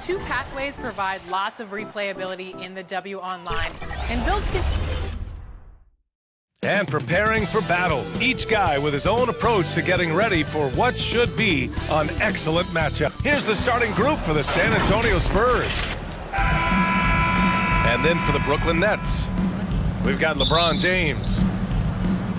two pathways provide lots of replayability in the W Online, and builds can... And preparing for battle, each guy with his own approach to getting ready for what should be an excellent matchup. Here's the starting group for the San Antonio Spurs. And then for the Brooklyn Nets, we've got LeBron James.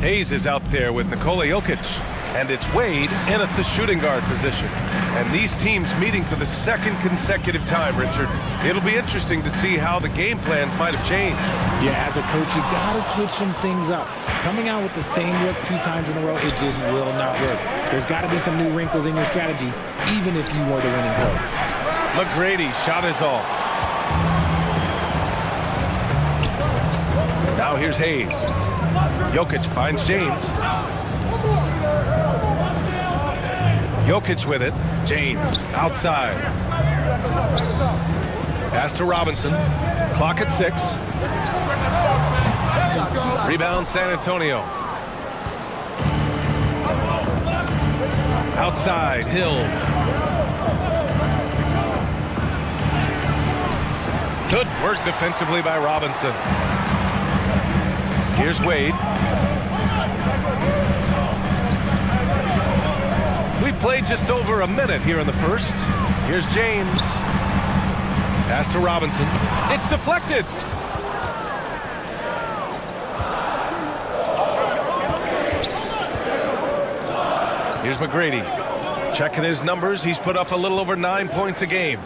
Hayes is out there with Nikola Jokic. And it's Wade in at the shooting guard position. And these teams meeting for the second consecutive time, Richard. It'll be interesting to see how the game plans might have changed. Yeah, as a coach, you got to switch some things up. Coming out with the same look 2 times in a row, it just will not work. There's got to be some new wrinkles in your strategy, even if you were the winning coach. McGrady shot is off. Now here's Hayes. Jokic finds James. Jokic with it. James outside. Pass to Robinson. Clock at 6. Rebound San Antonio. Outside, Hill. Good work defensively by Robinson. Here's Wade. We played just over a minute here in the first. Here's James. Pass to Robinson. It's deflected. Here's McGrady. Checking his numbers. He's put up a little over 9 points a game.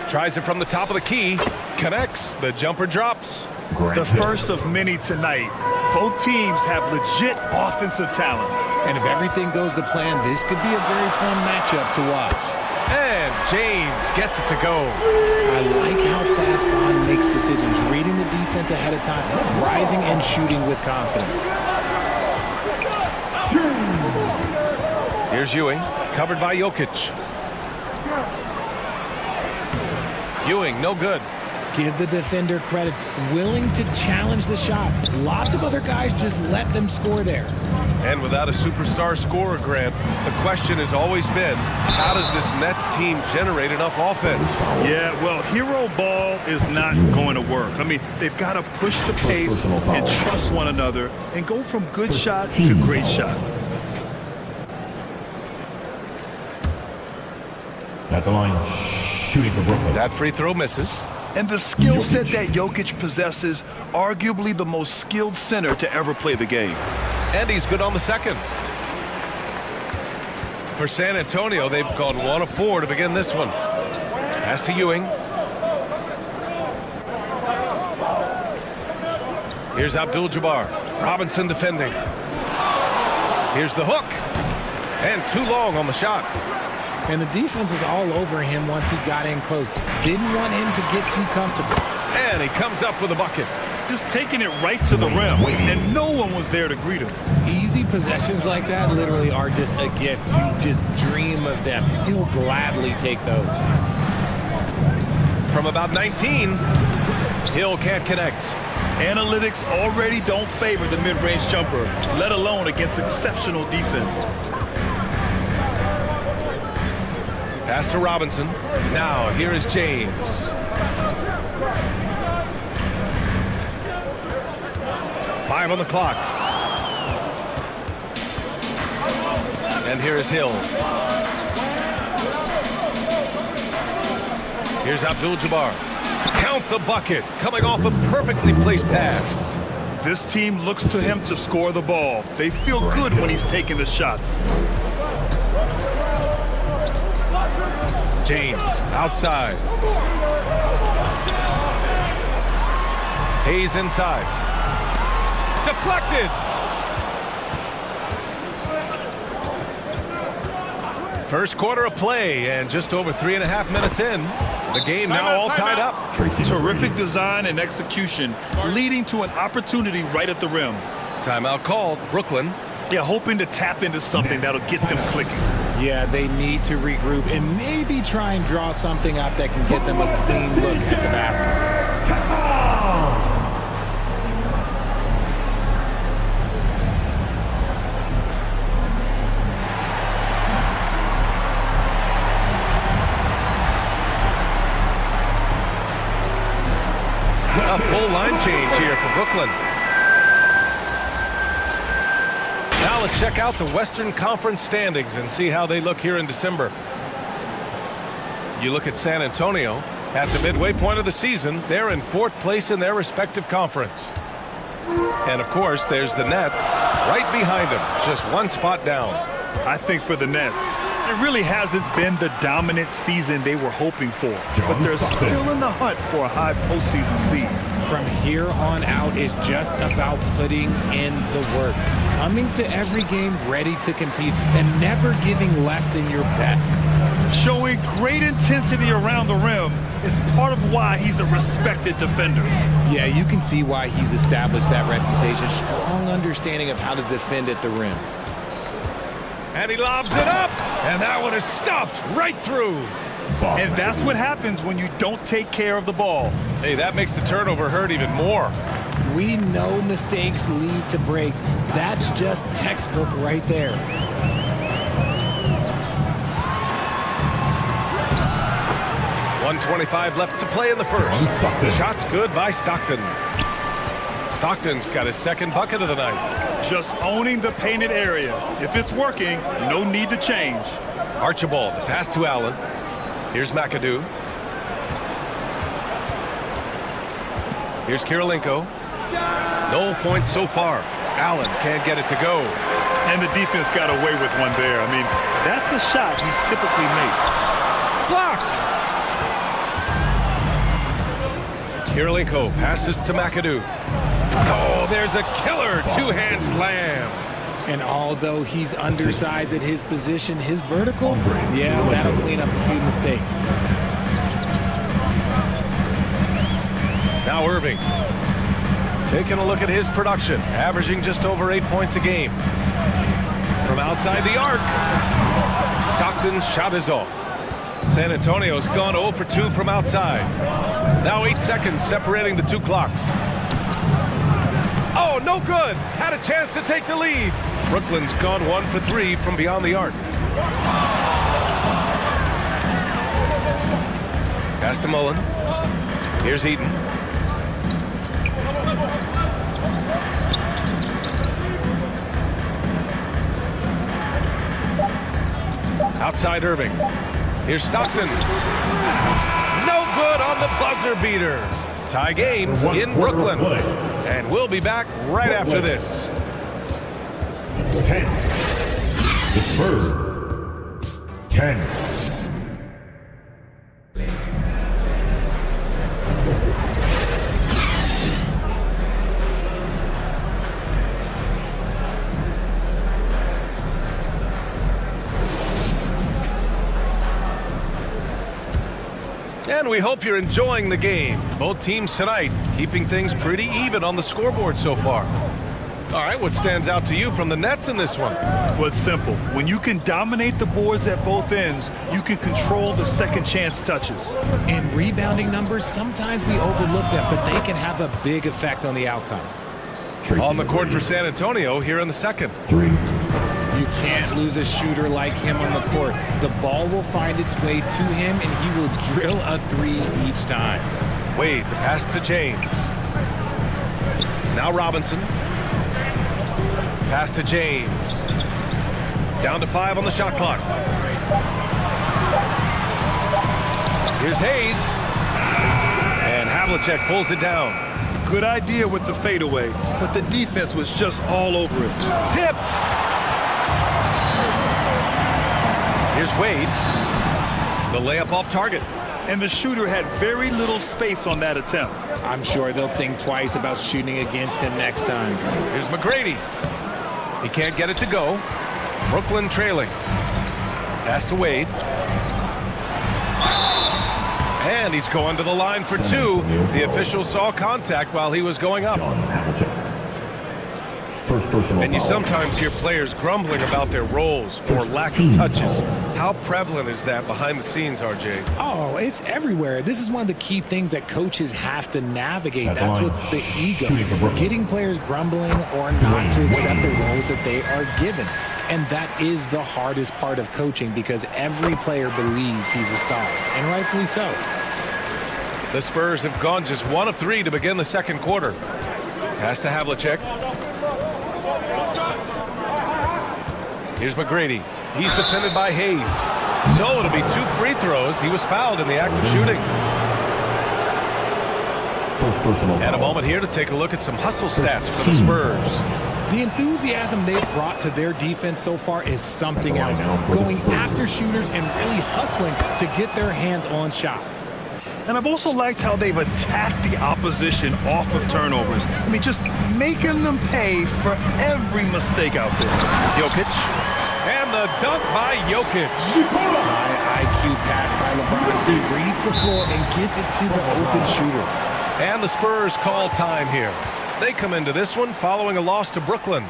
Tries it from the top of the key. Connects. The jumper drops. The first of many tonight. Both teams have legit offensive talent. And if everything goes to plan, this could be a very fun matchup to watch. And James gets it to go. I like how fast Bond makes decisions, reading the defense ahead of time, rising and shooting with confidence. Here's Ewing, covered by Jokic. Ewing, no good. Give the defender credit, willing to challenge the shot. Lots of other guys just let them score there. And without a superstar scorer, Grant, the question has always been, how does this Nets team generate enough offense? Yeah, well, hero ball is not going to work. I mean, they've got to push the pace and trust one another and go from good shot to great shot. At the line, shooting for Brooklyn. That free throw misses. And the skill set that Jokic possesses, arguably the most skilled center to ever play the game. And he's good on the second. For San Antonio, they've gone 1 of 4 to begin this one. Pass to Ewing. Here's Abdul-Jabbar. Robinson defending. Here's the hook. And too long on the shot. And the defense was all over him once he got in close. Didn't want him to get too comfortable. And he comes up with a bucket. Just taking it right to the rim, and no one was there to greet him. Easy possessions like that literally are just a gift. You just dream of them. He'll gladly take those. From about 19, Hill can't connect. Analytics already don't favor the mid-range jumper, let alone against exceptional defense. Pass to Robinson. Now, here is James. Five on the clock. And here is Hill. Here's Abdul-Jabbar. Count the bucket, coming off a perfectly placed pass. This team looks to him to score the ball. They feel good when he's taking the shots. James, outside. Hayes inside. Deflected! First quarter of play, and just over 3.5 minutes in. The game now all tied up. Terrific design and execution, leading to an opportunity right at the rim. Timeout called, Brooklyn. Yeah, hoping to tap into something that'll get them clicking. Yeah, they need to regroup and maybe try and draw something up that can get them a clean look at the basket. A full line change here for Brooklyn. Now let's check out the Western Conference standings and see how they look here in December. You look at San Antonio. At the midway point of the season, they're in 4th place in their respective conference. And of course, there's the Nets right behind them, just 1 spot down. I think for the Nets, it really hasn't been the dominant season they were hoping for. But they're still in the hunt for a high postseason seed. From here on out, it's just about putting in the work. Coming to every game ready to compete and never giving less than your best. Showing great intensity around the rim is part of why he's a respected defender. Yeah, you can see why he's established that reputation. Strong understanding of how to defend at the rim. And he lobs it up, and that one is stuffed right through. And that's what happens when you don't take care of the ball. Hey, that makes the turnover hurt even more. We know mistakes lead to breaks. That's just textbook right there. .125 left to play in the first. Shot's good by Stockton. Stockton's got his 2nd bucket of the night. Just owning the painted area. If it's working, no need to change. Archibald, the pass to Allen. Here's McAdoo. Here's Kirilenko. No points so far. Allen can't get it to go. And the defense got away with one there. I mean, that's a shot he typically makes. Blocked! Kirilenko passes to McAdoo. Oh, there's a killer 2-hand slam. And although he's undersized at his position, his vertical, yeah, that'll clean up a few mistakes. Now Irving. Taking a look at his production, averaging just over 8 points a game. From outside the arc, Stockton's shot is off. San Antonio's gone 0 for 2 from outside. Now 8 seconds separating the 2 clocks. Oh, no good. Had a chance to take the lead. Brooklyn's gone 1 for 3 from beyond the arc. Pass to Mullen. Here's Eaton. Outside Irving. Here's Stockton. No good on the buzzer beater. Tie game in Brooklyn. And we'll be back right after this. 10. The Spurs. 10. And we hope you're enjoying the game. Both teams tonight keeping things pretty even on the scoreboard so far. All right, what stands out to you from the Nets in this one? Well, it's simple. When you can dominate the boards at both ends, you can control the second chance touches. In rebounding numbers, sometimes we overlook them, but they can have a big effect on the outcome. On the court for San Antonio here in the second. 3. You can't lose a shooter like him on the court. The ball will find its way to him, and he will drill a 3 each time. Wade, the pass to James. Now Robinson. Pass to James. Down to 5 on the shot clock. Here's Hayes. And Havlicek pulls it down. Good idea with the fadeaway, but the defense was just all over it. Tipped. Here's Wade. The layup off target. And the shooter had very little space on that attempt. I'm sure they'll think twice about shooting against him next time. Here's McGrady. He can't get it to go. Brooklyn trailing. Pass to Wade. And he's going to the line for 2. The official saw contact while he was going up. First personal And you foul. sometimes hear players grumbling about their roles or lack of touches. How prevalent is that behind the scenes, RJ? Oh, it's everywhere. This is one of the key things that coaches have to navigate. At the That's line. what's the ego. Shooting for Brooklyn. Getting players grumbling or not to accept the roles that they are given. And that is the hardest part of coaching because every player believes he's a star, and rightfully so. The Spurs have gone just 1 of 3 to begin the second quarter. Pass to Havlicek. Here's McGrady. He's defended by Hayes. So it'll be 2 free throws. He was fouled in the act of shooting. And a moment here to take a look at some hustle stats for the Spurs. The enthusiasm they've brought to their defense so far is something else. Going after shooters and really hustling to get their hands on shots. And I've also liked how they've attacked the opposition off of turnovers. I mean, just making them pay for every mistake out there. Jokic. And the dunk by Jokic. High IQ pass by LeBron. He reads the floor and gets it to the open shooter. And the Spurs call time here. They come into this one following a loss to Brooklyn.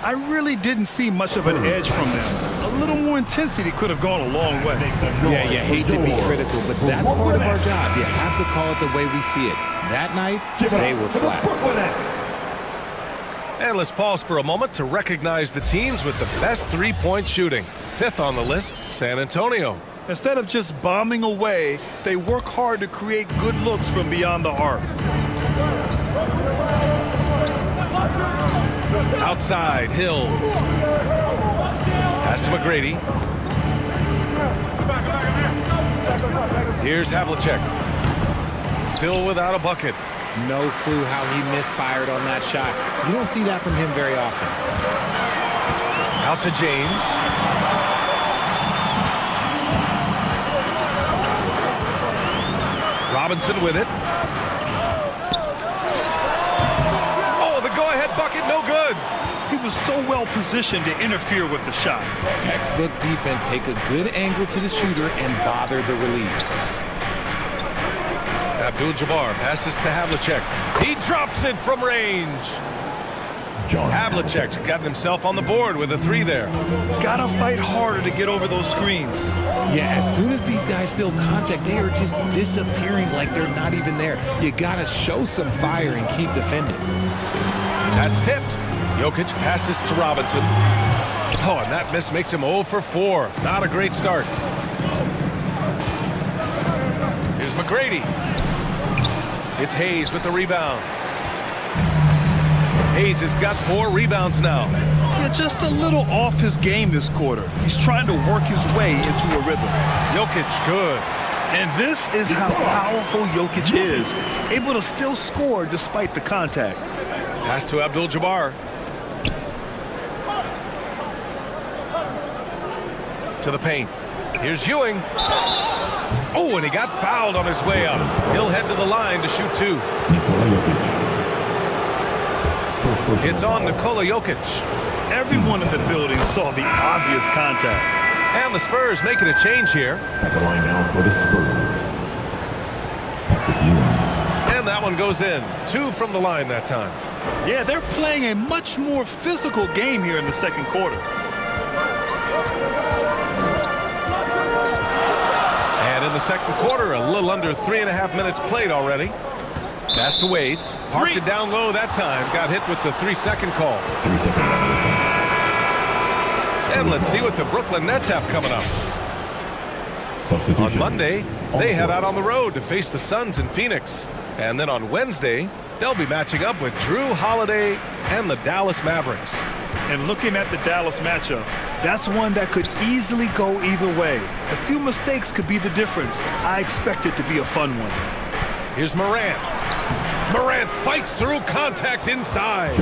I really didn't see much of an edge from them. A little more intensity could have gone a long way. Yeah, you hate to be critical, but that's part of our job. You have to call it the way we see it. That night, they were flat. And let's pause for a moment to recognize the teams with the best three-point shooting. 5th on the list, San Antonio. Instead of just bombing away, they work hard to create good looks from beyond the arc. Outside, Hill. Pass to McGrady. Here's Havlicek. Still without a bucket. No clue how he misfired on that shot. You don't see that from him very often. Out to James. Robinson with it. Oh, the go-ahead bucket, no good. He was so well positioned to interfere with the shot. Textbook defense, take a good angle to the shooter and bother the release. Abdul-Jabbar passes to Havlicek. He drops it from range. Havlicek's gotten himself on the board with a 3 there. Gotta fight harder to get over those screens. Yeah, as soon as these guys feel contact, they are just disappearing like they're not even there. You gotta show some fire and keep defending. That's tipped. Jokic passes to Robinson. Oh, and that miss makes him 0 for 4. Not a great start. Here's McGrady. It's Hayes with the rebound. Hayes has got 4 rebounds now. Yeah, just a little off his game this quarter. He's trying to work his way into a rhythm. Jokic, good. And this is how powerful Jokic is. Able to still score despite the contact. Pass to Abdul-Jabbar. To the paint. Here's Ewing. Oh, and he got fouled on his way up. He'll head to the line to shoot 2. It's on Nikola Jokic. Everyone in the building saw the obvious contact. And the Spurs making a change here. At the line now for the Spurs. And that one goes in. 2 from the line that time. Yeah, they're playing a much more physical game here in the second quarter. And in the second quarter, a little under 3.5 minutes played already. Pass to Wade. Parked it down low that time. Got hit with the 3-second call. 3 seconds. And let's see what the Brooklyn Nets have coming up. Substitutions. On Monday, they head out on the road to face the Suns in Phoenix. And then on Wednesday, they'll be matching up with Drew Holiday and the Dallas Mavericks. And looking at the Dallas matchup, that's one that could easily go either way. A few mistakes could be the difference. I expect it to be a fun one. Here's Morant. Morant fights through contact inside.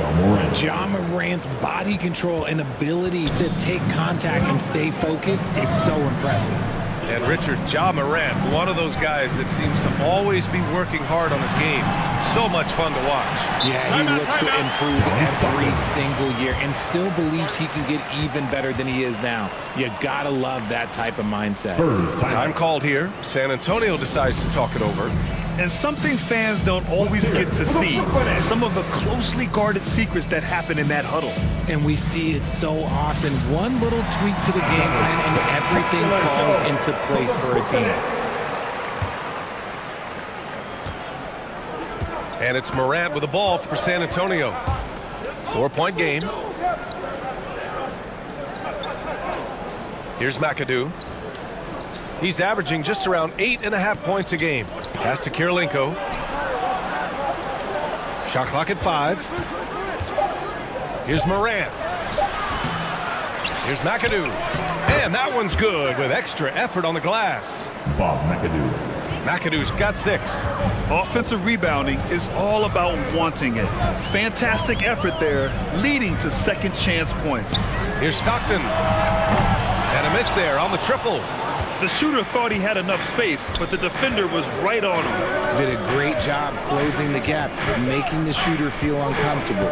Ja Morant's body control and ability to take contact and stay focused is so impressive. And Richard, Ja Morant, one of those guys that seems to always be working hard on his game. So much fun to watch. Yeah, he looks to improve every single year and still believes he can get even better than he is now. You gotta love that type of mindset. Time called here. San Antonio decides to talk it over. And something fans don't always get to see, some of the closely guarded secrets that happen in that huddle. And we see it so often. One little tweak to the game plan and everything falls into place for a team. And it's Morant with the ball for San Antonio. 4-point game. Here's McAdoo. He's averaging just around 8.5 points a game. Pass to Kirilenko. Shot clock at 5. Here's Morant. Here's McAdoo. And that one's good with extra effort on the glass. Bob McAdoo. McAdoo's got 6. Offensive rebounding is all about wanting it. Fantastic effort there, leading to second chance points. Here's Stockton. And a miss there on the triple. The shooter thought he had enough space, but the defender was right on him. Did a great job closing the gap, making the shooter feel uncomfortable.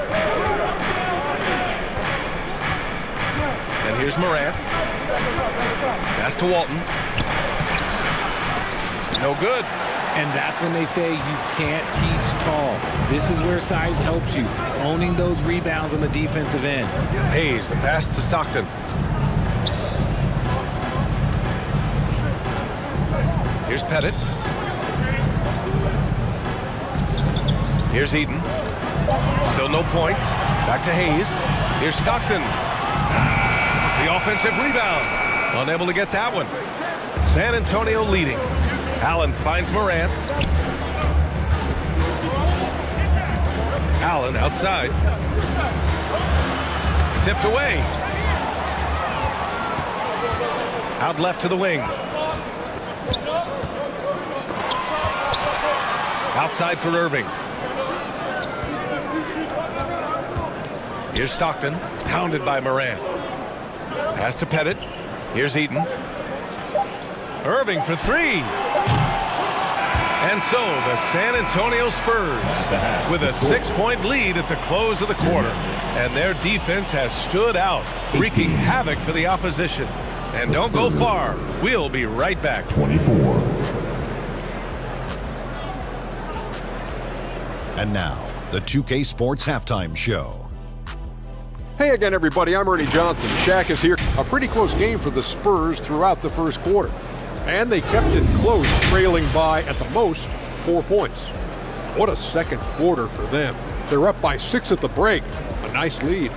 And here's Morant. Pass to Walton. No good. And that's when they say you can't teach tall. This is where size helps you, owning those rebounds on the defensive end. Hayes, the pass to Stockton. Here's Pettit. Here's Eden. Still no points. Back to Hayes. Here's Stockton. The offensive rebound. Unable to get that one. San Antonio leading. Allen finds Morant. Allen outside. Tipped away. Out left to the wing. Outside for Irving. Here's Stockton, pounded by Morant. Pass to Pettit. Here's Eaton. Irving for 3. And so the San Antonio Spurs with a 6-point lead at the close of the quarter. And their defense has stood out, wreaking havoc for the opposition. And don't go far. We'll be right back. 24. And now, the 2K Sports Halftime Show. Hey again, everybody. I'm Ernie Johnson. Shaq is here. A pretty close game for the Spurs throughout the first quarter. And they kept it close, trailing by, at the most, 4 points. What a second quarter for them. They're up by 6 at the break. A nice lead.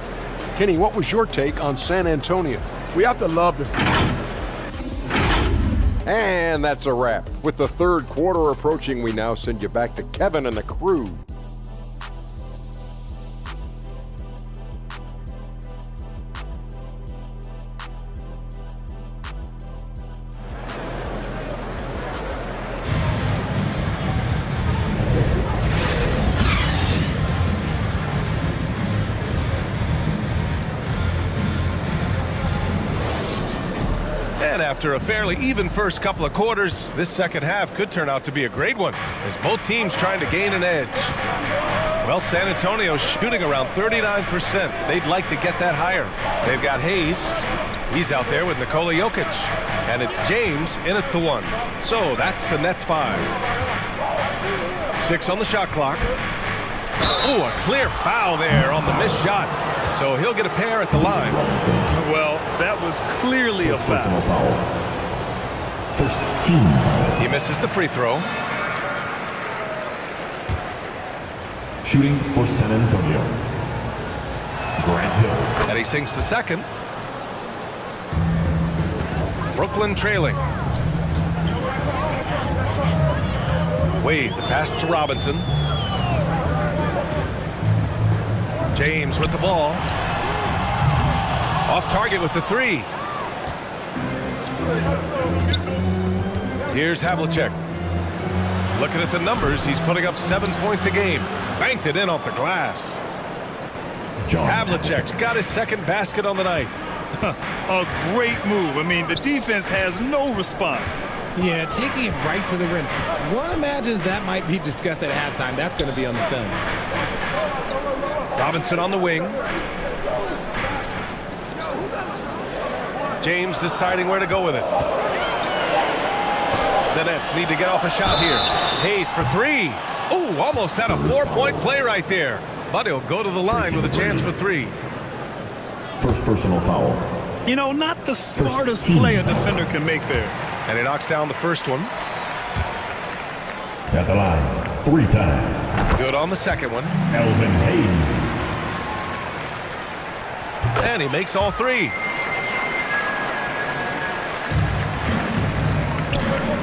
Kenny, what was your take on San Antonio? We have to love this. And that's a wrap. With the third quarter approaching, we now send you back to Kevin and the crew. And after a fairly even first couple of quarters, this second half could turn out to be a great one as both teams trying to gain an edge. Well, San Antonio's shooting around 39%. They'd like to get that higher. They've got Hayes. He's out there with Nikola Jokic. And it's James in at the 1. So that's the Nets 5. 6 on the shot clock. Ooh, a clear foul there on the missed shot. So he'll get a pair at the line. Well, that was clearly a foul. First team foul. He misses the free throw. Shooting for San Antonio. Grant Hill. And he sinks the second. Brooklyn trailing. Wade, the pass to Robinson. James with the ball. Off target with the 3. Here's Havlicek. Looking at the numbers, he's putting up 7 points a game. Banked it in off the glass. John Havlicek's got his second basket on the night. A great move. I mean, the defense has no response. Yeah, taking it right to the rim. One imagines that might be discussed at halftime. That's going to be on the film. Robinson on the wing. James deciding where to go with it. The Nets need to get off a shot here. Hayes for 3. Ooh, almost had a 4-point play right there. But he'll go to the line with a chance for 3. First personal foul. You know, not the smartest play a defender can make there. And he knocks down the first one. At the line 3 times. Good on the second one. Elvin Hayes. And he makes all 3.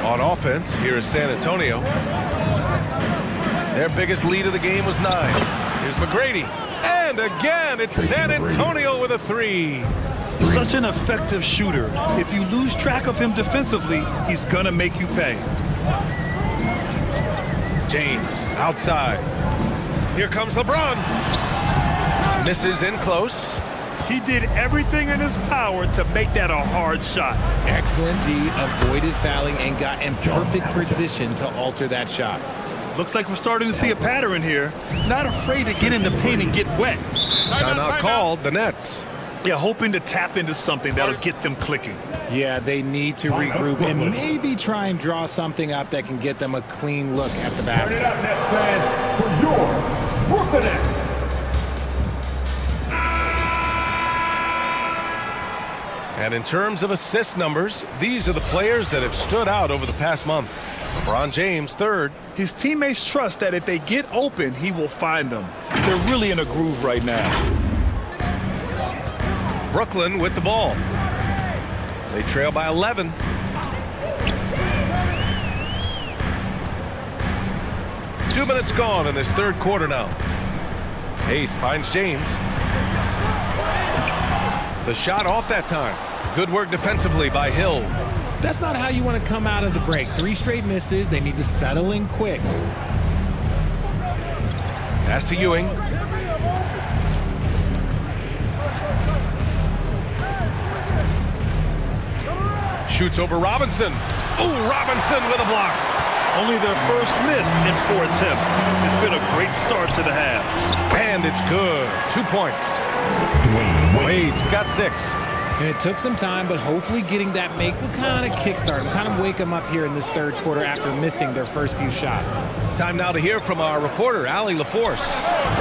On offense, here is San Antonio. Their biggest lead of the game was 9. Here's McGrady. And again, it's San Antonio with a 3. Such an effective shooter. If you lose track of him defensively, he's going to make you pay. James outside. Here comes LeBron. Misses in close. He did everything in his power to make that a hard shot. Excellent D, avoided fouling and got in perfect position to alter that shot. Looks like we're starting to see a pattern here. Not afraid to get in the paint and get wet. Timeout called, the Nets. Yeah, hoping to tap into something that'll get them clicking. Yeah, they need to regroup and maybe try and draw something up that can get them a clean look at the basket. Turn it up, Nets fans, for your Brooklyn Nets. And in terms of assist numbers, these are the players that have stood out over the past month. LeBron James, 3rd. His teammates trust that if they get open, he will find them. They're really in a groove right now. Brooklyn with the ball. They trail by 11. Two minutes gone in this 3rd quarter now. Hayes finds James. The shot off that time. Good work defensively by Hill. That's not how you want to come out of the break. 3 straight misses. They need to settle in quick. Pass to Ewing. Shoots over Robinson. Ooh, Robinson with a block. Only their first miss in 4 attempts. It's been a great start to the half. And it's good. 2 points. Wade's got 6. And it took some time, but hopefully getting that make will kind of kickstart them, kind of wake them up here in this 3rd quarter after missing their first few shots. Time now to hear from our reporter, Allie LaForce.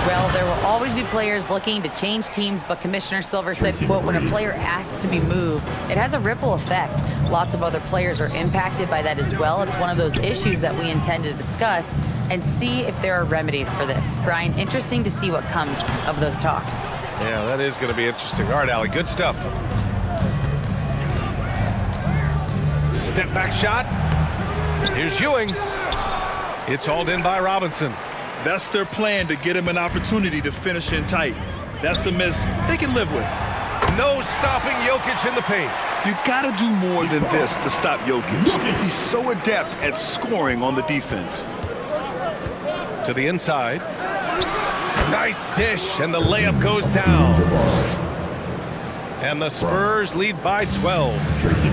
Well, there will always be players looking to change teams, but Commissioner Silver said, quote, when a player asks to be moved, it has a ripple effect. Lots of other players are impacted by that as well. It's one of those issues that we intend to discuss and see if there are remedies for this. Brian, interesting to see what comes of those talks. Yeah, that is going to be interesting. All right, Allie, good stuff. Step back shot. Here's Ewing. It's hauled in by Robinson. That's their plan, to get him an opportunity to finish in tight. That's a miss they can live with. No stopping Jokic in the paint. You got to do more than this to stop Jokic. He's so adept at scoring on the defense. To the inside. Nice dish, and the layup goes down. And the Spurs lead by 12.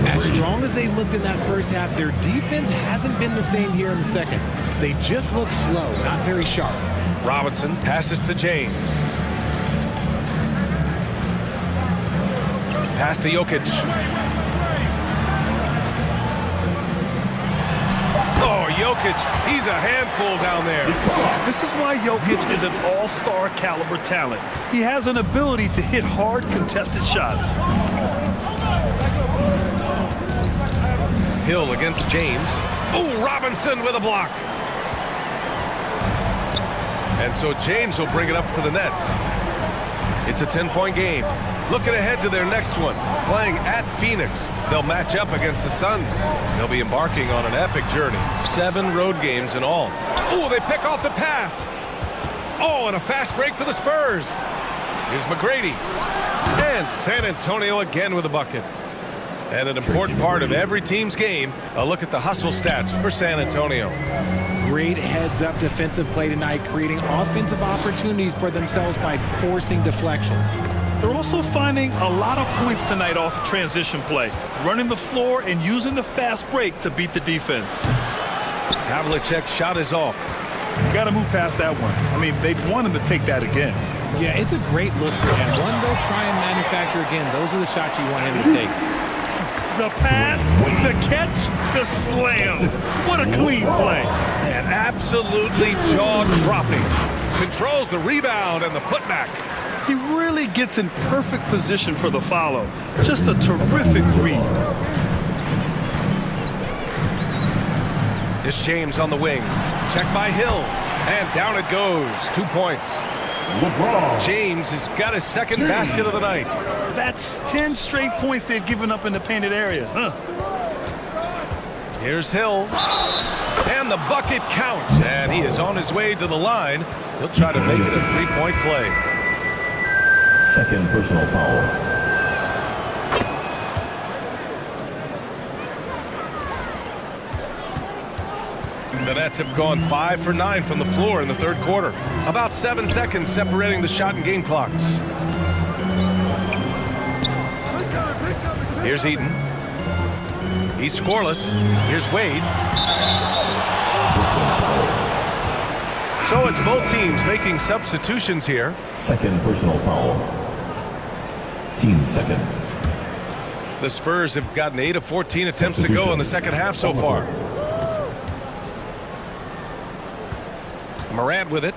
As strong as they looked in that first half, their defense hasn't been the same here in the 2nd. They just look slow, not very sharp. Robinson passes to James. Pass to Jokic. Oh, Jokic, he's a handful down there. This is why Jokic is an all-star caliber talent. He has an ability to hit hard contested shots. Hill against James. Oh, Robinson with a block. And so James will bring it up for the Nets. It's a 10-point game. Looking ahead to their next one, playing at Phoenix. They'll match up against the Suns. They'll be embarking on an epic journey. 7 road games in all. Oh, they pick off the pass. Oh, and a fast break for the Spurs. Here's McGrady. And San Antonio again with a bucket. And an important part of every team's game, a look at the hustle stats for San Antonio. Great heads-up defensive play tonight, creating offensive opportunities for themselves by forcing deflections. They're also finding a lot of points tonight off transition play, running the floor and using the fast break to beat the defense. Havlicek's shot is off. Got to move past that one. I mean, they'd want him to take that again. Yeah, it's a great look for him. One they'll try and manufacture again. Those are the shots you want him to take. The pass, the catch, the slam. What a clean play. And absolutely jaw-dropping. Controls the rebound and the putback. He really gets in perfect position for the follow. Just a terrific read. It's James on the wing. Check by Hill. And down it goes. 2 points. LeBron. James has got his 2nd basket of the night. That's 10 straight points they've given up in the painted area. Here's Hill. And the bucket counts. And he is on his way to the line. He'll try to make it a three-point play. Second personal foul. The Nets have gone 5 for 9 from the floor in the third quarter. About 7 seconds separating the shot and game clocks. Here's Eaton. He's scoreless. Here's Wade. So it's both teams making substitutions here. Second personal foul. Team second. The Spurs have gotten 8 of 14 attempts to go in the second half so far. Morant with it.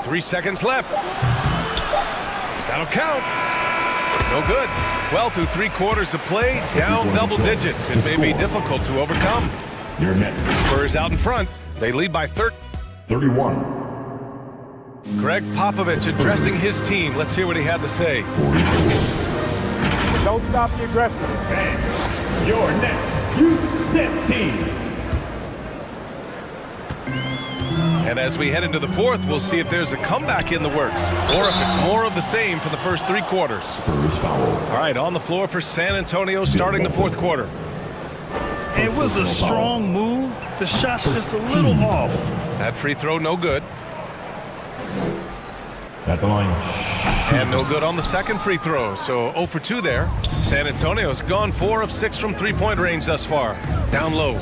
3 seconds left. That'll count. No good. Well, through 3 quarters of play, down double digits. It may be difficult to overcome. Your next. Spurs out in front. They lead by 31. Greg Popovich addressing his team. Let's hear what he had to say. 44. Don't stop the aggression. And your next. Nets team. And as we head into the fourth, we'll see if there's a comeback in the works or if it's more of the same for the first 3 quarters. Spurs foul. All right, on the floor for San Antonio starting the fourth quarter. It was a strong move. The shot's just a little off. That free throw, no good. At the line. And no good on the second free throw, so 0 for 2 there. San Antonio's gone 4 of 6 from three-point range thus far. Down low.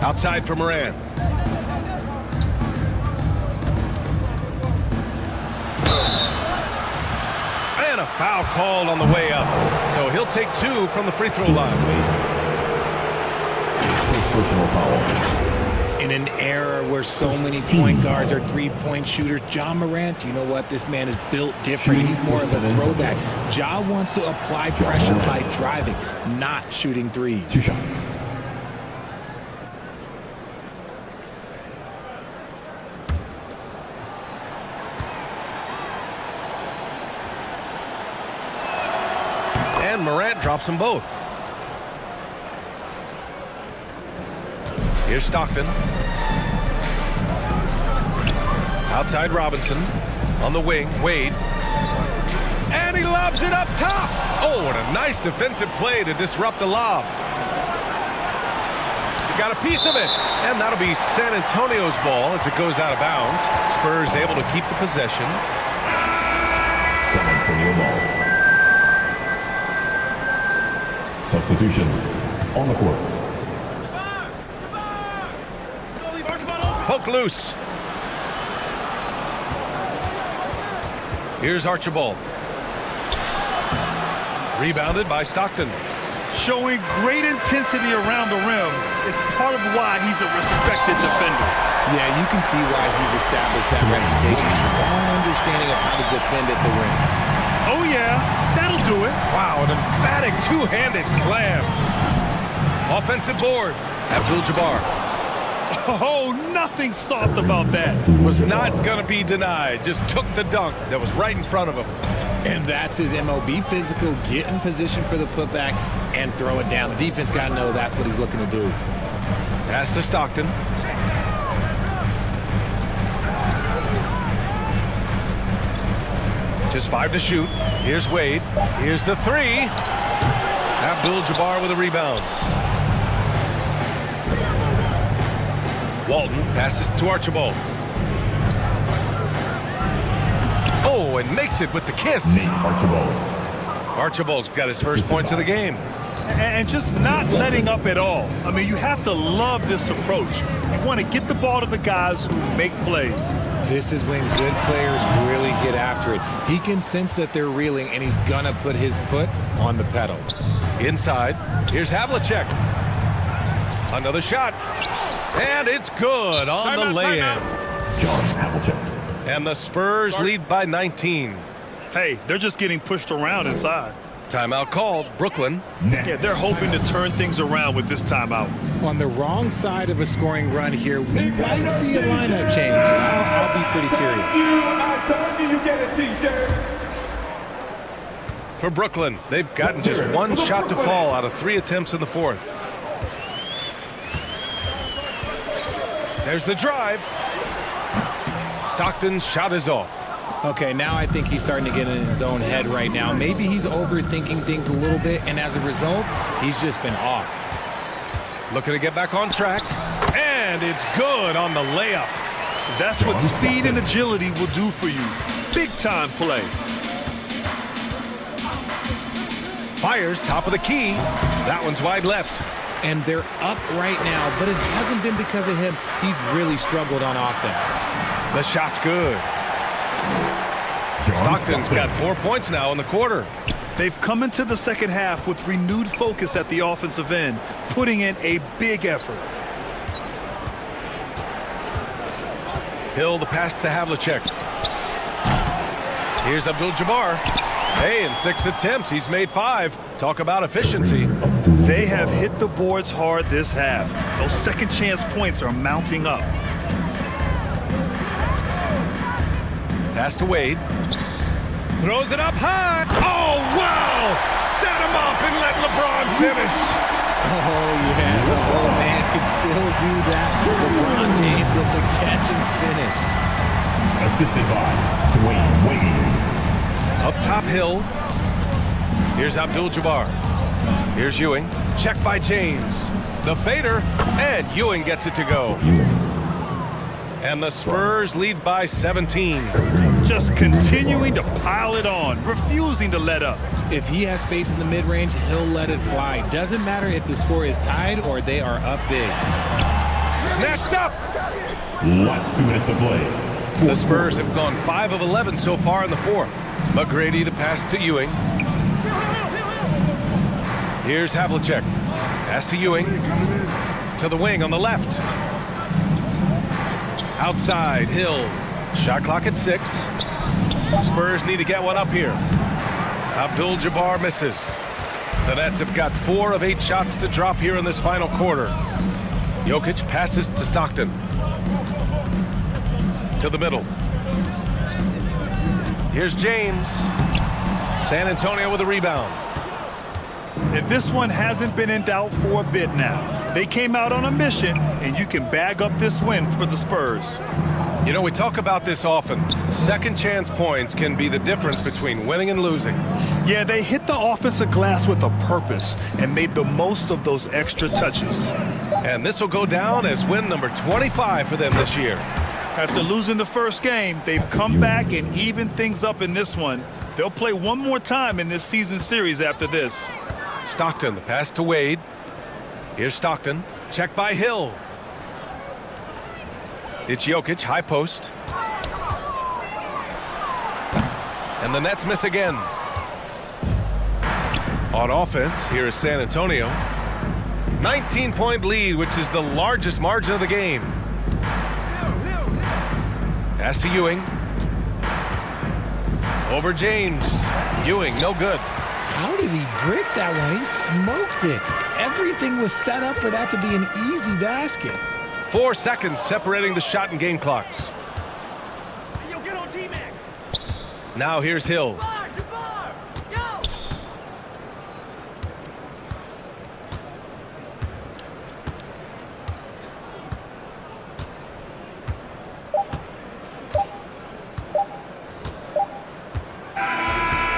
Outside for Morant. And a foul called on the way up. So he'll take 2 from the free throw line. First personal foul. In an era where so many point guards are three-point shooters, Ja Morant, you know what? This man is built different. He's more of a throwback. Ja wants to apply pressure by driving, not shooting threes. 2 shots. And Morant drops them both. Here's Stockton. Outside Robinson. On the wing, Wade. And he lobs it up top. Oh, what a nice defensive play to disrupt the lob. He got a piece of it. And that'll be San Antonio's ball as it goes out of bounds. Spurs able to keep the possession. San Antonio ball. Substitutions on the court. Poke loose. Here's Archibald. Rebounded by Stockton. Showing great intensity around the rim is part of why he's a respected defender. Yeah, you can see why he's established that reputation. Strong understanding of how to defend at the rim. Oh, yeah, that'll do it. Wow, an emphatic two-handed slam. Offensive board. Abdul-Jabbar. Oh, nothing soft about that. Was not going to be denied. Just took the dunk that was right in front of him. And that's his MO. Be physical, get in position for the putback, and throw it down. The defense got to know that's what he's looking to do. Pass to Stockton. Just 5 to shoot. Here's Wade. Here's the 3. Abdul-Jabbar with a rebound. Walton passes to Archibald. Oh, and makes it with the kiss. Nate Archibald. Archibald's got his first points of the game. And just not letting up at all. I mean, you have to love this approach. You want to get the ball to the guys who make plays. This is when good players really get after it. He can sense that they're reeling, and he's going to put his foot on the pedal. Inside, here's Havlicek. Another shot. And it's good on the lay-in. John Havlicek. And the Spurs lead by 19. Hey, they're just getting pushed around inside. Timeout called. Brooklyn. Yeah, they're hoping to turn things around with this timeout. On the wrong side of a scoring run here, we might see a lineup change. I'll be pretty curious. I told you you get a t-shirt. For Brooklyn, they've gotten just one shot to fall out of 3 attempts in the fourth. There's the drive. Stockton's shot is off. Okay, now I think he's starting to get in his own head right now. Maybe he's overthinking things a little bit, and as a result, he's just been off. Looking to get back on track, and it's good on the layup. That's what speed and agility will do for you. Big-time play. Fires top of the key. That one's wide left. And they're up right now, but it hasn't been because of him. He's really struggled on offense. The shot's good. Stockton's got 4 points now in the quarter. They've come into the second half with renewed focus at the offensive end, putting in a big effort. Hill the pass to Havlicek. Here's Abdul-Jabbar. Hey, in 6 attempts, he's made 5. Talk about efficiency. They have hit the boards hard this half. Those second chance points are mounting up. Pass to Wade. Throws it up high. Oh, wow! Set him up and let LeBron finish. Oh, yeah, the whole man can still do that. LeBron James with the catch and finish. Assisted by Dwayne Wade. Up top, Hill. Here's Abdul-Jabbar. Here's Ewing. Check by James. The fader, and Ewing gets it to go. And the Spurs lead by 17. Just continuing to pile it on, refusing to let up. If he has space in the mid-range, he'll let it fly. Doesn't matter if the score is tied or they are up big. Snatched up! Last 2 minutes to play. The Spurs have gone 5 of 11 so far in the fourth. McGrady the pass to Ewing. Here's Havlicek. Pass to Ewing. To the wing on the left. Outside, Hill. Shot clock at 6. Spurs need to get one up here. Abdul-Jabbar misses. The Nets have got 4 of 8 shots to drop here in this final quarter. Jokic passes to Stockton. To the middle. Here's James. San Antonio with a rebound. And this one hasn't been in doubt for a bit now. They came out on a mission, and you can bag up this win for the Spurs. You know, we talk about this often. Second chance points can be the difference between winning and losing. Yeah, they hit the offensive glass with a purpose and made the most of those extra touches. And this will go down as win number 25 for them this year. After losing the first game, they've come back and evened things up in this one. They'll play one more time in this season series after this. Stockton, the pass to Wade. Here's Stockton. Check by Hill. It's Jokic, high post. And the Nets miss again. On offense, here is San Antonio. 19-point lead, which is the largest margin of the game. Pass to Ewing. Over James. Ewing, no good. How did he break that one? He smoked it. Everything was set up for that to be an easy basket. 4 seconds separating the shot and game clocks. Now here's Hill.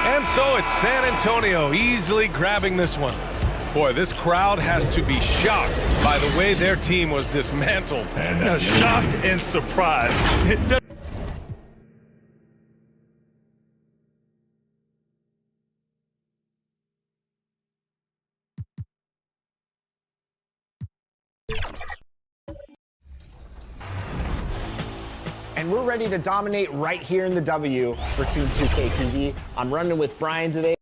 And so it's San Antonio easily grabbing this one. Boy, this crowd has to be shocked by the way their team was dismantled. Shocked and surprised. And we're ready to dominate right here in the W for Team 2K TV. I'm running with Brian today.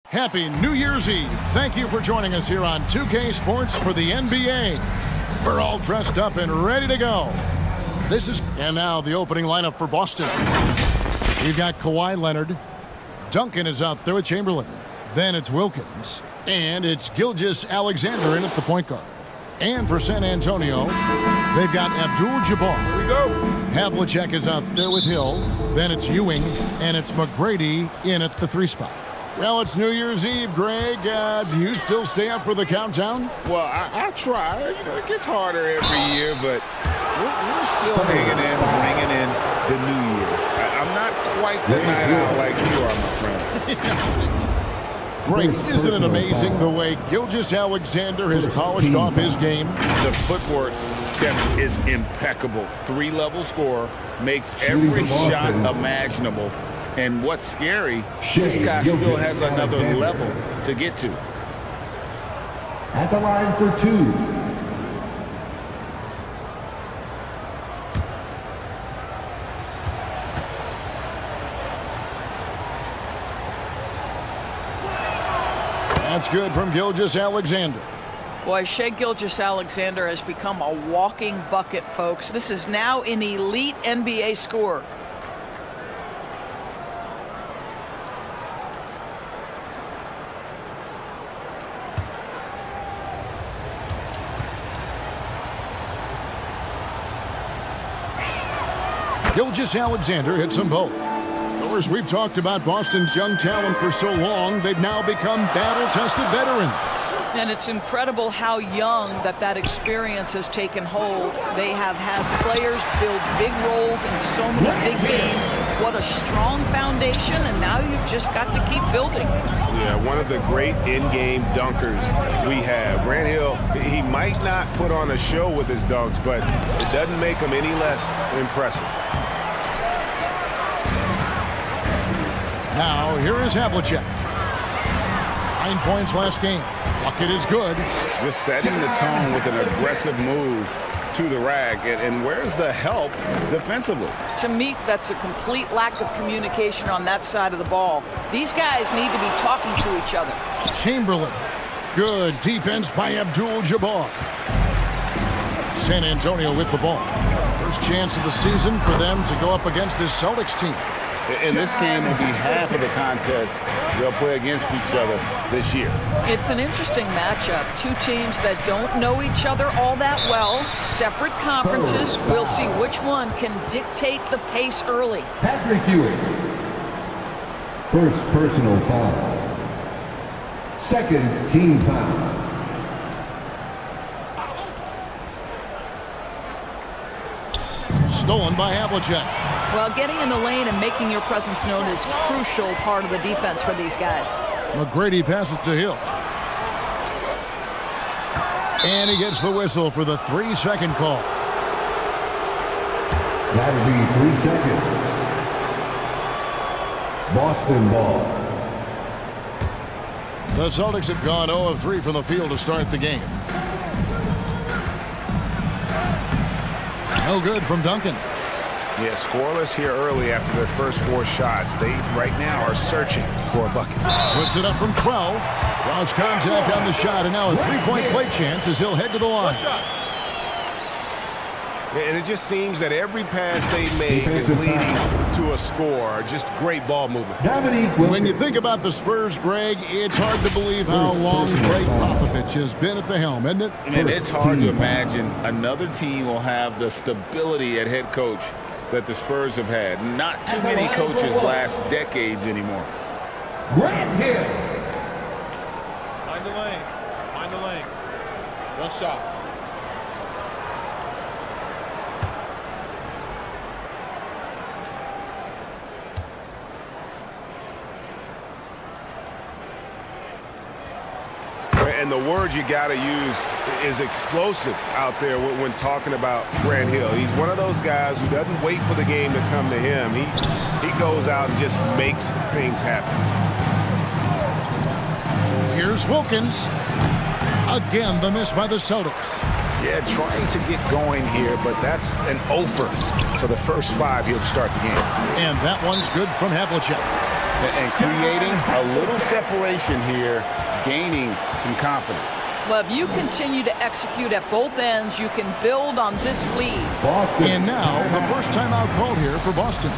Happy New Year's Eve. Thank you for joining us here on 2K Sports for the NBA. We're all dressed up and ready to go. And now the opening lineup for Boston. We've got Kawhi Leonard. Duncan is out there with Chamberlain. Then it's Wilkins. And it's Gilgeous Alexander in at the point guard. And for San Antonio, they've got Abdul-Jabbar. Here we go. Havlicek is out there with Hill. Then it's Ewing, and it's McGrady in at the 3 spot. Well, it's New Year's Eve, Greg. Do you still stay up for the countdown? Well, I try. You know, it gets harder every year, but we're still hanging in, bringing in the new year. I'm not quite the night out like you are, my friend. Greg, isn't it amazing the way Gilgeous-Alexander has polished off his game? The footwork, Kevin, is impeccable. 3-level scorer, makes every shot imaginable. And what's scary, this guy still has another level to get to. At the line for 2. That's good from Gilgeous-Alexander. Boy, Shai Gilgeous-Alexander has become a walking bucket, folks. This is now an elite NBA scorer. Gilgeous-Alexander hits them both. Of course, we've talked about Boston's young talent for so long, they've now become battle-tested veterans. And it's incredible how young that experience has taken hold. They have had players build big roles in so many big games. What a strong foundation, and now you've just got to keep building. Yeah, one of the great in-game dunkers we have. Grant Hill, he might not put on a show with his dunks, but it doesn't make him any less impressive. Now, here is Havlicek. 9 points last game. Bucket is good. Just setting the tone with an aggressive move to the rack. And where's the help defensively? To me, that's a complete lack of communication on that side of the ball. These guys need to be talking to each other. Chamberlain. Good defense by Abdul-Jabbar. San Antonio with the ball. First chance of the season for them to go up against this Celtics team. And this game will be half of the contest they'll play against each other this year. It's an interesting matchup. Two teams that don't know each other all that well. Separate conferences. We'll see which one can dictate the pace early. Patrick Ewing. First personal foul. Second team foul. Stolen by Havlicek. Well, getting in the lane and making your presence known is a crucial part of the defense for these guys. McGrady passes to Hill. And he gets the whistle for the 3-second call. That'll be 3 seconds. Boston ball. The Celtics have gone 0 of 3 from the field to start the game. No good from Duncan. Yeah, scoreless here early after their first 4 shots. They, right now, are searching for a bucket. Puts it up from 12. Draws contact on the shot, and now a 3-point play chance as he'll head to the line. And it just seems that every pass they make is leading to a score. Just great ball movement. When you think about the Spurs, Greg, it's hard to believe how long Greg Popovich has been at the helm, isn't it? I mean, it's hard to imagine another team will have the stability at head coach that the Spurs have had. Not too many coaches last decades anymore. Grant Hill. Mind the lanes. Mind the lanes. One shot. And the word you got to use is explosive out there when talking about Grant Hill. He's one of those guys who doesn't wait for the game to come to him. He goes out and just makes things happen. Here's Wilkins. Again, the miss by the Celtics. Yeah, trying to get going here, but that's an offer for the first 5 here to start the game. And that one's good from Havlicek. And creating a little separation here, gaining some confidence. Well, if you continue to execute at both ends, you can build on this lead. Boston. And now, the first timeout called here for Boston.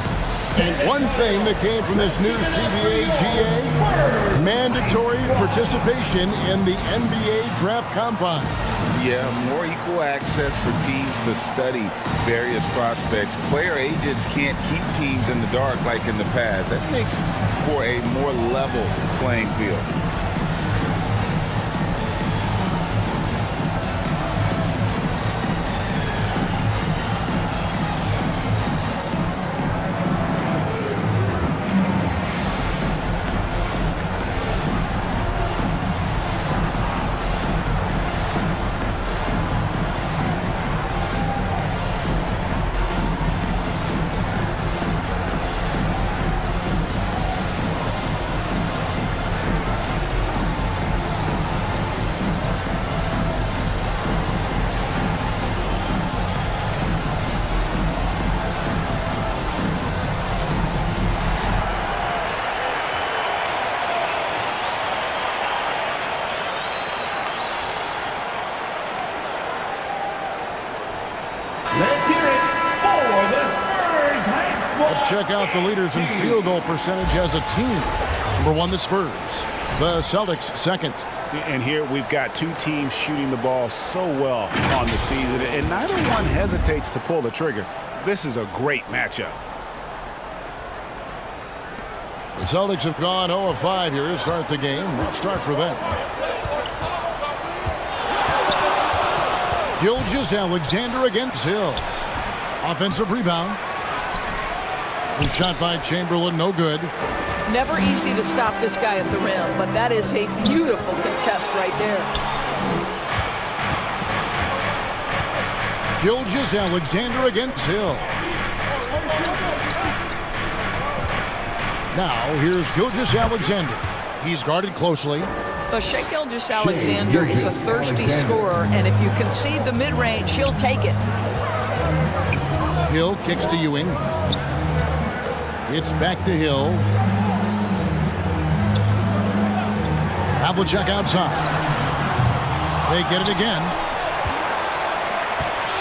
And one thing that came from this new CBA GA, mandatory participation in the NBA Draft Combine. Yeah, more equal access for teams to study various prospects. Player agents can't keep teams in the dark like in the past. That makes for a more level playing field. Let's check out the leaders in field goal percentage as a team. Number 1, the Spurs. The Celtics, second. And here we've got two teams shooting the ball so well on the season, and neither one hesitates to pull the trigger. This is a great matchup. The Celtics have gone 0-5 here to start the game. Rough start for them. Gilgeous-Alexander against Hill. Offensive rebound. The shot by Chamberlain, no good. Never easy to stop this guy at the rim, but that is a beautiful contest right there. Gilgeous-Alexander against Hill. Now, here's Gilgeous-Alexander. He's guarded closely. But Shai Gilgeous-Alexander is a thirsty scorer, and if you concede the mid-range, he'll take it. Hill kicks to Ewing. It's back to Hill. Havlicek outside. They get it again.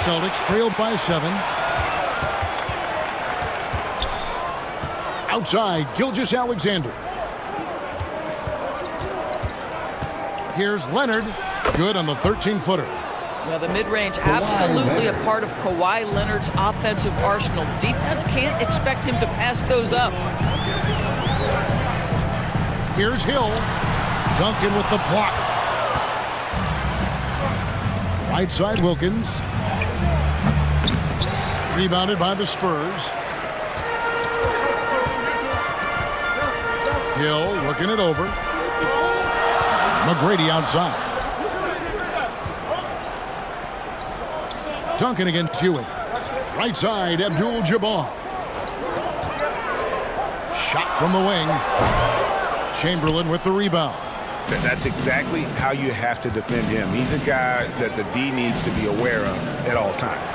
Celtics trailed by 7. Outside, Gilgeous-Alexander. Here's Leonard. Good on the 13-footer. Well, the mid-range absolutely a part of Kawhi Leonard's offensive arsenal. Defense can't expect him to pass those up. Here's Hill. Duncan with the block. Right side, Wilkins. Rebounded by the Spurs. Hill working it over. McGrady outside. Duncan against Ewing. Right side, Abdul-Jabbar. Shot from the wing. Chamberlain with the rebound. That's exactly how you have to defend him. He's a guy that the D needs to be aware of at all times.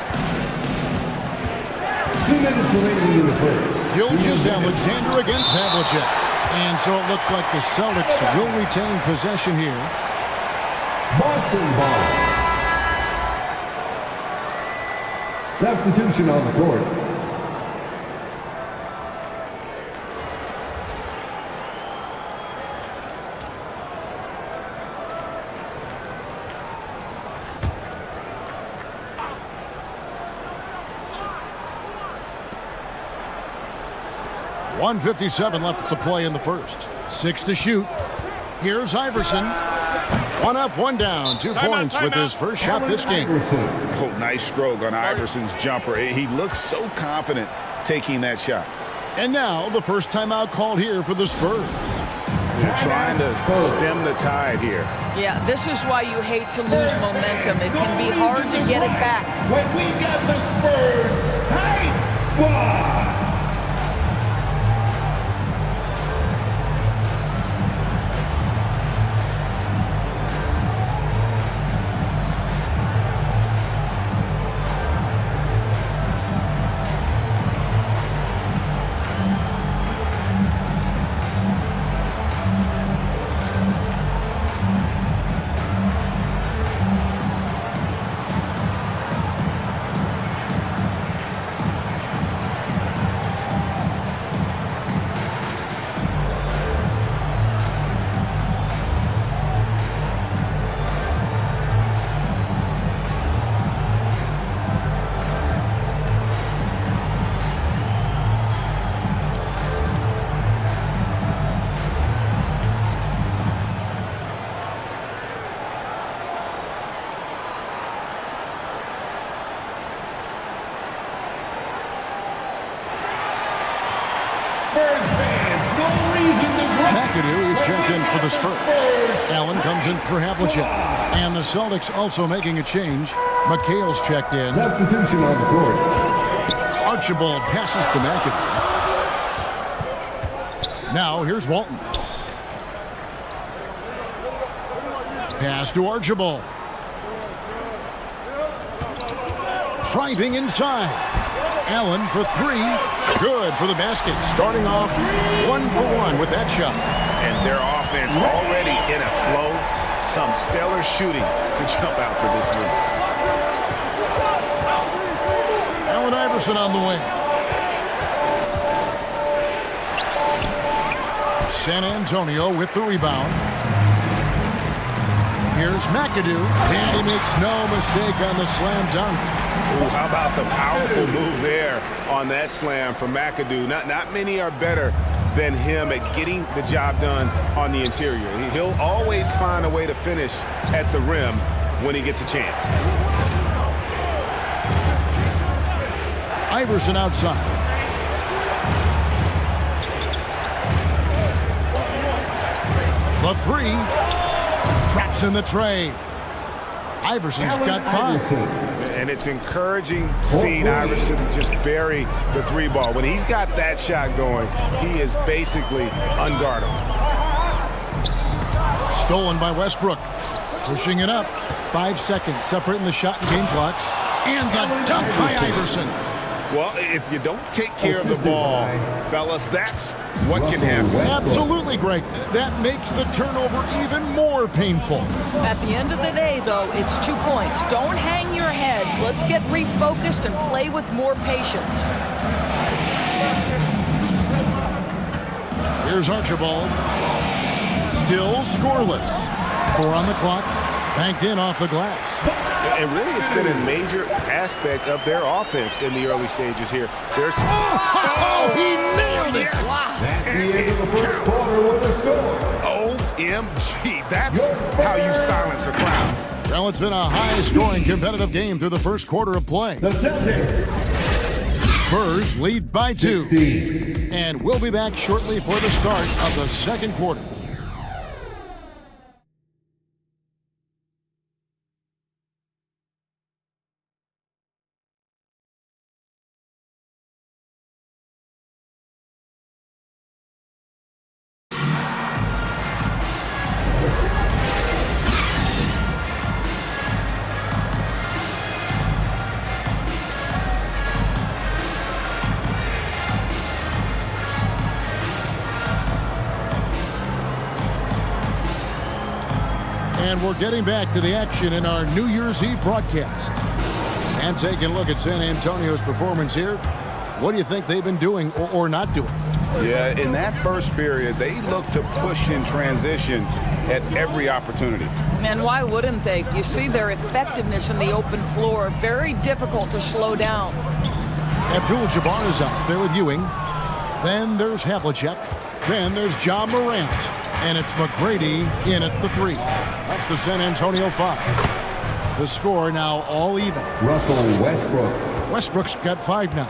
2 minutes remaining in the first. Gilgeous-Alexander against Havlicek. And so it looks like the Celtics will retain possession here. Boston ball. Substitution on the court. .157 left to play in the first. 6 to shoot. Here's Iverson. 1 up, 1 down. 2 points with his first shot this game. Oh, nice stroke on Iverson's jumper. He looks so confident taking that shot. And now the first timeout called here for the Spurs. They're trying to stem the tide here. Yeah, this is why you hate to lose momentum. It can be hard to get it back. When we got the Spurs, tight squad. McAdoo is checked in for the Spurs. Allen comes in for Havlicek. And the Celtics also making a change. McHale's checked in. Substitution on the court. Archibald passes to McAdoo. Now here's Walton. Pass to Archibald. Driving inside. Allen for three. Good for the basket. Starting off 1-for-1 with that shot. And their offense already in a flow. Some stellar shooting to jump out to this lead. Allen Iverson on the wing. San Antonio with the rebound. Here's McAdoo, and he makes no mistake on the slam dunk. Ooh, how about the powerful move there on that slam from McAdoo? Not many are better than him at getting the job done on the interior. He'll always find a way to finish at the rim when he gets a chance. Iverson outside. The three. Traps in the tray. Iverson's got five. And it's encouraging seeing Iverson just bury the three ball. When he's got that shot going, he is basically unguardable. Stolen by Westbrook. Pushing it up. 5 seconds separating the shot and game clocks. And the dunk by Iverson. Well, if you don't take care of the ball, fellas, that's what can happen. Absolutely, Greg. That makes the turnover even more painful. At the end of the day, though, it's 2 points. Don't hang your heads. Let's get refocused and play with more patience. Here's Archibald. Still scoreless. 4 on the clock. Banked in off the glass. And really, it's been a major aspect of their offense in the early stages here. There's he nailed it! Wow. That's the end of the first quarter with the score. OMG, that's how you silence a crowd. Well, it's been a high-scoring competitive game through the first quarter of play. The Celtics. Spurs lead by 2. 16. And we'll be back shortly for the start of the second quarter. And we're getting back to the action in our New Year's Eve broadcast. And taking a look at San Antonio's performance here. What do you think they've been doing or not doing? Yeah, in that first period, they looked to push in transition at every opportunity. And why wouldn't they? You see their effectiveness in the open floor. Very difficult to slow down. Abdul-Jabbar is out there with Ewing. Then there's Havlicek. Then there's Ja Morant. And it's McGrady in at the 3. That's the San Antonio 5. The score now all even. Russell Westbrook. Westbrook's got 5 now.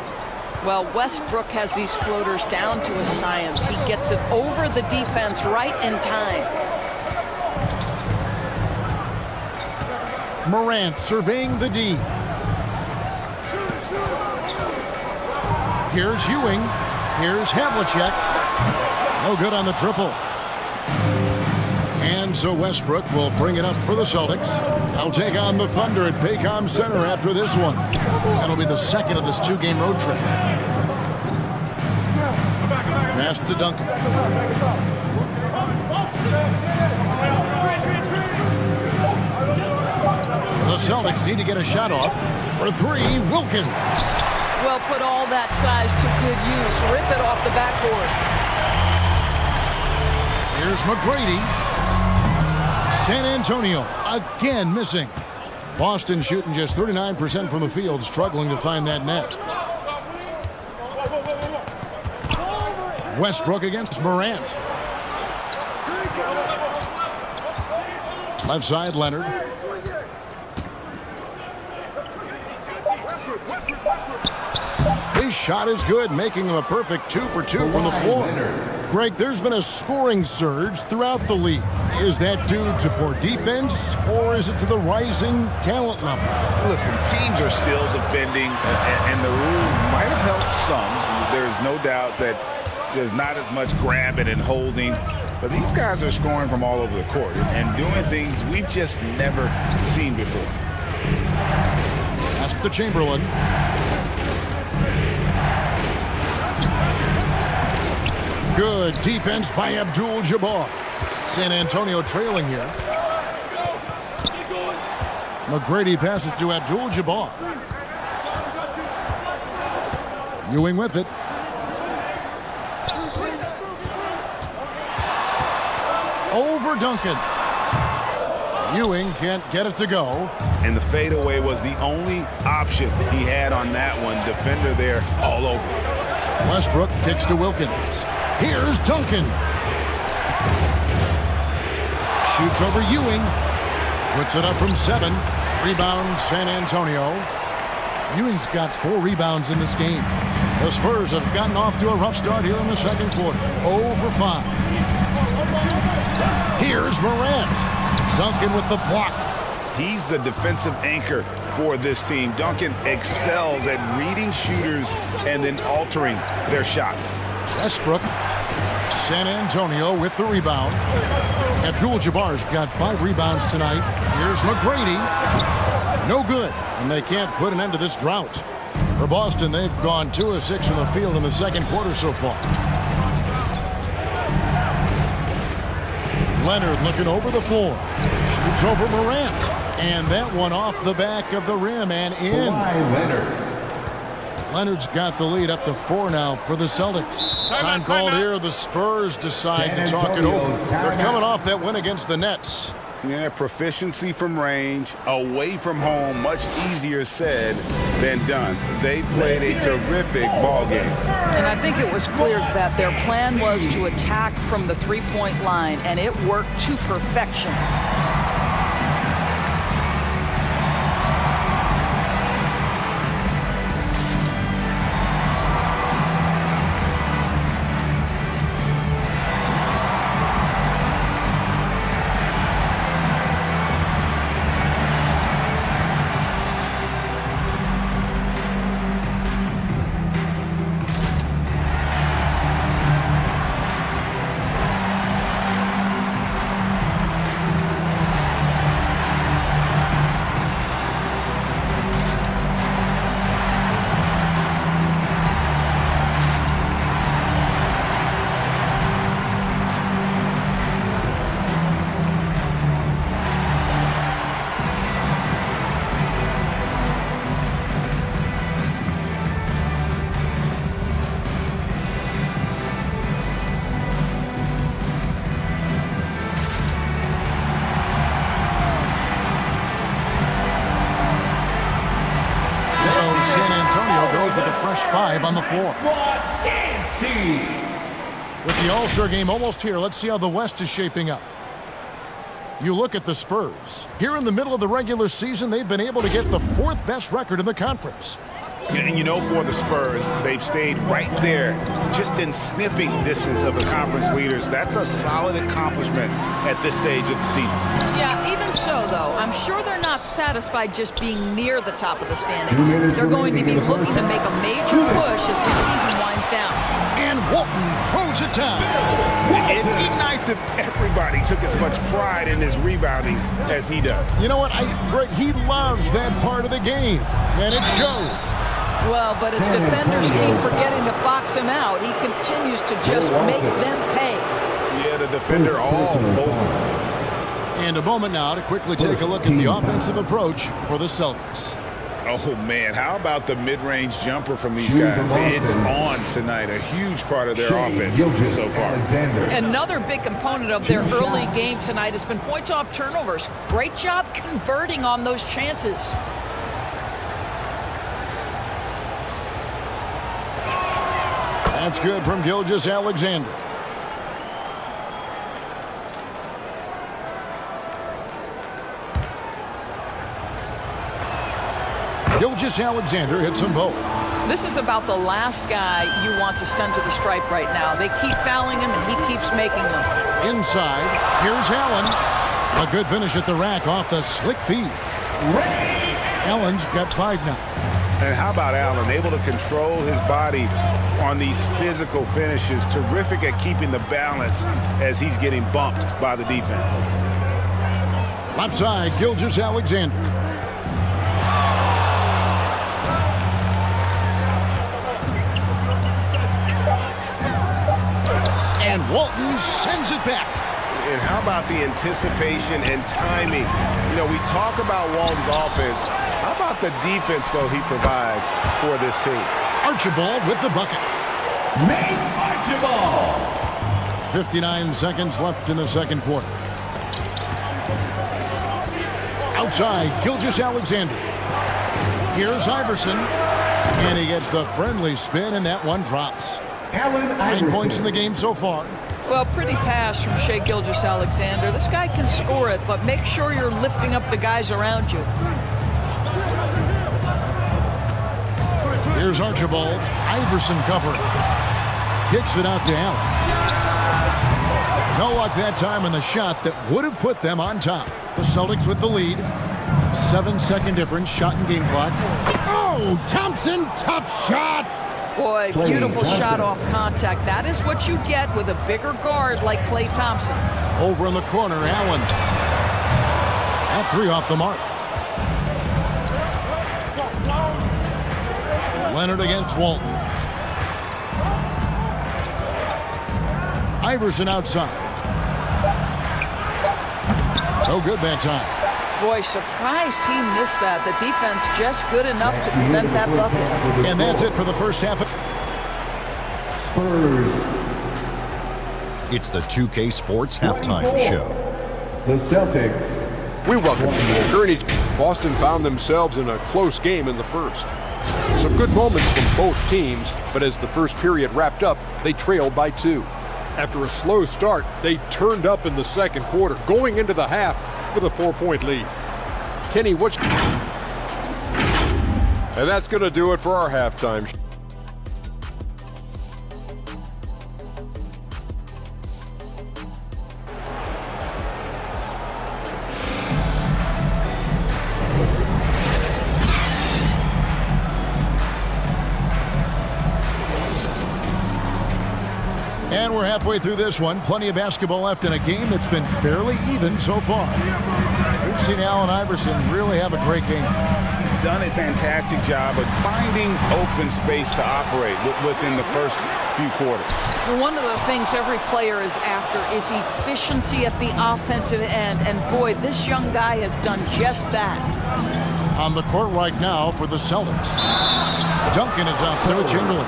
Well, Westbrook has these floaters down to a science. He gets it over the defense right in time. Morant surveying the D. Here's Ewing. Here's Havlicek. No good on the triple. And so Westbrook will bring it up for the Celtics. They'll take on the Thunder at Paycom Center after this one. That'll be the second of this 2-game road trip. Pass to Duncan. The Celtics need to get a shot off. For 3, Wilkins. Well, put all that size to good use. Rip it off the backboard. Here's McGrady. San Antonio again missing. Boston shooting just 39% from the field, struggling to find that net. Westbrook against Morant. Left side, Leonard. His shot is good, making him a perfect 2 for 2 from the floor. Greg, there's been a scoring surge throughout the league. Is that due to poor defense, or is it to the rising talent level? Listen, teams are still defending, and the rules might have helped some. There's no doubt that there's not as much grabbing and holding, but these guys are scoring from all over the court and doing things we've just never seen before. Pass to Chamberlain. Good defense by Abdul-Jabbar. San Antonio trailing here. McGrady passes to Abdul-Jabbar. Ewing with it. Over Duncan. Ewing can't get it to go. And the fadeaway was the only option he had on that one. Defender there all over. Westbrook kicks to Wilkins. Here's Duncan. Shoots over Ewing. Puts it up from 7. Rebound San Antonio. Ewing's got 4 rebounds in this game. The Spurs have gotten off to a rough start here in the second quarter. 0 for 5. Here's Morant. Duncan with the block. He's the defensive anchor for this team. Duncan excels at reading shooters and then altering their shots. Westbrook. San Antonio with the rebound. Abdul-Jabbar's got 5 rebounds tonight. Here's McGrady. No good, and they can't put an end to this drought. For Boston, they've gone 2 of 6 in the field in the second quarter so far. Leonard looking over the floor. Shoots over Morant. And that one off the back of the rim and in. Leonard's got the lead up to 4 now for the Celtics. Time called here. The Spurs decide to talk it over. They're coming off that win against the Nets. Yeah, proficiency from range, away from home, much easier said than done. They played a terrific ball game. And I think it was clear that their plan was to attack from the three-point line, and it worked to perfection. With a fresh 5 on the floor. With the All-Star game almost here, let's see how the West is shaping up. You look at the Spurs. Here in the middle of the regular season, they've been able to get the 4th best record in the conference. And you know, for the Spurs, they've stayed right there, just in sniffing distance of the conference leaders. That's a solid accomplishment at this stage of the season. Yeah, even so, though, I'm sure they're not satisfied just being near the top of the standings. They're going to be looking to make a major push as the season winds down. And Walton throws it down. It'd be nice if everybody took as much pride in his rebounding as he does. You know what? Greg, he loves that part of the game, and it shows. Well, but his defenders keep forgetting to box him out. He continues to just make them pay. Yeah, the defender all over. And a moment now to quickly take a look at the offensive approach for the Celtics. Oh, man, how about the mid-range jumper from these guys? It's on tonight, a huge part of their offense so far. Another big component of their early game tonight has been points off turnovers. Great job converting on those chances. That's good from Gilgeous-Alexander. Gilgeous-Alexander hits them both. This is about the last guy you want to send to the stripe right now. They keep fouling him, and he keeps making them. Inside, here's Allen. A good finish at the rack off the slick feed. Allen's got 5 now. And how about Allen, able to control his body on these physical finishes. Terrific at keeping the balance as he's getting bumped by the defense. Left side, Gilgeous-Alexander. And Walton sends it back. And how about the anticipation and timing? You know, we talk about Walton's offense. How about the defense, though, he provides for this team? Archibald with the bucket. Nate Archibald. 59 seconds left in the second quarter. Outside, Gilgeous-Alexander. Here's Iverson. And he gets the friendly spin, and that one drops. 9 points in the game so far. Well, pretty pass from Shai Gilgeous-Alexander. This guy can score it, but make sure you're lifting up the guys around you. Here's Archibald. Iverson covering. Kicks it out to Allen. No luck that time on the shot that would have put them on top. The Celtics with the lead. 7-second difference, shot and game clock. Oh, Thompson, tough shot. Boy, beautiful shot off contact. That is what you get with a bigger guard like Klay Thompson. Over in the corner, Allen. At 3 off the mark. Leonard against Walton. Iverson outside. No good that time. Boy, surprised he missed that. The defense just good enough to prevent that bucket. And that's it for the first half of Spurs. It's the 2K Sports Halftime Show. The Celtics. We welcome you to Gurney. Boston found themselves in a close game in the first. Some good moments from both teams, but as the first period wrapped up, they trailed by 2. After a slow start, they turned up in the second quarter, going into the half with a 4-point lead. Kenny, what's... And that's going to do it for our halftime show. And we're halfway through this one. Plenty of basketball left in a game that's been fairly even so far. We've seen Allen Iverson really have a great game. He's done a fantastic job of finding open space to operate within the first few quarters. Well, one of the things every player is after is efficiency at the offensive end. And boy, this young guy has done just that. On the court right now for the Celtics. Duncan is out there with Chamberlain.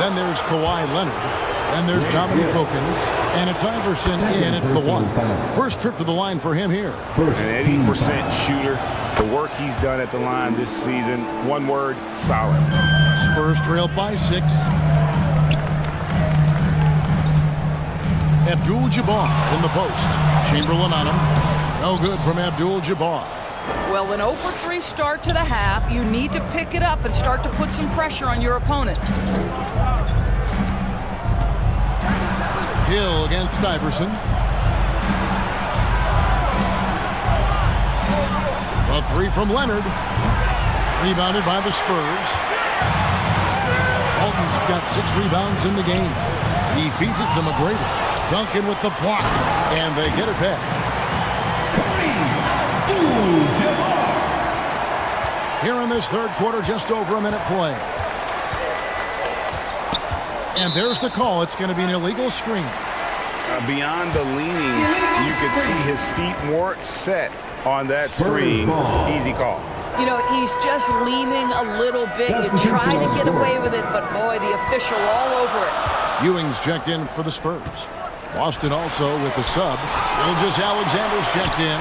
Then there's Kawhi Leonard. And there's Dominique Wilkins, and it's Iverson in at the 1. First trip to the line for him here. An 80% shooter. The work he's done at the line this season, one word, solid. Spurs trail by 6. Abdul-Jabbar in the post. Chamberlain on him. No good from Abdul-Jabbar. Well, an 0-for-3 start to the half. You need to pick it up and start to put some pressure on your opponent. Hill against Iverson. A 3 from Leonard. Rebounded by the Spurs. Walton's got 6 rebounds in the game. He feeds it to McGrady. Duncan with the block. And they get it back. Here in this third quarter, just over a minute play. And there's the call. It's going to be an illegal screen. Beyond the leaning, you could see his feet more set on that screen. Easy call. You know, he's just leaning a little bit. You try to get away with it, but boy, the official all over it. Ewing's checked in for the Spurs. Boston also with the sub. Gilgeous-Alexander's checked in.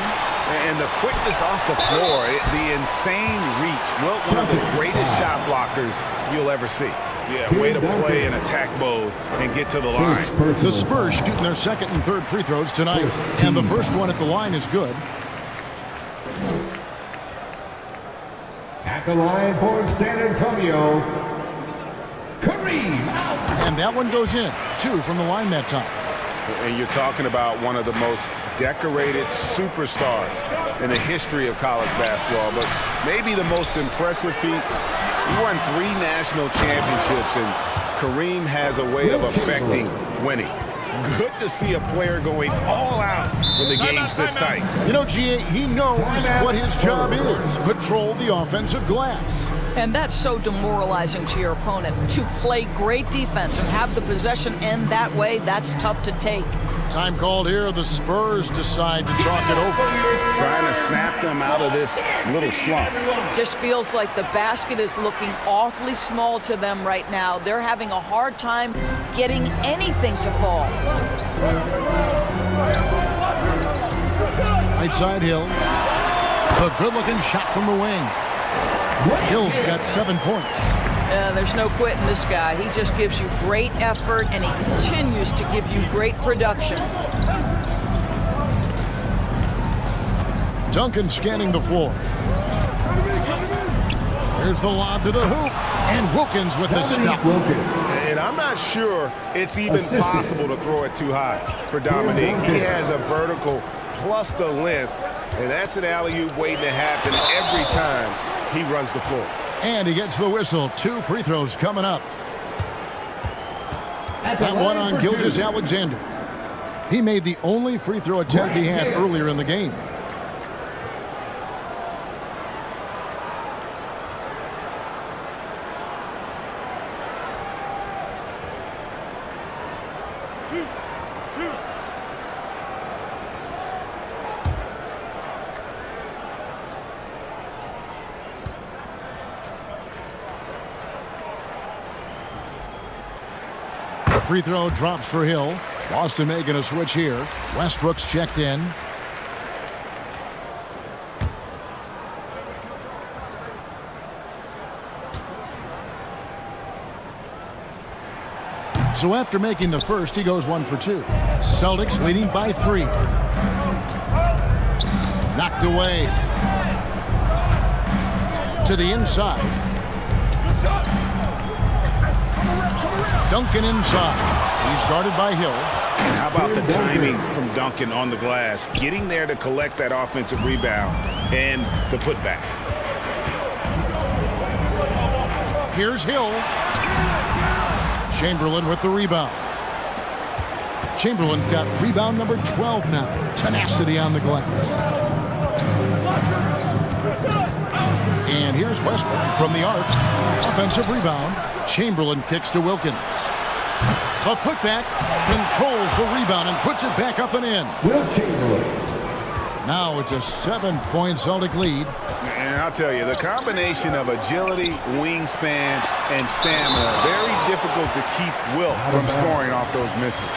And the quickness off the floor, the insane reach. Well, one of the greatest shot blockers you'll ever see. Yeah, way to play in attack mode and get to the line. The Spurs shooting their second and third free throws tonight. And the first one at the line is good. At the line for San Antonio, And that one goes in. 2 from the line that time. And you're talking about one of the most decorated superstars in the history of college basketball, but maybe the most impressive feat. He won 3 national championships, and Kareem has a way of affecting winning. Good to see a player going all out when the game's this tight. You know, G.A., he knows what his job is. Patrol the offensive glass. And that's so demoralizing to your opponent. To play great defense and have the possession end that way, that's tough to take. Time called here. The Spurs decide to talk it over. Trying to snap them out of this little slump. Just feels like the basket is looking awfully small to them right now. They're having a hard time getting anything to fall. Right side Hill. A good-looking shot from the wing. Hill's got 7 points. There's no quitting this guy. He just gives you great effort, and he continues to give you great production. Duncan scanning the floor. Here's the lob to the hoop. And Wilkins with the stuff. And I'm not sure it's even possible to throw it too high for Dominique. He has a vertical plus the length, and that's an alley-oop waiting to happen every time he runs the floor. And he gets the whistle. 2 free throws coming up. That one on Gilgeous-Alexander. He made the only free throw attempt he had earlier in the game. Free throw drops for Hill. Boston making a switch here. Westbrook's checked in. So after making the first, he goes 1 for 2. Celtics leading by 3. Knocked away. To the inside. Duncan inside. He's guarded by Hill. How about the timing from Duncan on the glass? Getting there to collect that offensive rebound and the putback. Here's Hill. Chamberlain with the rebound. Chamberlain got rebound number 12 now. Tenacity on the glass. And here's Westbrook from the arc. Offensive rebound. Chamberlain kicks to Wilkins. The putback controls the rebound and puts it back up and in. Now it's a 7-point Celtic lead. And I'll tell you, the combination of agility, wingspan, and stamina, very difficult to keep Wilt from scoring off those misses.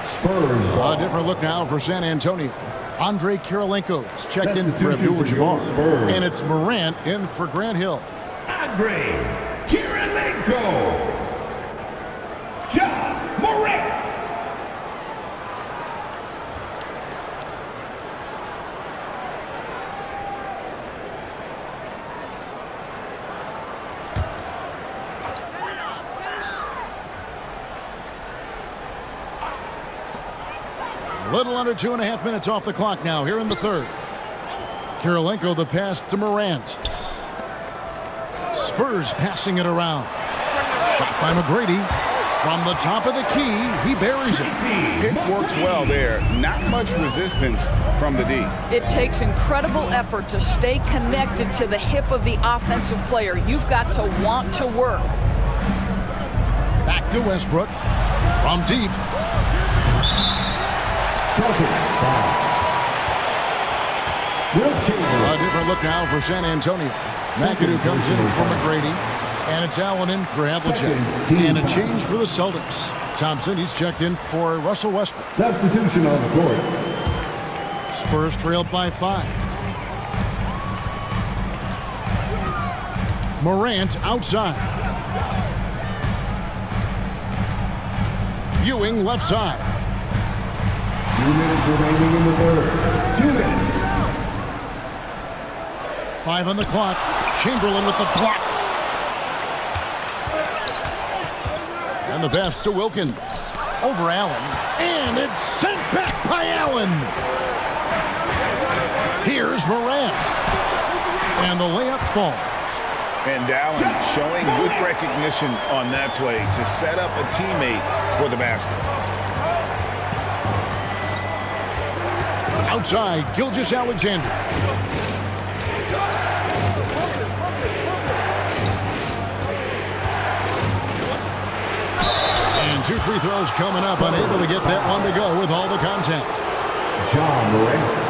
Spurs. A different look now for San Antonio. Andre Kirilenko's checked in for Abdul-Jabbar. And it's Morant in for Grant Hill. Andre Kirilenko. Ja Morant. A little under 2.5 minutes off the clock now here in the third. Kirilenko the pass to Morant. Spurs passing it around. Shot by McGrady. From the top of the key, he buries it. It works well there. Not much resistance from the D. It takes incredible effort to stay connected to the hip of the offensive player. You've got to want to work. Back to Westbrook. From deep. Celtics foul. A different look now for San Antonio. McAdoo comes in for McGrady. And it's Allen in for Havlicek. And a change for the Celtics. Thompson, he's checked in for Russell Westbrook. Substitution on the court. Spurs trailed by 5. Morant outside. Ewing left side. 2 minutes remaining in the third. 2 minutes. 5 on the clock. Chamberlain with the block. And the pass to Wilkins. Over Allen. And it's sent back by Allen. Here's Morant. And the layup falls. And Allen showing good recognition on that play to set up a teammate for the basket. Outside, Gilgeous-Alexander. And 2 free throws coming up, unable to get that one to go with all the contact. John Morant.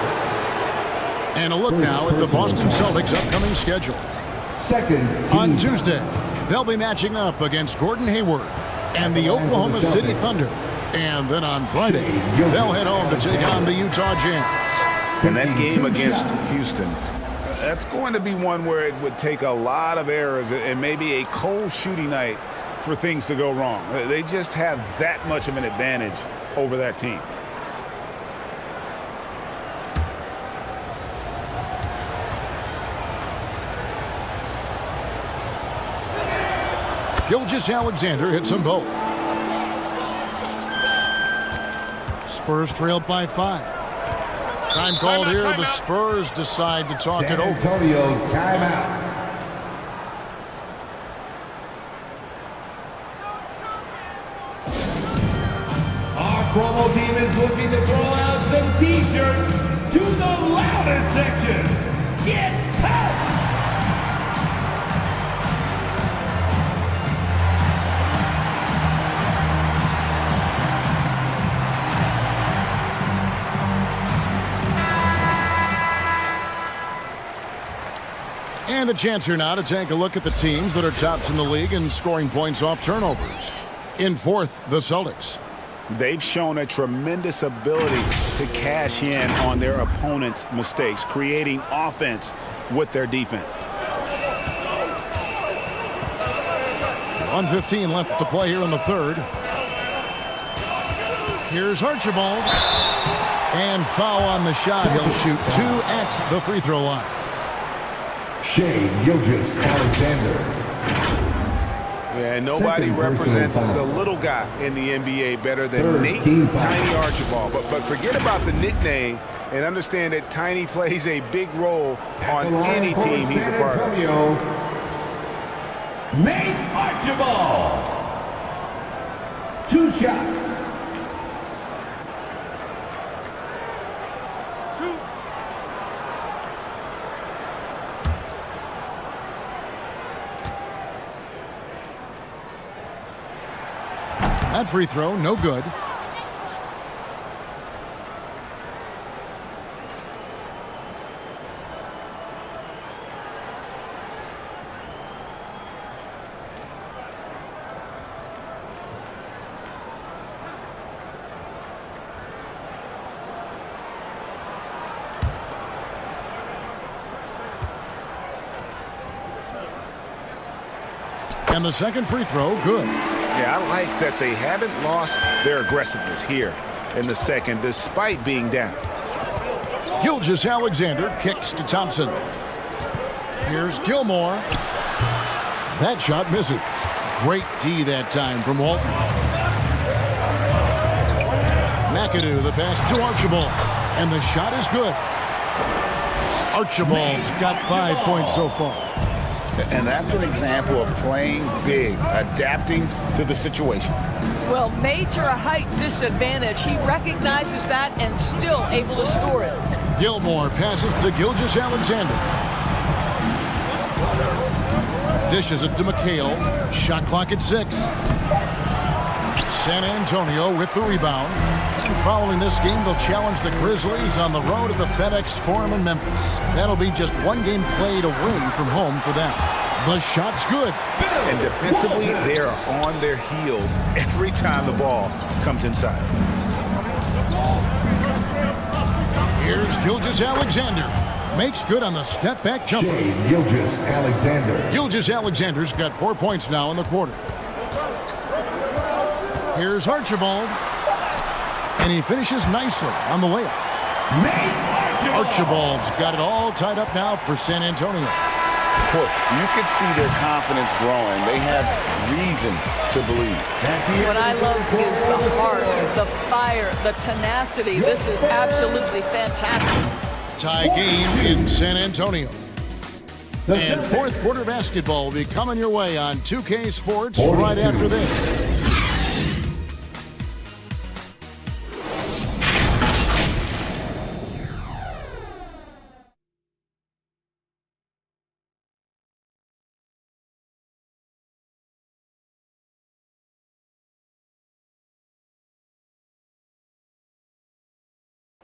And a look now at the Boston Celtics' upcoming schedule. On Tuesday, they'll be matching up against Gordon Hayward and the Oklahoma City Thunder. And then on Friday, they'll head home to take on the Utah Jazz. And that game against Houston, that's going to be one where it would take a lot of errors and maybe a cold shooting night for things to go wrong. They just have that much of an advantage over that team. Gilgeous-Alexander hits them both. Spurs trailed by 5. Time called here. The Spurs decide to talk it over. San Antonio timeout. Our promo team is looking to throw out some T-shirts to the loudest sections. Get out! And a chance here now to take a look at the teams that are tops in the league in scoring points off turnovers. In fourth, the Celtics. They've shown a tremendous ability to cash in on their opponent's mistakes, creating offense with their defense. 1:15 left to play here in the third. Here's Archibald. And foul on the shot. He'll shoot 2 at the free throw line. Shea Gilgeous-Alexander. Yeah, nobody represents the little guy in the NBA better than Nate Tiny Archibald. But forget about the nickname and understand that Tiny plays a big role on any team he's a part of. Nate Archibald. 2 shots. That free throw, no good. And the second free throw, good. Yeah, I like that they haven't lost their aggressiveness here in the second, despite being down. Gilgeous-Alexander kicks to Thompson. Here's Gilmore. That shot misses. Great D that time from Walton. McAdoo, the pass to Archibald. And the shot is good. Archibald's got 5 points so far. And that's an example of playing big, adapting to the situation. Well, major height disadvantage. He recognizes that and still able to score it. Gilmore passes to Gilgeous-Alexander. Dishes it to McHale. Shot clock at 6. San Antonio with the rebound. And following this game, they'll challenge the Grizzlies on the road to the FedEx Forum in Memphis. That'll be just one game played away from home for them. The shot's good. And defensively, they are on their heels every time the ball comes inside. Here's Gilgeous-Alexander. Makes good on the step-back jumper. Gilgeous-Alexander. Gilgeous-Alexander's got 4 points now in the quarter. Here's Archibald. And he finishes nicely on the layup. Archibald's got it all tied up now for San Antonio. You could see their confidence growing. They have reason to believe. What I love is the heart, the fire, the tenacity. This is absolutely fantastic. Tie game in San Antonio. And fourth quarter basketball will be coming your way on 2K Sports right after this.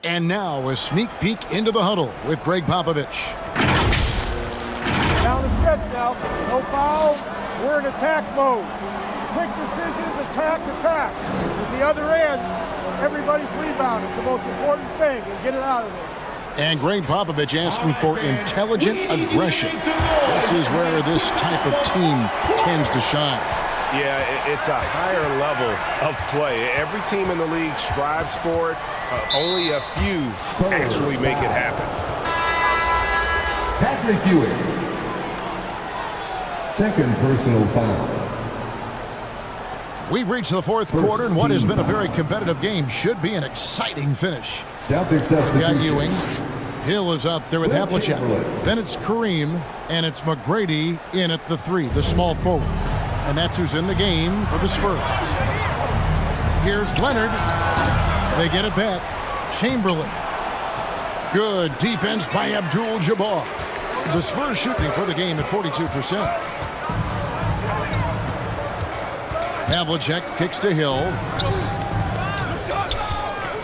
And now a sneak peek into the huddle with Greg Popovich. Down the stretch now. No fouls. We're in attack mode. Quick decisions, attack. At the other end, everybody's rebounding. It's the most important thing, and get it out of there. And Greg Popovich asking for intelligent aggression. This is where this type of team tends to shine. Yeah, it's a higher level of play. Every team in the league strives for it. Only a few actually make it happen. Patrick Ewing. Second personal foul. We've reached the fourth quarter, and what has been a very competitive game should be an exciting finish. Celtics we got Ewing. Hill is out there with Havlicek. Then it's Kareem, and it's McGrady in at the 3, the small forward. And that's who's in the game for the Spurs. Here's Leonard. They get it back. Chamberlain. Good defense by Abdul-Jabbar. The Spurs shooting for the game at 42%. Havlicek kicks to Hill.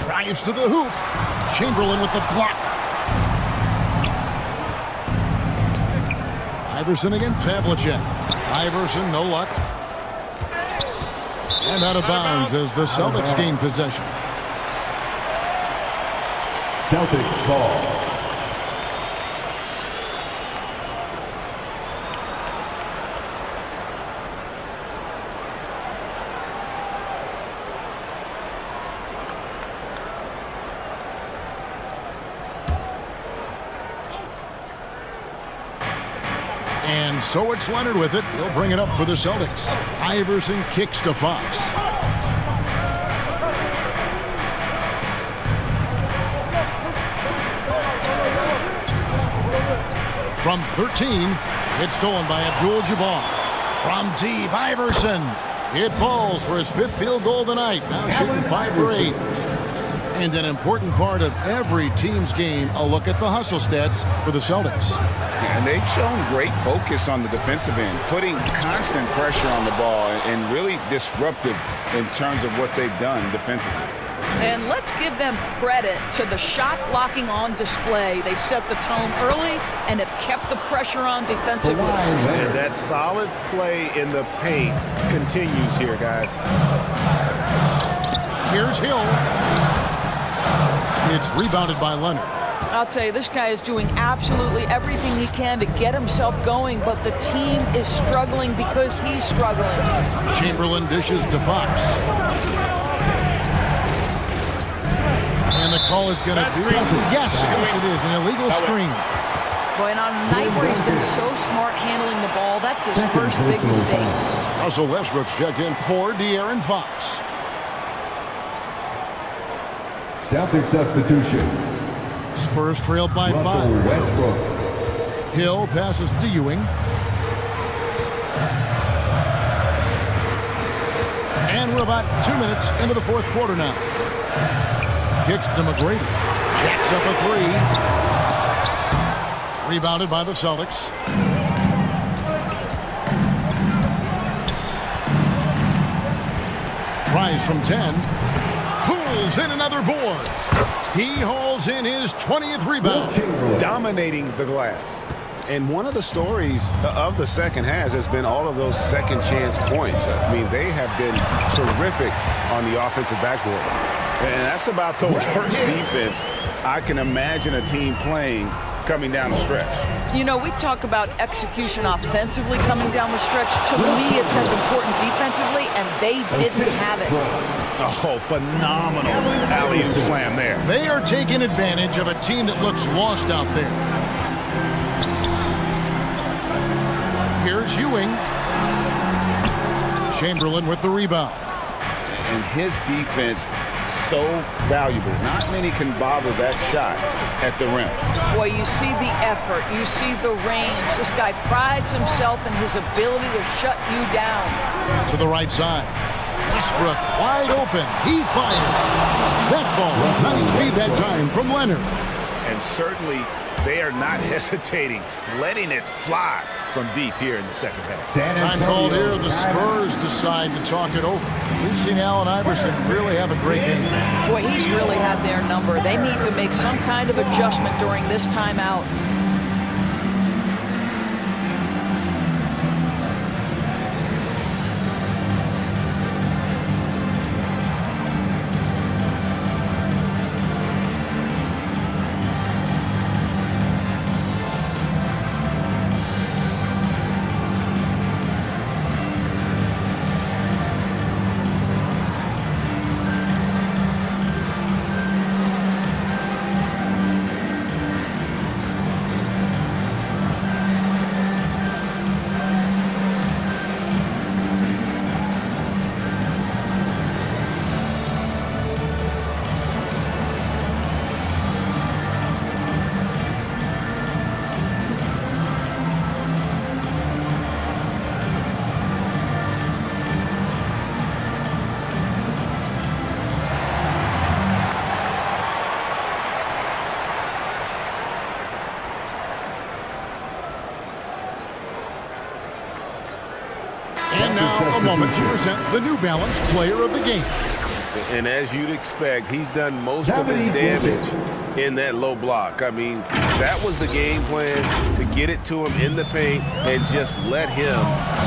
Drives to the hoop. Chamberlain with the block. Iverson against Havlicek. Iverson, no luck. And out of bounds as the Celtics gain possession. Celtics ball. And so it's Leonard with it. He'll bring it up for the Celtics. Iverson kicks to Fox. From 13, it's stolen by Abdul-Jabbar. From deep, Iverson. It falls for his 5th field goal of the night. Now shooting 5 for 8. And an important part of every team's game, a look at the hustle stats for the Celtics. And they've shown great focus on the defensive end, putting constant pressure on the ball and really disruptive in terms of what they've done defensively. And let's give them credit to the shot blocking on display. They set the tone early and have kept the pressure on defensively. And that solid play in the paint continues here, guys. Here's Hill. It's rebounded by Leonard. I'll tell you, this guy is doing absolutely everything he can to get himself going, but the team is struggling because he's struggling. Chamberlain dishes to Fox. And the call is going to be... Yes, it is. An illegal screen. Boy, and on a night where he's been so smart handling the ball, that's his first big mistake. Russell Westbrook's checked in for De'Aaron Fox. Celtics substitution. Spurs trailed by 5. Westbrook. Hill passes to Ewing. And we're about 2 minutes into the fourth quarter now. Kicks to McGrady. Jacks up a 3. Rebounded by the Celtics. Tries from 10. Pulls in another board. He hauls in his 20th rebound. Dominating the glass. And one of the stories of the second half has been all of those second chance points. I mean, they have been terrific on the offensive backboard. And that's about the worst defense I can imagine a team playing coming down the stretch. You know, we talk about execution offensively coming down the stretch. To me, it's as important defensively, and they didn't have it. Oh, phenomenal alley-oop slam there. They are taking advantage of a team that looks lost out there. Here's Ewing. Chamberlain with the rebound. And his defense so valuable. Not many can bother that shot at the rim. Boy, you see the effort. You see the range. This guy prides himself in his ability to shut you down. To the right side. Westbrook wide open. He fires. That ball. Nice feed that time from Leonard. And certainly they are not hesitating, letting it fly from deep here in the second half. Time called here. The Spurs decide to talk it over. We've seen Allen Iverson really have a great game. Boy, he's really had their number. They need to make some kind of adjustment during this timeout. And now a moment to present the New Balance Player of the Game. And as you'd expect, he's done most of his damage in that low block. I mean, that was the game plan, to get it to him in the paint and just let him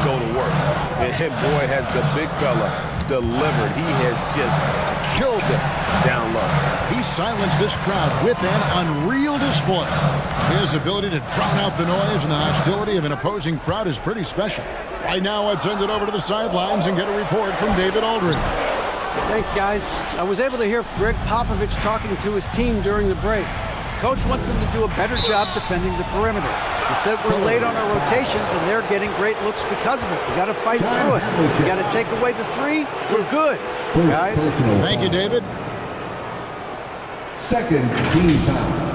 go to work. And boy, has the big fella delivered. He has just killed them down low. He silenced this crowd with an unreal display. His ability to drown out the noise and the hostility of an opposing crowd is pretty special. Right now, let's send it over to the sidelines and get a report from David Aldridge. Thanks, guys. I was able to hear Greg Popovich talking to his team during the break. Coach wants them to do a better job defending the perimeter. He said we're late on our rotations, and they're getting great looks because of it. We got to fight through it. We got to take away the three. We're good, guys. Thank you, David. Second team foul.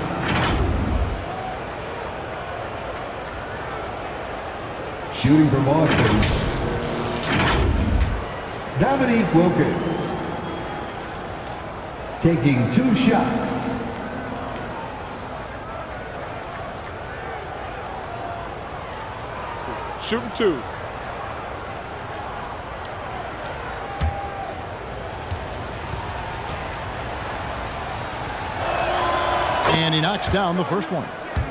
Shooting for Boston, Dominique Wilkins. Taking 2 shots. Shooting 2. And he knocks down the first one.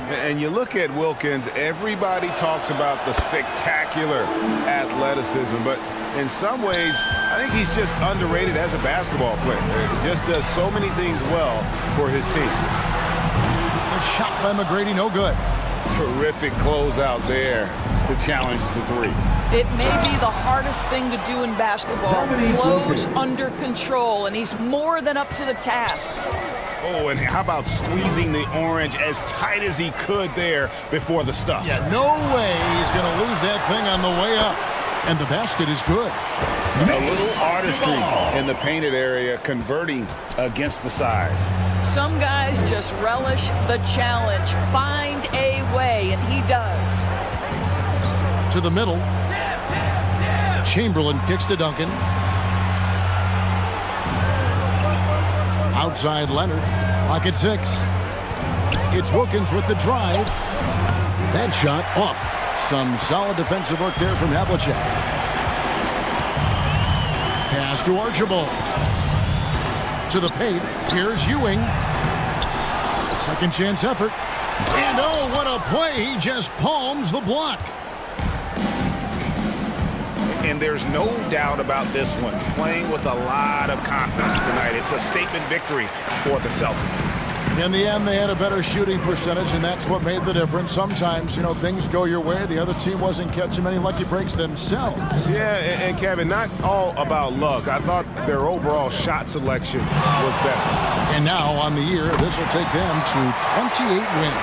And you look at Wilkins, everybody talks about the spectacular athleticism, but in some ways, I think he's just underrated as a basketball player. He just does so many things well for his team. A shot by McGrady, no good. Terrific closeout there to challenge the three. It may be the hardest thing to do in basketball. Close under control, and he's more than up to the task. Oh, and how about squeezing the orange as tight as he could there before the stuff? Yeah, no way he's going to lose that thing on the way up. And the basket is good. A little artistry in the painted area, converting against the size. Some guys just relish the challenge. Find a way, and he does. To the middle. Chamberlain kicks to Duncan. Outside Leonard. Clock at 6. It's Wilkins with the drive. That shot off. Some solid defensive work there from Havlicek. Pass to Archibald. To the paint. Here's Ewing. Second chance effort. And oh, what a play. He just palms the block. And there's no doubt about this one. Playing with a lot of confidence tonight. It's a statement victory for the Celtics. In the end, they had a better shooting percentage, and that's what made the difference. Sometimes, you know, things go your way. The other team wasn't catching many lucky breaks themselves. Yeah, and Kevin, not all about luck. I thought their overall shot selection was better. And now, on the year, this will take them to 28 wins.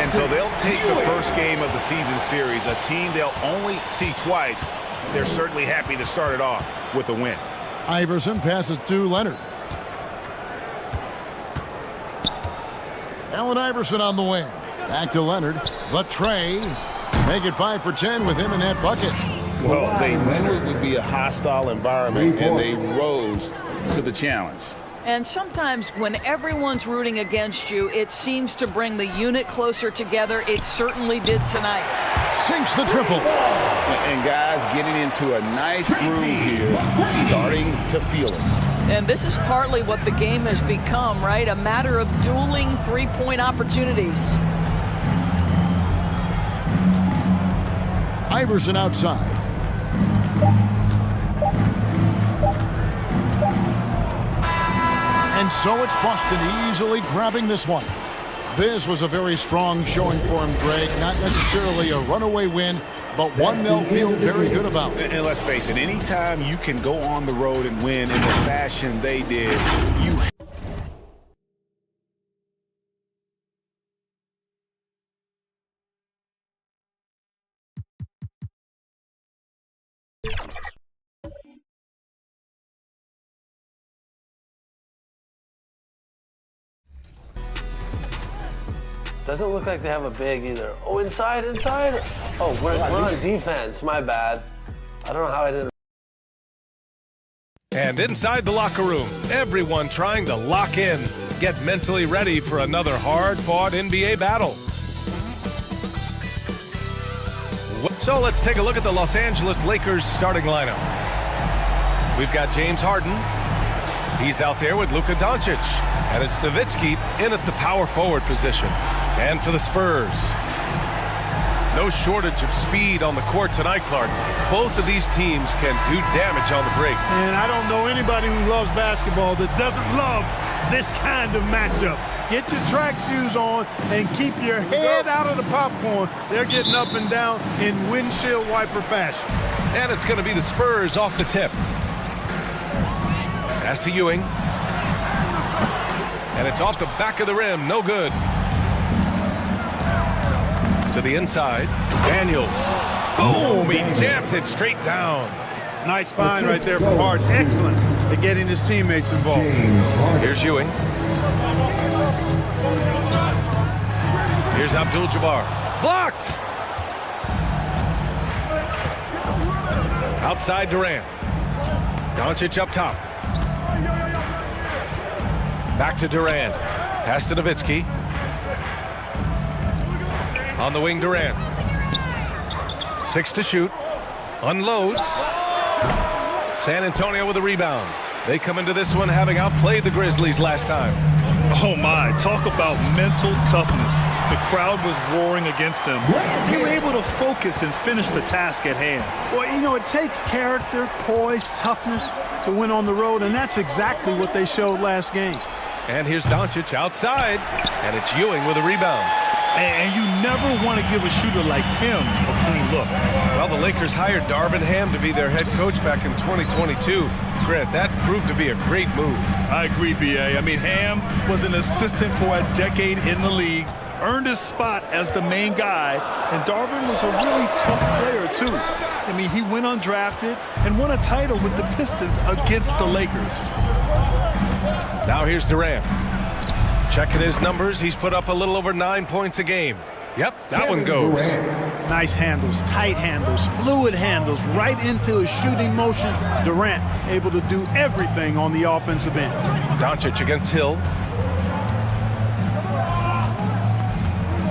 And so they'll take the first game of the season series, a team they'll only see twice. They're certainly happy to start it off with a win. Iverson passes to Leonard. Allen Iverson on the wing. Back to Leonard. The tray. Make it 5 for 10 with him in that bucket. Well, they knew it would be a hostile environment, and they rose to the challenge. And sometimes when everyone's rooting against you, it seems to bring the unit closer together. It certainly did tonight. Sinks the triple. And guys getting into a nice groove here, starting to feel it. And this is partly what the game has become, right? A matter of dueling three-point opportunities. Iverson outside. And so it's Boston easily grabbing this one. This was a very strong showing for him, Greg. Not necessarily a runaway win, but one they'll feel very good about. And let's face it, anytime you can go on the road and win in the fashion they did, you Doesn't look like they have a big either. Oh, inside. Oh, we're on defense. My bad. I don't know how I didn't. And inside the locker room, everyone trying to lock in, get mentally ready for another hard-fought NBA battle. So let's take a look at the Los Angeles Lakers starting lineup. We've got James Harden. He's out there with Luka Doncic. And it's Nowitzki in at the power forward position. And for the Spurs, no shortage of speed on the court tonight, Clark. Both of these teams can do damage on the break. And I don't know anybody who loves basketball that doesn't love this kind of matchup. Get your track shoes on and keep your head out of the popcorn. They're getting up and down in windshield wiper fashion. And it's going to be the Spurs off the tip. Pass to Ewing. And it's off the back of the rim. No good. To the inside. Daniels. Boom! He jams it straight down. Nice find right there from Harden. Excellent at getting his teammates involved. Here's Ewing. Here's Abdul-Jabbar. Blocked! Outside Durant. Doncic up top. Back to Durant. Pass to Nowitzki. On the wing, Durant. 6 to shoot. Unloads. San Antonio with a rebound. They come into this one having outplayed the Grizzlies last time. Oh my, talk about mental toughness. The crowd was roaring against them. They were able to focus and finish the task at hand. Well, you know, it takes character, poise, toughness to win on the road, and that's exactly what they showed last game. And here's Doncic outside, and it's Ewing with a rebound. And you never want to give a shooter like him a clean look. Well, the Lakers hired Darvin Ham to be their head coach back in 2022. Grant, that proved to be a great move. I agree, B.A. I mean, Ham was an assistant for a decade in the league, earned his spot as the main guy, and Darvin was a really tough player, too. I mean, he went undrafted and won a title with the Pistons against the Lakers. Now here's Durant. Checking his numbers, he's put up a little over 9 points a game. Yep, that one goes. Nice handles, tight handles, fluid handles, right into a shooting motion. Durant able to do everything on the offensive end. Doncic against Hill.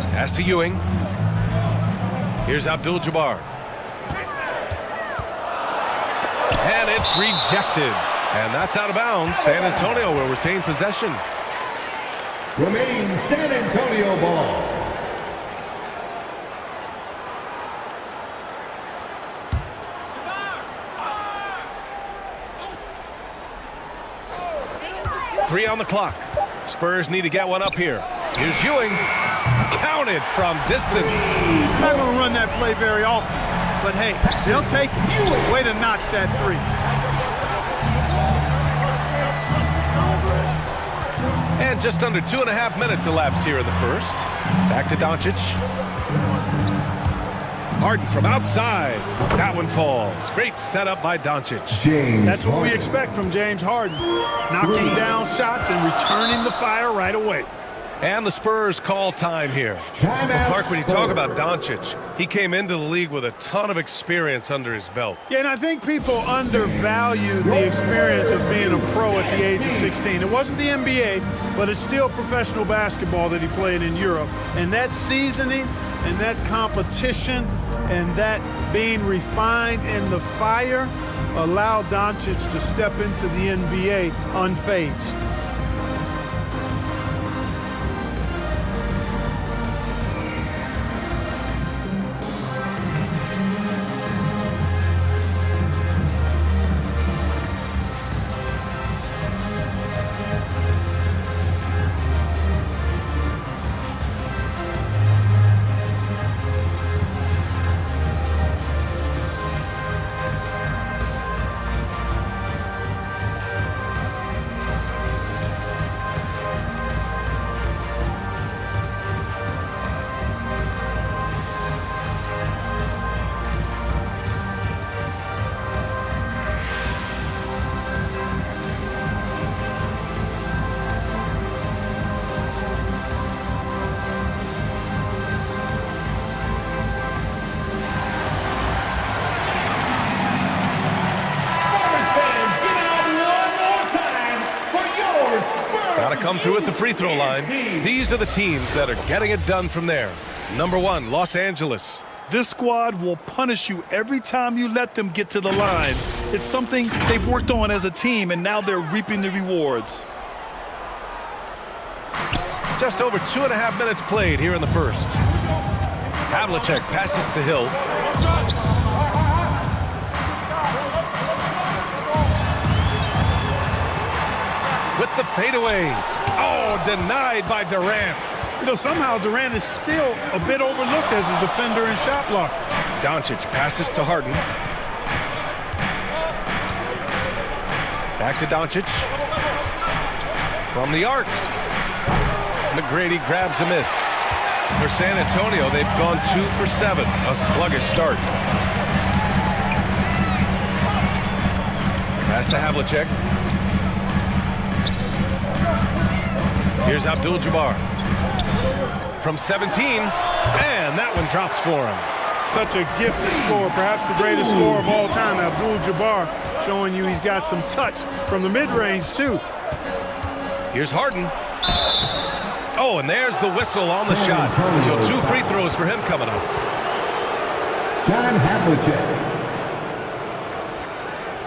Pass to Ewing. Here's Abdul-Jabbar. And it's rejected. And that's out of bounds. San Antonio will retain possession. Remains San Antonio ball. Three on the clock. Spurs need to get one up here. Here's Ewing. Counted from distance. Not going to run that play very often, but hey, they'll take it. Way to notch that three. And just under 2.5 minutes elapsed here in the first. Back to Doncic. Harden from outside. That one falls. Great setup by Doncic. That's what we expect from James Harden. Knocking down shots and returning the fire right away. And the Spurs call time here. Well, Clark, when you talk about Doncic, he came into the league with a ton of experience under his belt. Yeah, and I think people undervalue the experience of being a pro at the age of 16. It wasn't the NBA, but it's still professional basketball that he played in Europe. And that seasoning and that competition and that being refined in the fire allowed Doncic to step into the NBA unfazed. Come through at the free throw line. These are the teams that are getting it done from there. Number 1, Los Angeles. This squad will punish you every time you let them get to the line. It's something they've worked on as a team, and now they're reaping the rewards. Just over 2.5 minutes played here in the first. Havlicek passes to Hill. With the fadeaway. Oh, denied by Durant. You know, somehow Durant is still a bit overlooked as a defender and shot blocker. Doncic passes to Harden. Back to Doncic. From the arc. McGrady grabs a miss. For San Antonio, they've gone 2 for 7. A sluggish start. Pass to Havlicek. Here's Abdul-Jabbar. From 17, and that one drops for him. Such a gifted scorer, perhaps the greatest scorer of all time, Abdul-Jabbar, showing you he's got some touch from the mid-range, too. Here's Harden. Oh, and there's the whistle on the shot. So 2 free throws for him coming up. John Havlicek.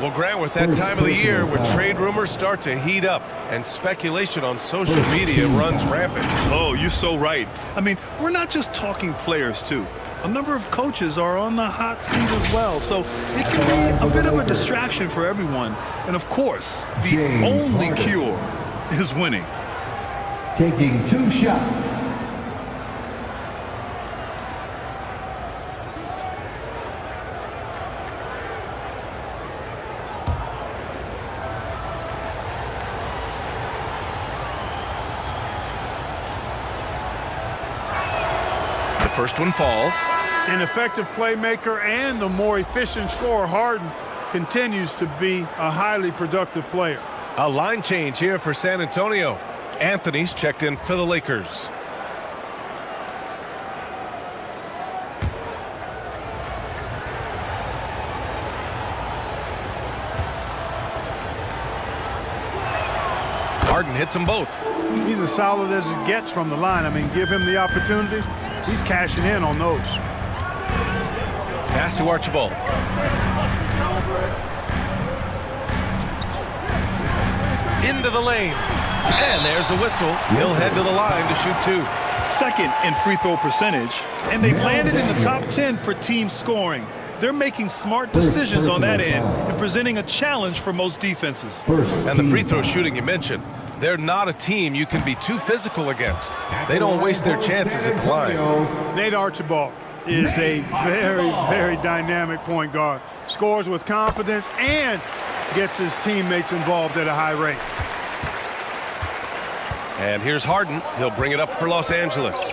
Well, Grant, with that time of the year where trade rumors start to heat up and speculation on social media runs rampant. Oh, you're so right. I mean, we're not just talking players, too. A number of coaches are on the hot seat as well, so it can be a bit of a distraction for everyone. And, of course, the only cure is winning. Taking 2 shots. First one falls. An effective playmaker and a more efficient scorer, Harden continues to be a highly productive player. A line change here for San Antonio. Anthony's checked in for the Lakers. Harden hits them both. He's as solid as it gets from the line. I mean, give him the opportunity. He's cashing in on those. Pass to Archibald. Into the lane. And there's a whistle. He'll head to the line to shoot 2. Second in free throw percentage, and they've landed in the top 10 for team scoring. They're making smart decisions on that end and presenting a challenge for most defenses. And the free throw shooting you mentioned, they're not a team you can be too physical against. They don't waste their chances at the line. Nate Archibald is a very, very dynamic point guard. Scores with confidence and gets his teammates involved at a high rate. And here's Harden. He'll bring it up for Los Angeles.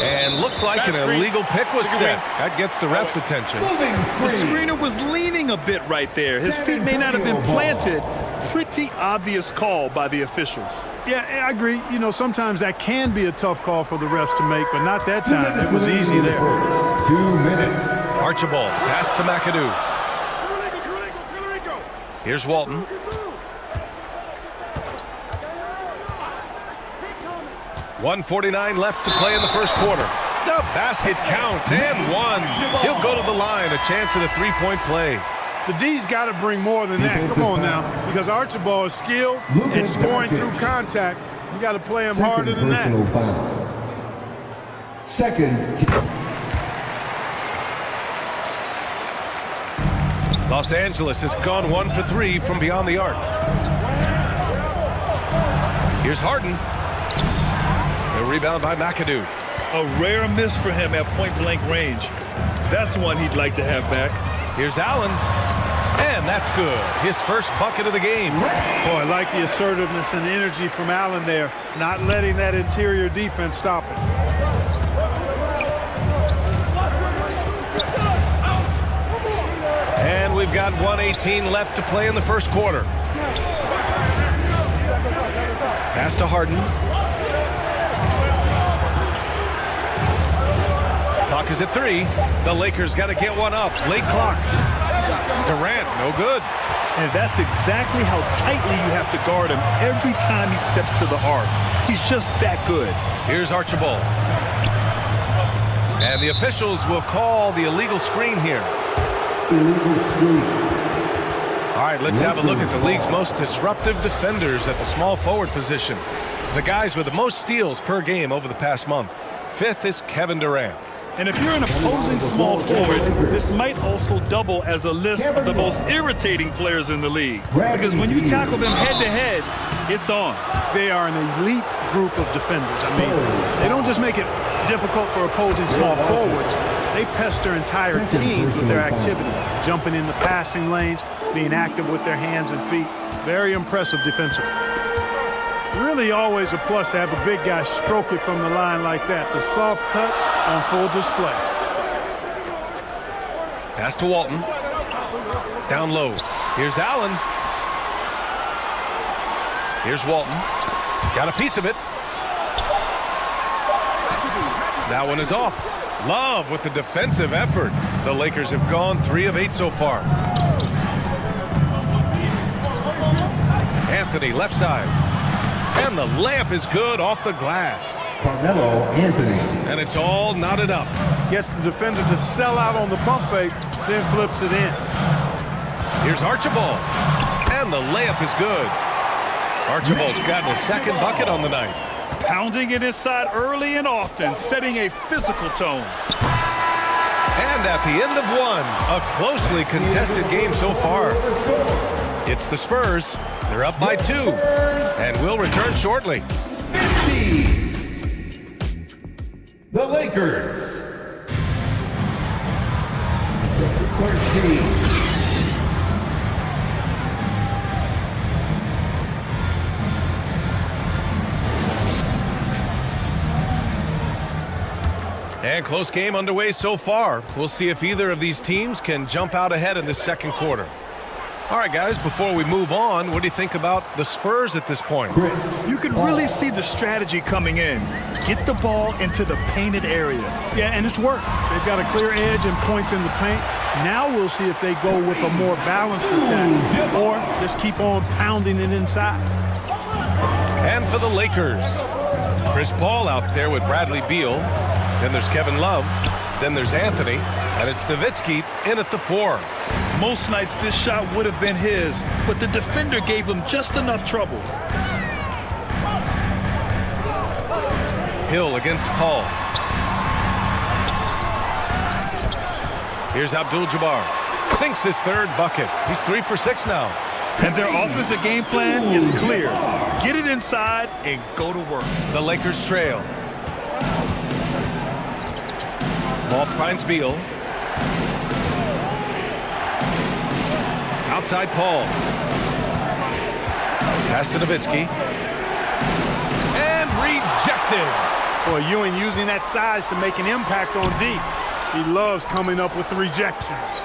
And looks like an illegal pick was set. That gets the ref's attention. The screener was leaning a bit right there. His feet may not have been planted. Pretty obvious call by the officials. Yeah, I agree. You know, sometimes that can be a tough call for the refs to make, but not that time. It was easy there. 2 minutes. Archibald, pass to McAdoo. Here's Walton. .149 left to play in the first quarter. The basket counts and one. He'll go to the line, a chance at a three-point play. The D's got to bring more than that. Come on now, because Archibald is skilled and scoring through contact. You got to play him harder than that. Second. Los Angeles has gone 1 for 3 from beyond the arc. Here's Harden. A rebound by McAdoo. A rare miss for him at point-blank range. That's one he'd like to have back. Here's Allen. And that's good. His first bucket of the game. Boy, I like the assertiveness and energy from Allen there, not letting that interior defense stop it. And we've got 1:18 left to play in the first quarter. Pass to Harden. Clock is at 3. The Lakers got to get one up. Late clock. Durant, no good. And that's exactly how tightly you have to guard him every time he steps to the arc. He's just that good. Here's Archibald. And the officials will call the illegal screen here. Illegal screen. All right, let's have a look at the league's most disruptive defenders at the small forward position. The guys with the most steals per game over the past month. 5th is Kevin Durant. And if you're an opposing small forward, this might also double as a list of the most irritating players in the league. Because when you tackle them head-to-head, it's on. They are an elite group of defenders. I mean, they don't just make it difficult for opposing small forwards. They pester entire teams with their activity, jumping in the passing lanes, being active with their hands and feet. Very impressive defensively. Really always a plus to have a big guy stroke it from the line like that. The soft touch on full display. Pass to Walton. Down low. Here's Allen. Here's Walton. Got a piece of it. That one is off. Love with the defensive effort. The Lakers have gone 3 of 8 so far. Anthony, left side. And the layup is good off the glass. Carmelo Anthony. And it's all knotted up. Gets the defender to sell out on the pump fake, then flips it in. Here's Archibald. And the layup is good. Archibald's gotten a second bucket on the night. Pounding it inside early and often, setting a physical tone. And at the end of one, a closely contested game so far. It's the Spurs. They're up by 2. And will return shortly. 50. The Lakers. 13. And close game underway so far. We'll see if either of these teams can jump out ahead in the second quarter. All right, guys, before we move on, what do you think about the Spurs at this point? You can really see the strategy coming in. Get the ball into the painted area. Yeah, and it's worked. They've got a clear edge and points in the paint. Now we'll see if they go with a more balanced attack or just keep on pounding it inside. And for the Lakers, Chris Paul out there with Bradley Beal. Then there's Kevin Love. Then there's Anthony. And it's Nowitzki in at the 4. Most nights this shot would have been his, but the defender gave him just enough trouble. Hill against Paul. Here's Abdul-Jabbar. Sinks his 3rd bucket. He's 3 for 6 now. And their offensive game plan is clear. Get it inside and go to work. The Lakers trail. Ball finds Beal. Outside Paul. Pass to Nowitzki. And rejected. Boy, Ewing using that size to make an impact on D. He loves coming up with the rejections.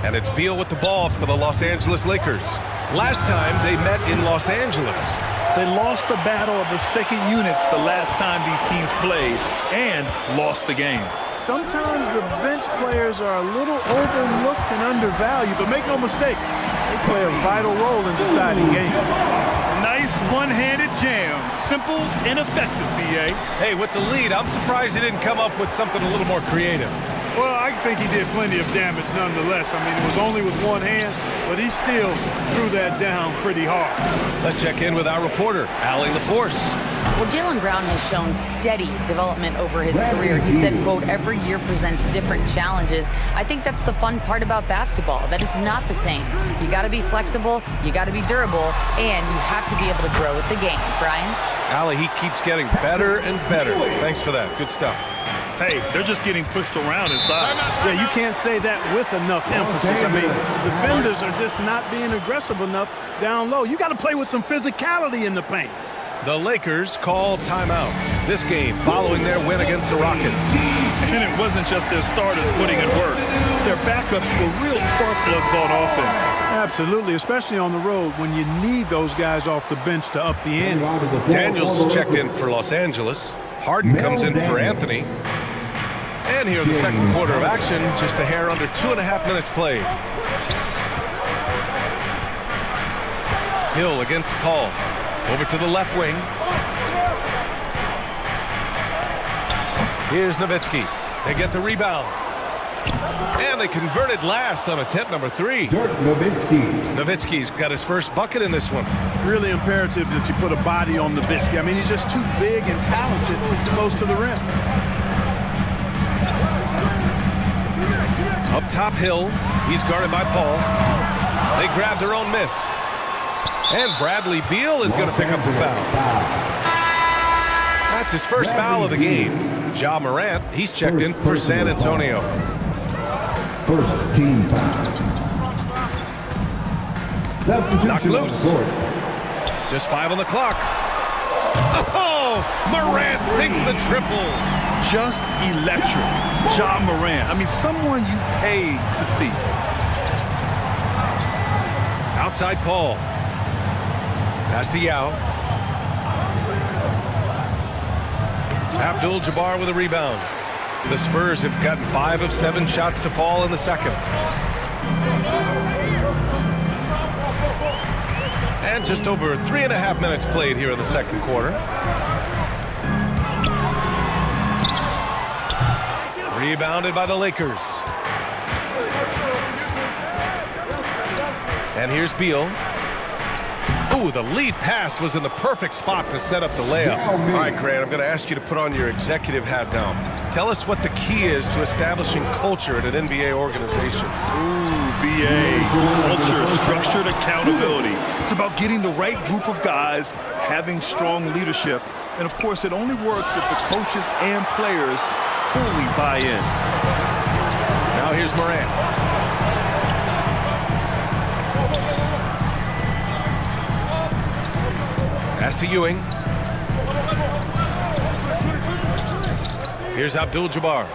And it's Beal with the ball for the Los Angeles Lakers. Last time they met in Los Angeles. They lost the battle of the second units the last time these teams played and lost the game. Sometimes the bench players are a little overlooked and undervalued, but make no mistake, they play a vital role in deciding games. Nice one-handed jam. Simple and effective, B.A. Hey, with the lead, I'm surprised he didn't come up with something a little more creative. Well, I think he did plenty of damage nonetheless. I mean, it was only with one hand, but he still threw that down pretty hard. Let's check in with our reporter, Allie LaForce. Well, Jaylen Brown has shown steady development over his career. He said, quote, every year presents different challenges. I think that's the fun part about basketball, that it's not the same. You got to be flexible, you got to be durable, and you have to be able to grow with the game. Brian? Allie, he keeps getting better and better. Thanks for that. Good stuff. Hey, they're just getting pushed around inside. Yeah, you can't say that with enough emphasis. I mean, defenders are just not being aggressive enough down low. You got to play with some physicality in the paint. The Lakers call timeout. This game following their win against the Rockets. And it wasn't just their starters putting in work. Their backups were real spark plugs on offense. Absolutely, especially on the road when you need those guys off the bench to up the ante. Daniels is checked in for Los Angeles. Harden comes in for Anthony. And here in the second quarter of action, just a hair under 2.5 minutes played. Hill against Paul. Over to the left wing. Here's Nowitzki. They get the rebound. And they converted last on attempt number 3. Nowitzki's got his first bucket in this one. Really imperative that you put a body on Nowitzki. I mean, he's just too big and talented close to the rim. Up top, Hill. He's guarded by Paul. They grab their own miss. And Bradley Beal is going to pick up the foul. That's his first foul of the game. Ja Morant, he's checked in for San Antonio. First team foul. Knocked loose. Just 5 on the clock. Oh, Morant sinks the triple. Just electric. Ja Morant. I mean, someone you paid to see. Outside Paul. Pass to Yao. Abdul-Jabbar with a rebound. The Spurs have gotten 5 of 7 shots to fall in the second. And just over 3.5 minutes played here in the second quarter. Rebounded by the Lakers. And here's Beal. Ooh, the lead pass was in the perfect spot to set up the layup. All right, Grant, I'm going to ask you to put on your executive hat now. Tell us what the key is to establishing culture at an NBA organization. Ooh, BA. Culture, structured accountability. It's about getting the right group of guys, having strong leadership, and of course it only works if the coaches and players fully buy in. Now here's Morant. Pass to Ewing. Here's Abdul-Jabbar.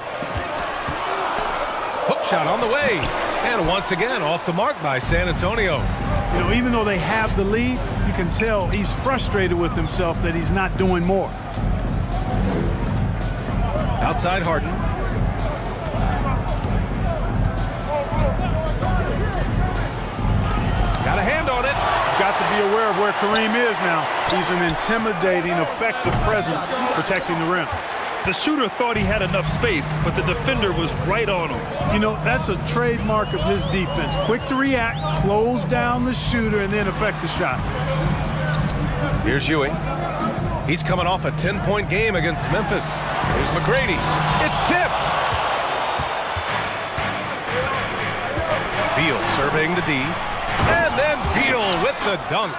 Hook shot on the way. And once again, off the mark by San Antonio. You know, even though they have the lead, you can tell he's frustrated with himself that he's not doing more. Outside Harden. Got a hand on it. Got to be aware of where Kareem is now. He's an intimidating, effective presence protecting the rim. The shooter thought he had enough space, but the defender was right on him. You know, that's a trademark of his defense. Quick to react, close down the shooter, and then affect the shot. Here's Ewing. He's coming off a 10-point game against Memphis. Here's McGrady. It's tipped. Beal surveying the D. And then Beal with the dunk.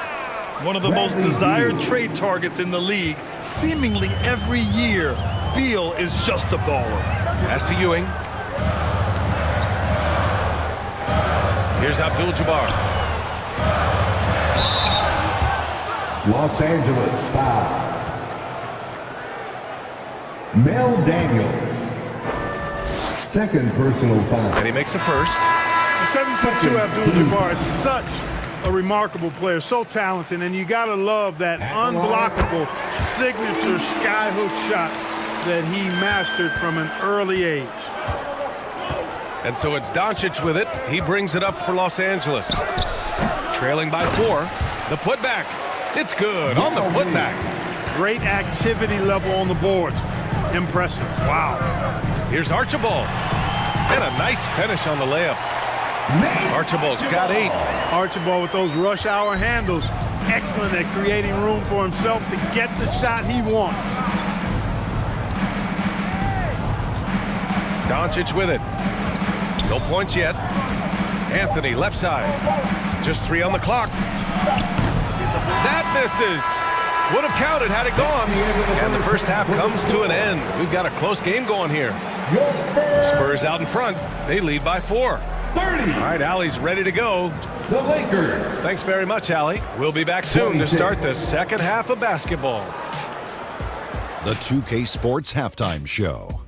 One of the most desired trade targets in the league. Seemingly every year, Beal is just a baller. Pass to Ewing. Here's Abdul-Jabbar. Los Angeles foul. Mel Daniels. Second personal foul. And he makes a first. The 7'2" Abdul-Jabbar is such a remarkable player, so talented, and you gotta love that unblockable signature skyhook shot that he mastered from an early age. And so it's Doncic with it. He brings it up for Los Angeles. Trailing by 4. The putback. It's good on the putback. Great activity level on the boards. Impressive. Wow. Here's Archibald. And a nice finish on the layup. Archibald's got 8. Archibald with those rush hour handles. Excellent at creating room for himself to get the shot he wants. Doncic with it. No points yet. Anthony, left side. Just 3 on the clock. That misses. Would have counted had it gone. And the first half comes to an end. We've got a close game going here. Spurs out in front. They lead by 4. 30. All right, Allie's ready to go. The Lakers. Thanks very much, Allie. We'll be back soon to start the second half of basketball. The 2K Sports Halftime Show.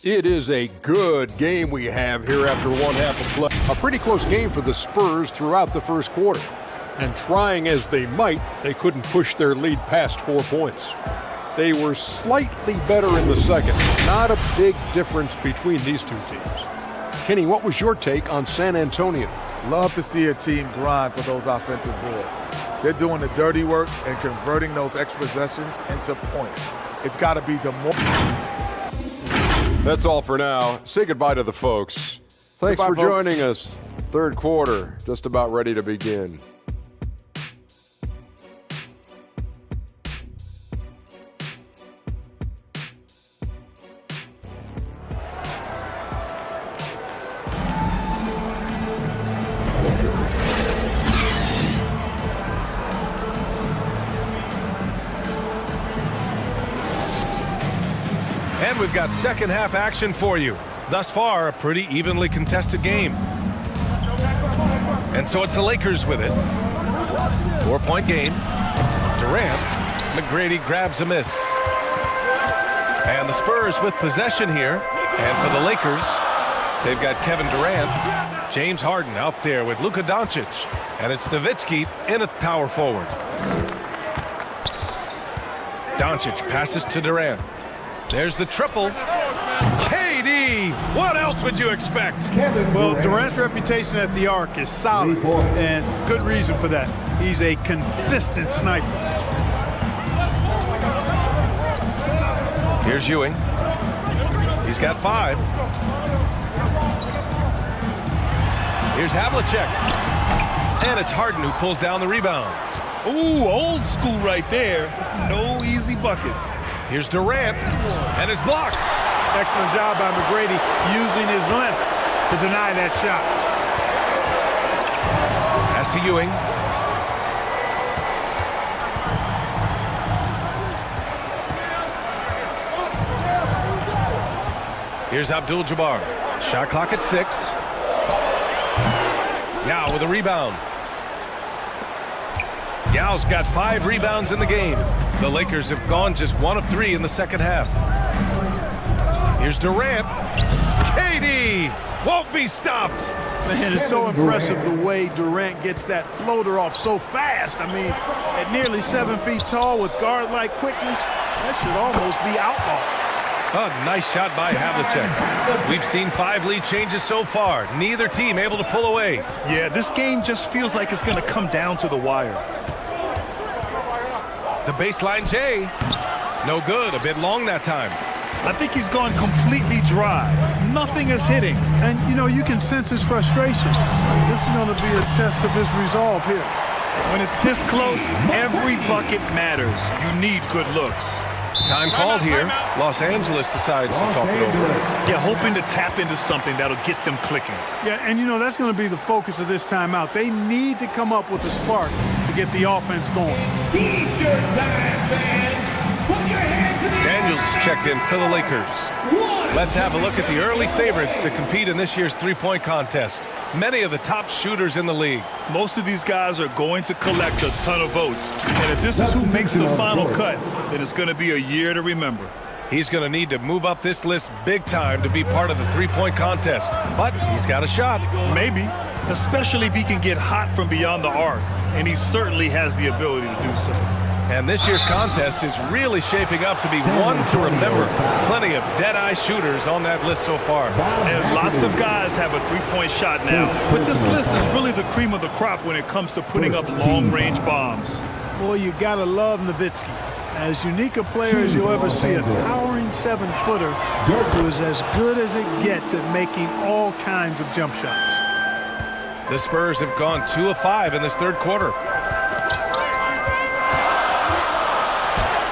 It is a good game we have here after one half of play. A pretty close game for the Spurs throughout the first quarter. And trying as they might, they couldn't push their lead past 4 points. They were slightly better in the second. Not a big difference between these two teams. Kenny, what was your take on San Antonio? Love to see a team grind for those offensive boards. They're doing the dirty work and converting those extra possessions into points. It's got to be the more. That's all for now. Say goodbye to the folks. Thanks for joining us. Third quarter, just about ready to begin. And we've got second half action for you. Thus far, a pretty evenly contested game. And so it's the Lakers with it. 4-point game. Durant. McGrady grabs a miss. And the Spurs with possession here. And for the Lakers, they've got Kevin Durant. James Harden out there with Luka Doncic. And it's Nowitzki in at power forward. Doncic passes to Durant. There's the triple. KD! What else would you expect? Well, Durant's reputation at the arc is solid, and good reason for that. He's a consistent sniper. Here's Ewing. He's got 5. Here's Havlicek. And it's Harden who pulls down the rebound. Ooh, old school right there. No easy buckets. Here's Durant, and it's blocked. Excellent job by McGrady using his length to deny that shot. Pass to Ewing. Here's Abdul-Jabbar. Shot clock at 6. Yao with a rebound. Yao's got 5 rebounds in the game. The Lakers have gone just 1 of 3 in the second half. Here's Durant. KD won't be stopped. Man, it's so impressive the way Durant gets that floater off so fast. I mean, at nearly 7 feet tall with guard-like quickness, that should almost be outlawed. Oh, nice shot by Havlicek. We've seen 5 lead changes so far. Neither team able to pull away. Yeah, this game just feels like it's going to come down to the wire. The baseline J. No good. A bit long that time. I think he's gone completely dry. Nothing is hitting. And, you know, you can sense his frustration. This is going to be a test of his resolve here. When it's this close, every bucket matters. You need good looks. Time called here. Los Angeles decides to talk it over. Yeah, hoping to tap into something that'll get them clicking. Yeah, and you know, that's going to be the focus of this timeout. They need to come up with a spark to get the offense going. T-shirt time, fans. Put your hands in the air. Daniels is checked in for the Lakers. Let's have a look at the early favorites to compete in this year's three-point contest. many of the top shooters in the league. Most of these guys are going to collect a ton of votes. And if this is who makes the final cut, then it's going to be a year to remember. He's going to need to move up this list big time to be part of the three-point contest. But he's got a shot. Maybe, especially if he can get hot from beyond the arc. And he certainly has the ability to do so. And this year's contest is really shaping up to be one to remember. Plenty of dead-eye shooters on that list so far. And lots of guys have a three-point shot now. But this list is really the cream of the crop when it comes to putting up long-range bombs. Boy, you gotta love Nowitzki. As unique a player as you'll ever see, a towering 7-footer who is as good as it gets at making all kinds of jump shots. The Spurs have gone 2 of 5 in this third quarter.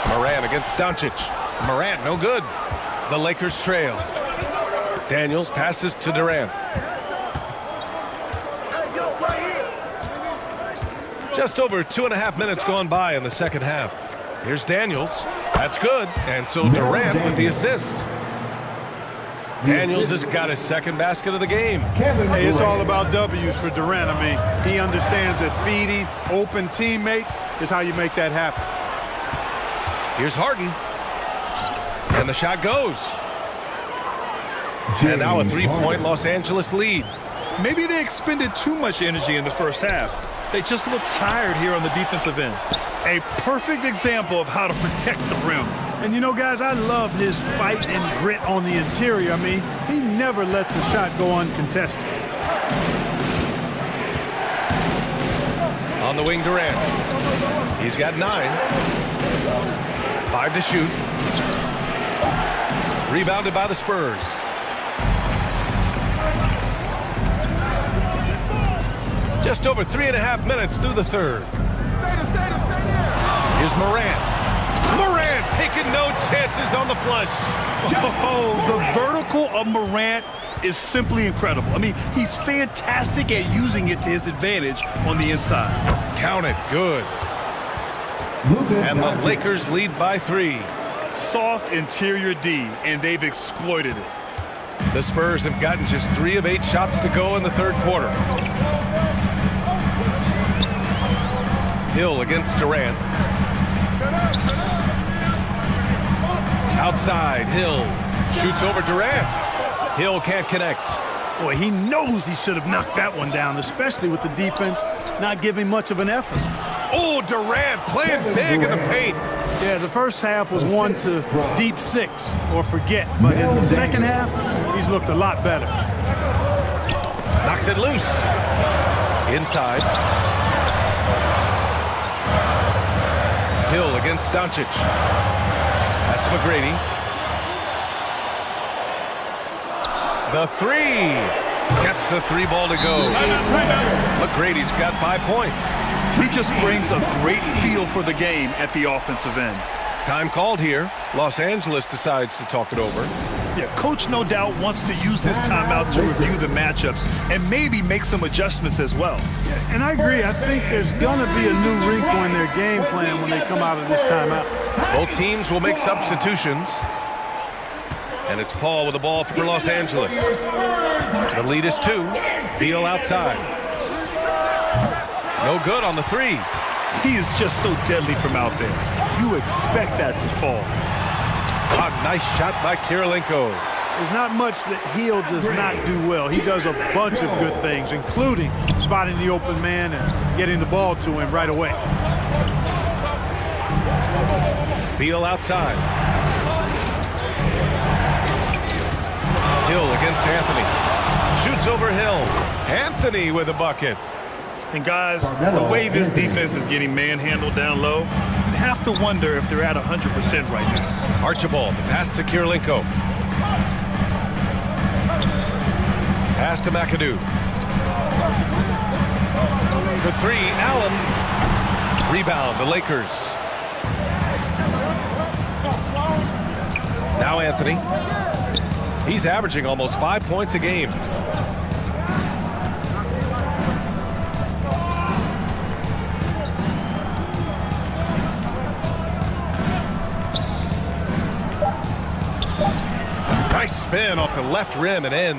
Morant against Doncic. Morant, no good. The Lakers trail. Daniels passes to Durant. Just over 2.5 minutes gone by in the second half. Here's Daniels. That's good. And so Durant with the assist. Daniels has got his second basket of the game. Hey, it's all about W's for Durant. I mean, he understands that feeding open teammates is how you make that happen. Here's Harden. And the shot goes. And now a three-point Los Angeles lead. Maybe they expended too much energy in the first half. They just look tired here on the defensive end. A perfect example of how to protect the rim. And you know, guys, I love his fight and grit on the interior. I mean, he never lets a shot go uncontested. On the wing, Durant. He's got 9. 5 to shoot. Rebounded by the Spurs. Just over 3.5 minutes through the third. Here's Morant. Morant taking no chances on the flush. Oh, the vertical of Morant is simply incredible. I mean, he's fantastic at using it to his advantage on the inside. Count it. Good. And the Lakers lead by 3. Soft interior D, and they've exploited it. The Spurs have gotten just 3 of 8 shots to go in the third quarter. Hill against Durant. Outside, Hill shoots over Durant. Hill can't connect. Boy, he knows he should have knocked that one down, especially with the defense not giving much of an effort. Oh, Durant playing big in the paint. Yeah, the first half was one to deep 6 or forget. But in the second half, he's looked a lot better. Knocks it loose. Inside. Hill against Doncic. Pass to McGrady. The 3. Gets the 3 ball to go. McGrady's got 5 points. He just brings a great feel for the game at the offensive end. Time called here. Los Angeles decides to talk it over. Yeah, coach no doubt wants to use this timeout to review the matchups and maybe make some adjustments as well. Yeah, and I agree. I think there's going to be a new wrinkle in their game plan when they come out of this timeout. Both teams will make substitutions. And it's Paul with the ball for Los Angeles. The lead is 2. Beal outside. No good on the 3. He is just so deadly from out there. You expect that to fall. A nice shot by Kirilenko. There's not much that Hill does not do well. He does a bunch of good things, including spotting the open man and getting the ball to him right away. Beal outside. Hill against Anthony. Shoots over Hill. Anthony with a bucket. And guys, the way this defense is getting manhandled down low, you have to wonder if they're at 100% right now. Archibald, the pass to Kirilenko. Pass to McAdoo. For 3, Allen. Rebound, the Lakers. Now Anthony. He's averaging almost 5 points a game. Nice spin off the left rim and in.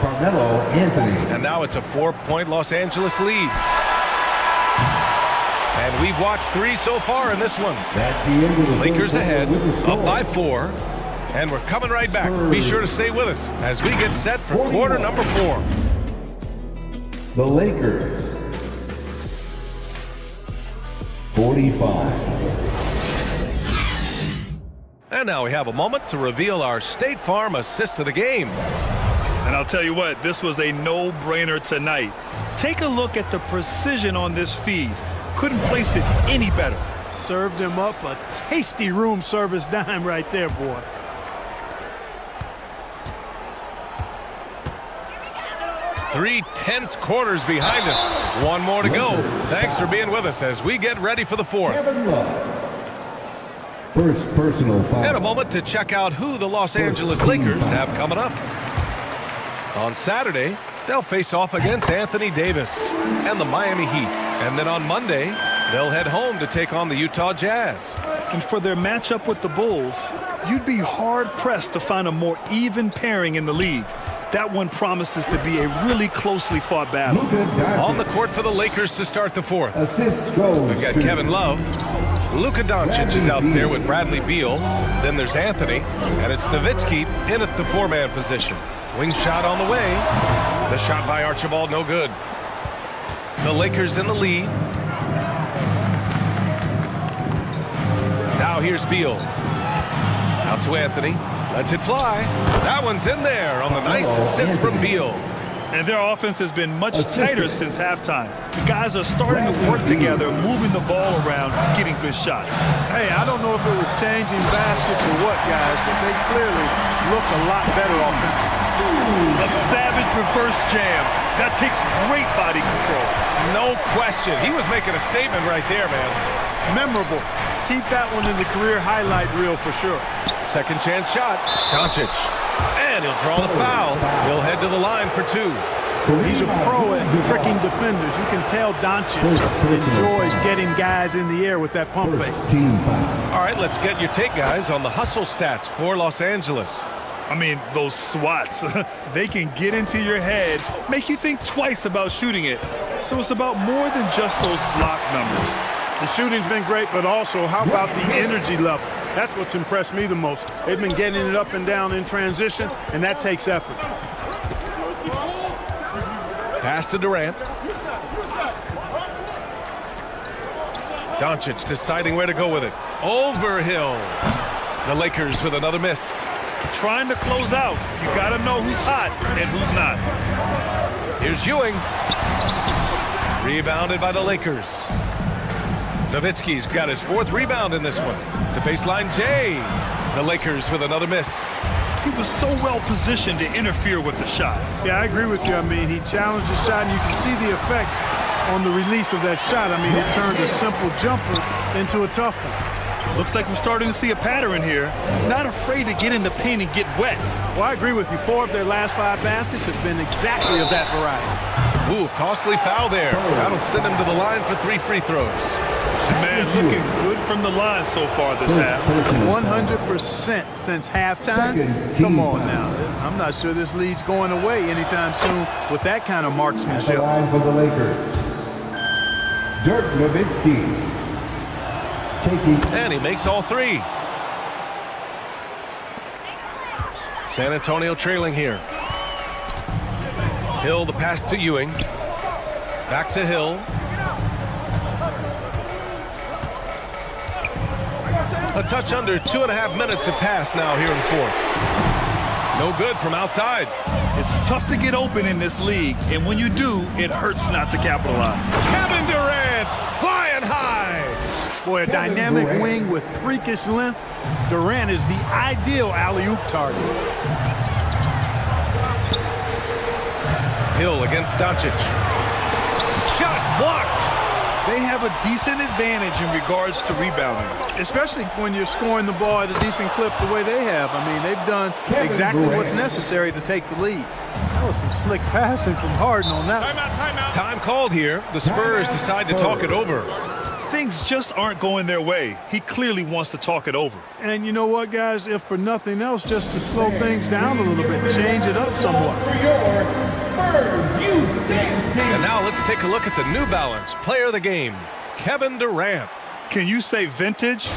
Carmelo Anthony. And now it's a 4-point Los Angeles lead. And we've watched 3 so far in this one. That's the end of the Lakers ahead, up by 4. And we're coming right back. Be sure to stay with us as we get set for quarter number 4. The Lakers, 45. And now we have a moment to reveal our State Farm assist of the game. And I'll tell you what, this was a no-brainer tonight. Take a look at the precision on this feed. Couldn't place it any better. Served him up a tasty room service dime right there, boy. Three tense quarters behind us. One more to go. Thanks for being with us as we get ready for the 4th. First personal foul. And a moment to check out who the Los Angeles Lakers have coming up. On Saturday, they'll face off against Anthony Davis and the Miami Heat. And then on Monday, they'll head home to take on the Utah Jazz. And for their matchup with the Bulls, you'd be hard-pressed to find a more even pairing in the league. That one promises to be a really closely fought battle. On the court for the Lakers to start the 4th. Assist goes. We've got Kevin Love. Luka Doncic is out there with Bradley Beal. Then there's Anthony. And it's Nowitzki in at the 4-man position. Wing shot on the way. The shot by Archibald, no good. The Lakers in the lead. Now here's Beal. Out to Anthony. Lets it fly. That one's in there on the nice assist from Beal. And their offense has been much tighter since halftime. The guys are starting to work together, moving the ball around, getting good shots. Hey, I don't know if it was changing baskets or what, guys, but they clearly look a lot better offensively. A savage reverse jam. That takes great body control. No question. He was making a statement right there, man. Memorable. Keep that one in the career highlight reel for sure. Second chance shot. Doncic. And he'll draw the foul. He'll head to the line for 2. He's a pro at tricking defenders. You can tell Doncic enjoys getting guys in the air with that pump fake. All right, let's get your take, guys, on the hustle stats for Los Angeles. I mean, those swats, they can get into your head, make you think twice about shooting it. So it's about more than just those block numbers. The shooting's been great, but also how about the energy level? That's what's impressed me the most. They've been getting it up and down in transition, and that takes effort. Pass to Durant. Doncic deciding where to go with it. Over Hill. The Lakers with another miss. Trying to close out. You got to know who's hot and who's not. Here's Ewing. Rebounded by the Lakers. Nowitzki's got his 4th rebound in this one. The baseline Jay. The Lakers with another miss. He was so well positioned to interfere with the shot. Yeah, I agree with you. I mean, he challenged the shot, and you can see the effects on the release of that shot. I mean, it turned a simple jumper into a tough one. Looks like we're starting to see a pattern here. Not afraid to get in the paint and get wet. Well, I agree with you. 4 of their last 5 baskets have been exactly of that variety. Ooh, costly foul there. That'll send him to the line for 3 free throws. Man, looking good from the line so far this half. 100% since halftime. Come on now. I'm not sure this lead's going away anytime soon with that kind of marksmanship. At the line for the Lakers, Dirk Nowitzki. And he makes all 3. San Antonio trailing here. Hill, the pass to Ewing. Back to Hill. A touch under 2.5 minutes have passed now here in the 4th. No good from outside. It's tough to get open in this league, and when you do, it hurts not to capitalize. Kevin Durant flying high. Boy, a dynamic wing with freakish length. Durant is the ideal alley-oop target. Hill against Doncic. Shots blocked. They have a decent advantage in regards to rebounding. Especially when you're scoring the ball at a decent clip the way they have. I mean, they've done exactly what's necessary to take the lead. That was some slick passing from Harden on that. Time called here. The Spurs decide to talk it over. things just aren't going their way, he clearly wants to talk it over. And you know what, guys? If for nothing else, just to slow things down a little bit, change it up somewhat. And now let's take a look at the New Balance player of the game, Kevin Durant. Can you say vintage?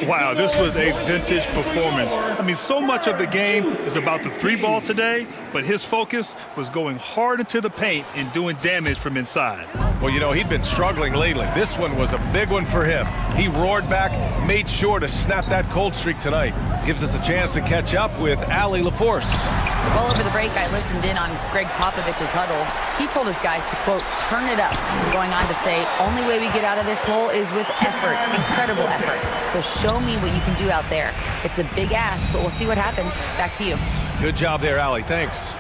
Wow, this was a vintage performance. I mean, so much of the game is about the three ball today, but his focus was going hard into the paint and doing damage from inside. Well, you know, he'd been struggling lately. This one was a big one for him. He roared back, made sure to snap that cold streak tonight. Gives us a chance to catch up with Allie LaForce. Well, over the break, I listened in on Greg Popovich's huddle. He told his guys to, quote, turn it up, going on to say, only way we get out of this hole is with effort, incredible effort. So show me what you can do out there. It's a big ask, but we'll see what happens. Back to you. Good job there, Allie. Thanks.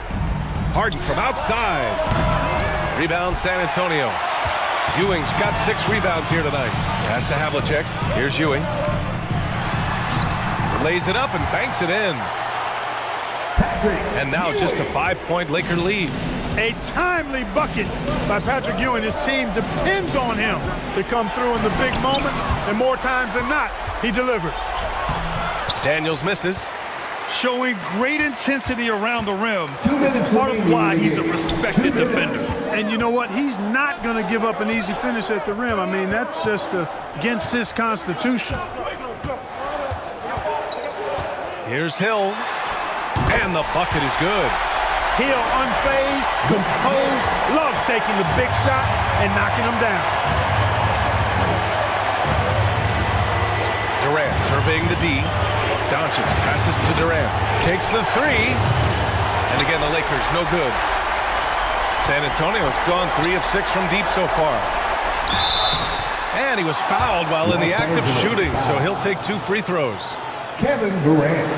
Harden from outside. Rebound, San Antonio. Ewing's got 6 rebounds here tonight. Pass to Havlicek. Here's Ewing. Lays it up and banks it in. And now just a 5-point Laker lead. A timely bucket by Patrick Ewing. His team depends on him to come through in the big moments, and more times than not, he delivers. Daniels misses. Showing great intensity around the rim is part of why he's a respected defender. And you know what? He's not going to give up an easy finish at the rim. I mean, that's just against his constitution. Here's Hill. And the bucket is good. Hill, unfazed, composed, loves taking the big shots and knocking them down. Durant surveying the D. Doncic passes to Durant. Takes the 3. And again, the Lakers, no good. San Antonio's gone 3 of 6 from deep so far. And he was fouled while in the act of shooting, so he'll take 2 free throws. Kevin Durant.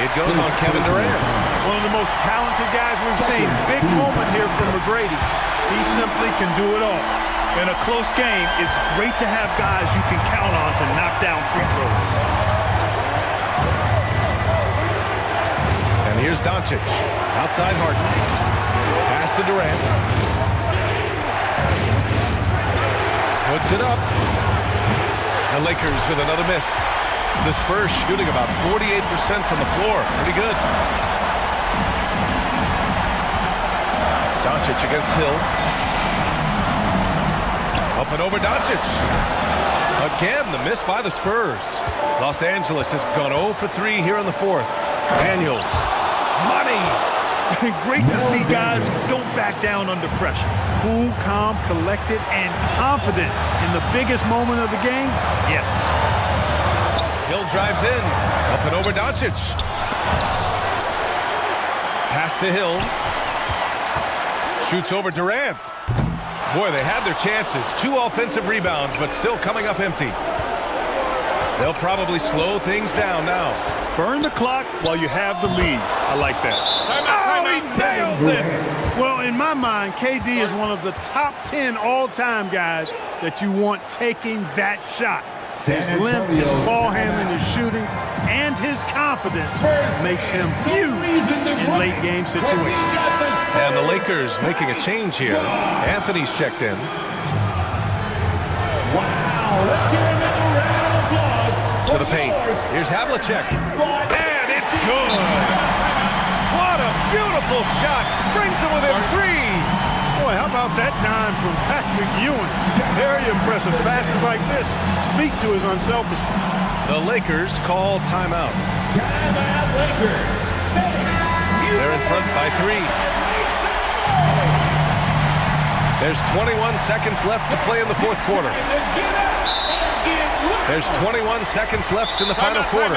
It goes on Kevin Durant. One of the most talented guys we've seen. Big moment here from McGrady. He simply can do it all. In a close game, it's great to have guys you can count on to knock down free throws. And here's Doncic. Outside Harden. Pass to Durant. Puts it up. The Lakers with another miss. The Spurs shooting about 48% from the floor. Pretty good. Doncic against Hill. Up and over Doncic. Again, the miss by the Spurs. Los Angeles has gone 0 for 3 here in the 4th. Daniels. Money. Great to see guys who don't back down under pressure. Cool, calm, collected, and confident in the biggest moment of the game. Yes. Hill drives in. Up and over Doncic. Pass to Hill. Shoots over Durant. Boy, they had their chances. 2 offensive rebounds, but still coming up empty. They'll probably slow things down now. Burn the clock while you have the lead. I like that. Oh, he nails it! Well, in my mind, KD is one of the top 10 all-time guys that you want taking that shot. His length, his ball handling, his shooting, and his confidence makes him huge in late-game situations. And the Lakers making a change here. Anthony's checked in. Wow, let's hear another round of applause. To the paint. Here's Havlicek. And it's good. What a beautiful shot. Brings him within 3. Boy, how about that time from Patrick Ewing? Very impressive. Passes like this speak to his unselfishness. The Lakers call timeout. Timeout, Lakers. They're in front by 3. There's 21 seconds left to play in the 4th quarter. There's 21 seconds left in the final quarter.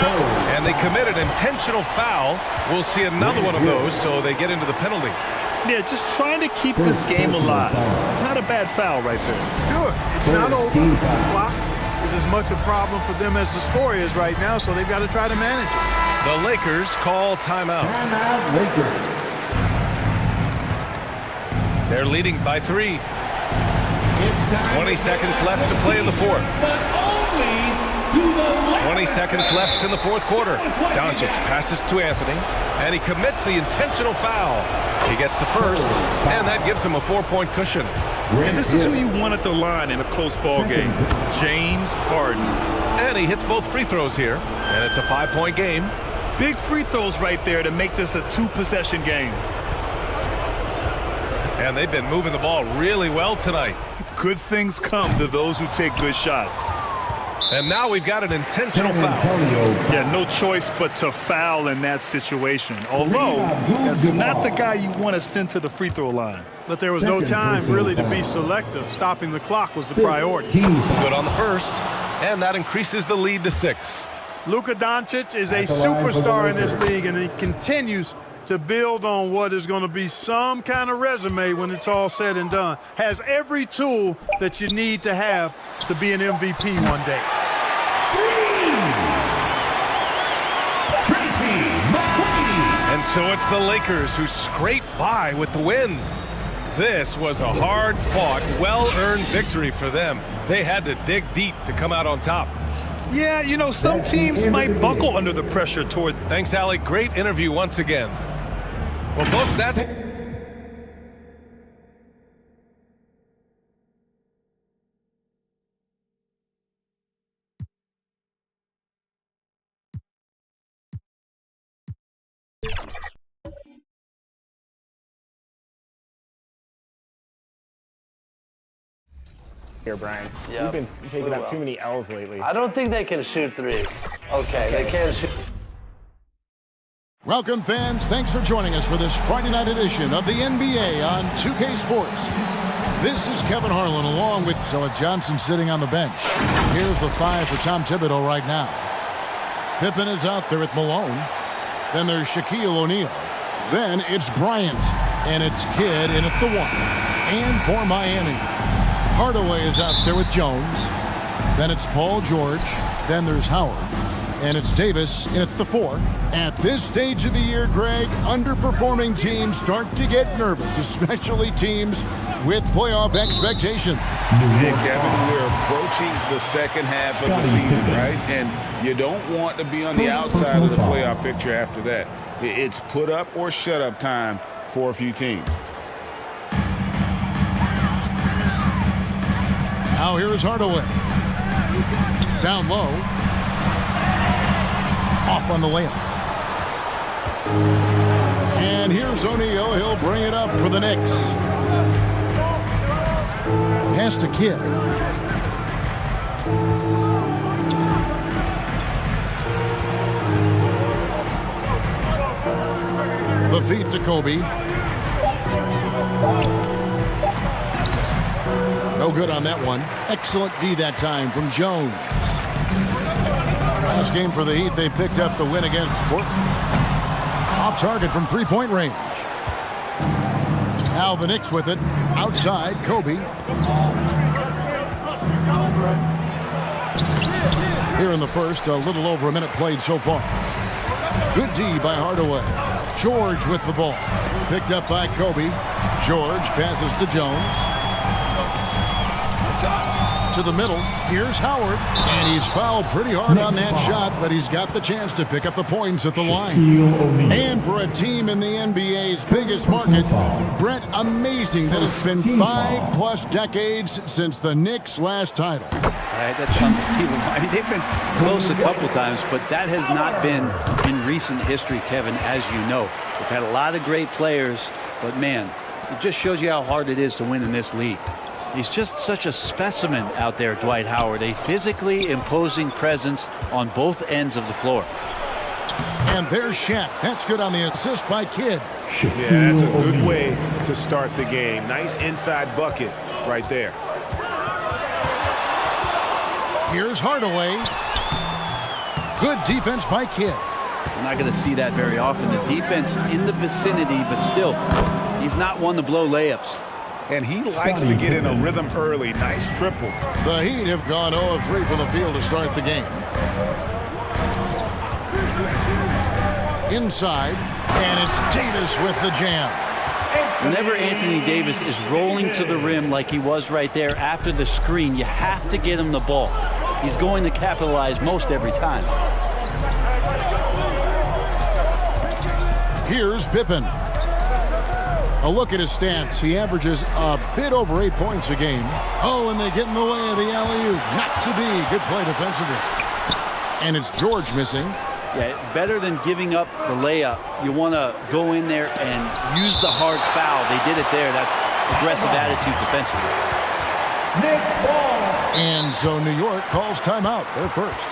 And they commit an intentional foul. We'll see another one of those, so they get into the penalty. Yeah, just trying to keep this game alive. Not a bad foul right there. Sure. It's not over. The clock is as much a problem for them as the score is right now, so they've got to try to manage it. The Lakers call timeout. Timeout, Lakers. They're leading by 3. 20 seconds left to play in the 4th. 20 seconds left in the 4th quarter. Doncic passes to Anthony, and he commits the intentional foul. He gets the first, and that gives him a 4-point cushion. And this is who you want at the line in a close ball game, James Harden. And he hits both free throws here, and it's a 5-point game. Big free throws right there to make this a 2-possession game. And they've been moving the ball really well tonight. Good things come to those who take good shots. And now we've got an intentional foul. Yeah, no choice but to foul in that situation. Although, that's not the guy you want to send to the free throw line. But there was no time really to be selective. Stopping the clock was the priority. Good on the first, and that increases the lead to 6. Luka Doncic is a superstar in this league, and he continues to build on what is going to be some kind of resume when it's all said and done. Has every tool that you need to have to be an MVP one day. And so it's the Lakers who scrape by with the win. This was a hard-fought, well-earned victory for them. They had to dig deep to come out on top. Yeah, you know, some teams might buckle under the pressure toward... Thanks, Allie. Great interview once again. Well, folks, that's... Here, Brian. Yep. You've been taking up too many L's lately. I don't think they can shoot threes. Okay, they can shoot. Welcome, fans. Thanks for joining us for this Friday night edition of the NBA on 2K Sports. This is Kevin Harlan along with Johnson sitting on the bench. Here's the 5 for Tom Thibodeau right now. Pippen is out there with Malone. Then there's Shaquille O'Neal. Then it's Bryant. And it's Kidd in at the 1. And for Miami, Hardaway is out there with Jones. Then it's Paul George. Then there's Howard. And it's Davis in at the 4. At this stage of the year, Greg, underperforming teams start to get nervous, especially teams with playoff expectations. Yeah, Kevin, we're approaching the second half of the season, right? And you don't want to be on the outside of the playoff picture after that. It's put up or shut up time for a few teams. Now here's Hardaway. Down low. Off on the layup. And here's O'Neal. He'll bring it up for the Knicks. Pass to Kidd. The feed to Kobe. No good on that one. Excellent D that time from Jones. Last game for the Heat, they picked up the win against Portland. Off target from three-point range. Now the Knicks with it. Outside, Kobe. Here in the first, a little over a minute played so far. Good D by Hardaway. George with the ball. Picked up by Kobe. George passes to Jones. To the middle. Here's Howard. And he's fouled pretty hard on that shot, but he's got the chance to pick up the points at the line. And for a team in the NBA's biggest market, Brett, amazing that it's been 5+ decades since the Knicks' last title. Right, that's unbelievable. I mean, they've been close a couple times, but that has not been in recent history, Kevin, as you know. They've had a lot of great players, but man, it just shows you how hard it is to win in this league. He's just such a specimen out there, Dwight Howard, a physically imposing presence on both ends of the floor. And there's Shaq. That's good on the assist by Kidd. Yeah, that's a good way to start the game. Nice inside bucket right there. Here's Hardaway. Good defense by Kidd. We're not going to see that very often. The defense in the vicinity, but still, he's not one to blow layups. And he likes to get in a rhythm early. Nice triple. The Heat have gone 0 of 3 from the field to start the game. Inside, and it's Davis with the jam. Whenever Anthony Davis is rolling to the rim like he was right there after the screen, you have to get him the ball. He's going to capitalize most every time. Here's Pippen. A look at his stats. He averages a bit over 8 points a game. Oh, and they get in the way of the alley-oop. Not to be. Good play defensively. And it's George missing. Yeah, better than giving up the layup. You want to go in there and use the hard foul. They did it there. That's aggressive attitude defensively. And so New York calls timeout. They're first.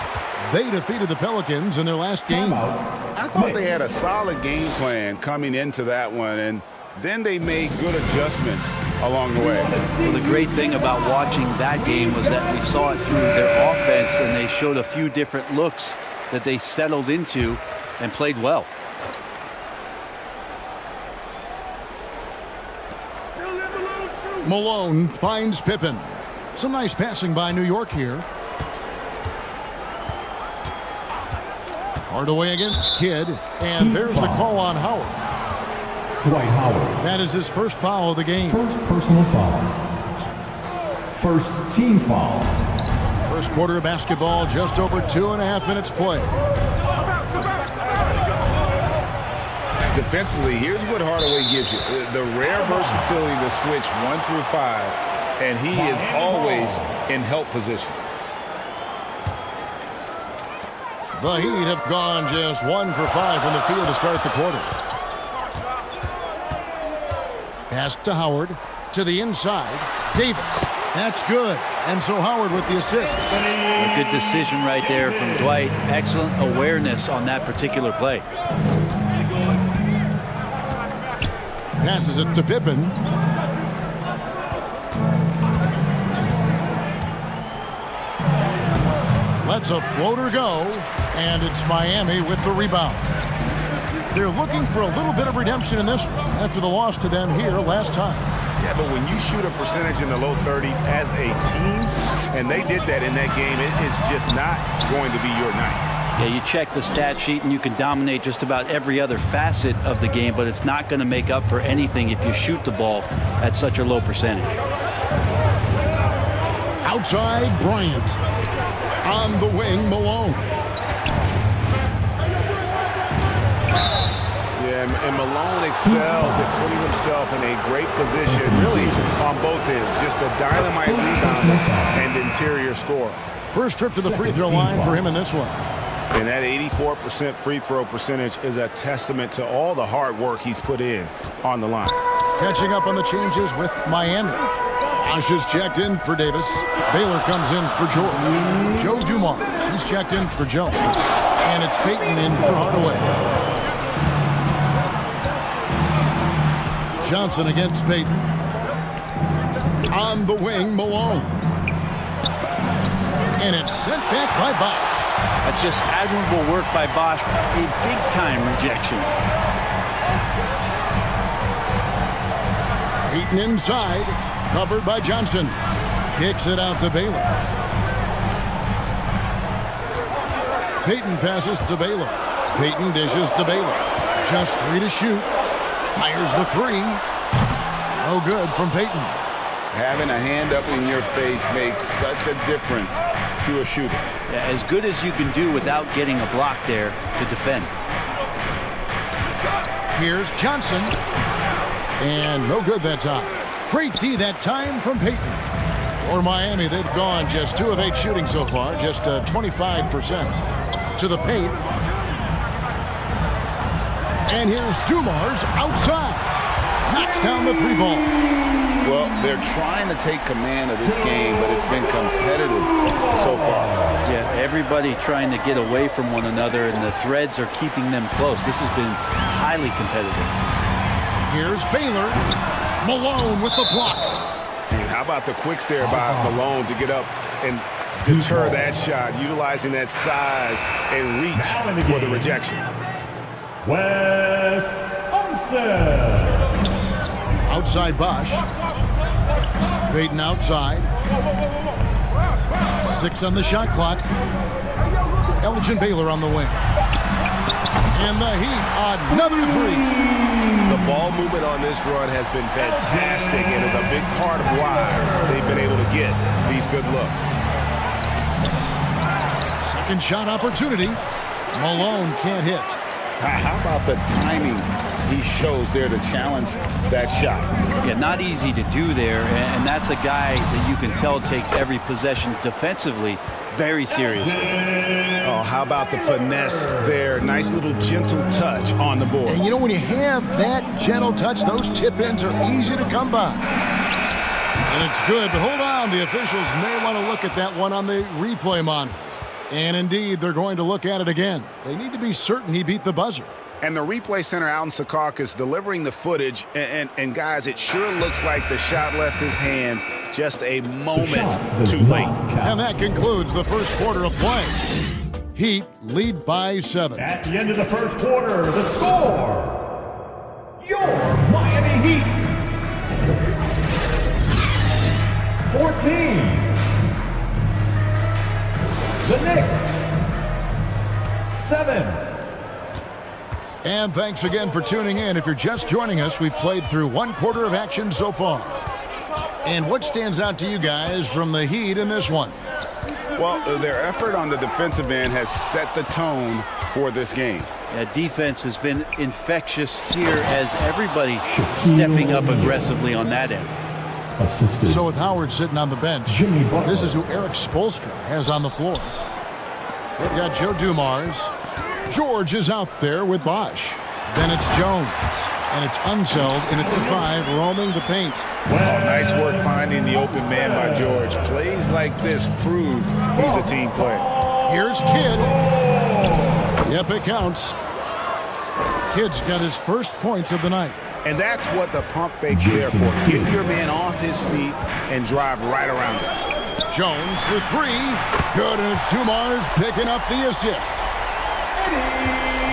They defeated the Pelicans in their last game. I thought they had a solid game plan coming into that one, and then they made good adjustments along the way. Well, the great thing about watching that game was that we saw it through their offense, and they showed a few different looks that they settled into and played well. Malone finds Pippen. Some nice passing by New York here. Hardaway against Kidd, and there's the call on Howard. Dwight Howard. That is his first foul of the game. First personal foul. First team foul. First quarter of basketball, just over 2.5 minutes play. Defensively, here's what Hardaway gives you. The rare versatility to switch 1 through 5, and he is always in help position. The Heat have gone just 1 for 5 from the field to start the quarter. Pass to Howard, to the inside. Davis, that's good. And so Howard with the assist. A good decision right there from Dwight. Excellent awareness on that particular play. Passes it to Pippen. Lets a floater go, and it's Miami with the rebound. They're looking for a little bit of redemption in this one after the loss to them here last time. Yeah, but when you shoot a percentage in the low 30s as a team, and they did that in that game, it is just not going to be your night. Yeah, you check the stat sheet and you can dominate just about every other facet of the game, but it's not going to make up for anything if you shoot the ball at such a low percentage. Outside, Bryant. On the wing, Malone. Yeah, and Malone excels at putting himself in a great position, really on both ends. Just a dynamite rebounder and interior scorer. First trip to the free throw line for him in this one. And that 84% free throw percentage is a testament to all the hard work he's put in on the line. Catching up on the changes with Miami. Bosh is checked in for Davis. Baylor comes in for George. Joe Dumars, he's checked in for Jones. And it's Payton in for Hardaway. Johnson against Payton. On the wing, Malone. And it's sent back by Bosh. That's just admirable work by Bosh. A big-time rejection. Payton inside. Covered by Johnson. Kicks it out to Baylor. Payton passes to Baylor. Payton dishes to Baylor. Just 3 to shoot. Fires the 3. No good from Payton. Having a hand up in your face makes such a difference to a shooter. Yeah, as good as you can do without getting a block there to defend. Here's Johnson. And no good that time. Great D that time from Payton. For Miami, they've gone just 2 of 8 shooting so far, just 25% to the paint. And here's Dumars outside. Knocks down the 3 ball. Well, they're trying to take command of this game, but it's been competitive so far. Yeah, everybody trying to get away from one another, and the threads are keeping them close. This has been highly competitive. Here's Baylor. Malone with the block. And how about the quicks there by Malone to get up and deter that shot, utilizing that size and reach for the rejection. Wes Unseld. Outside Bosh. Payton outside. 6 on the shot clock. Elgin Baylor on the wing. And the Heat, another 3. The ball movement on this run has been fantastic and is a big part of why they've been able to get these good looks. Second shot opportunity. Malone can't hit. How about the timing he shows there to challenge that shot? Yeah, not easy to do there, and that's a guy that you can tell takes every possession defensively very seriously. Oh, how about the finesse there? Nice little gentle touch on the board. And you know, when you have that gentle touch, those chip-ins are easy to come by. And it's good, but hold on. The officials may want to look at that one on the replay monitor. And indeed, they're going to look at it again. They need to be certain he beat the buzzer. And the replay center out in Secaucus delivering the footage. And guys, it sure looks like the shot left his hands just a moment too late. And that concludes the first quarter of play. Heat lead by 7. At the end of the first quarter, the score, your Miami Heat 14. The Knicks 7. And thanks again for tuning in. If you're just joining us, we've played through one quarter of action so far. And what stands out to you guys from the Heat in this one? Well, their effort on the defensive end has set the tone for this game. Yeah, defense has been infectious here as everybody stepping up aggressively on that end. So with Howard sitting on the bench, this is who Eric Spoelstra has on the floor. They've got Joe Dumars. George is out there with Bosch. Then it's Jones. And it's Unseld in at the 5, roaming the paint. Oh, nice work finding the open man by George. Plays like this prove he's a team player. Here's Kidd. Yep, it counts. Kidd's got his first points of the night. And that's what the pump fake's there for. Get your man off his feet and drive right around him. Jones for 3. Good, and it's Dumars picking up the assist.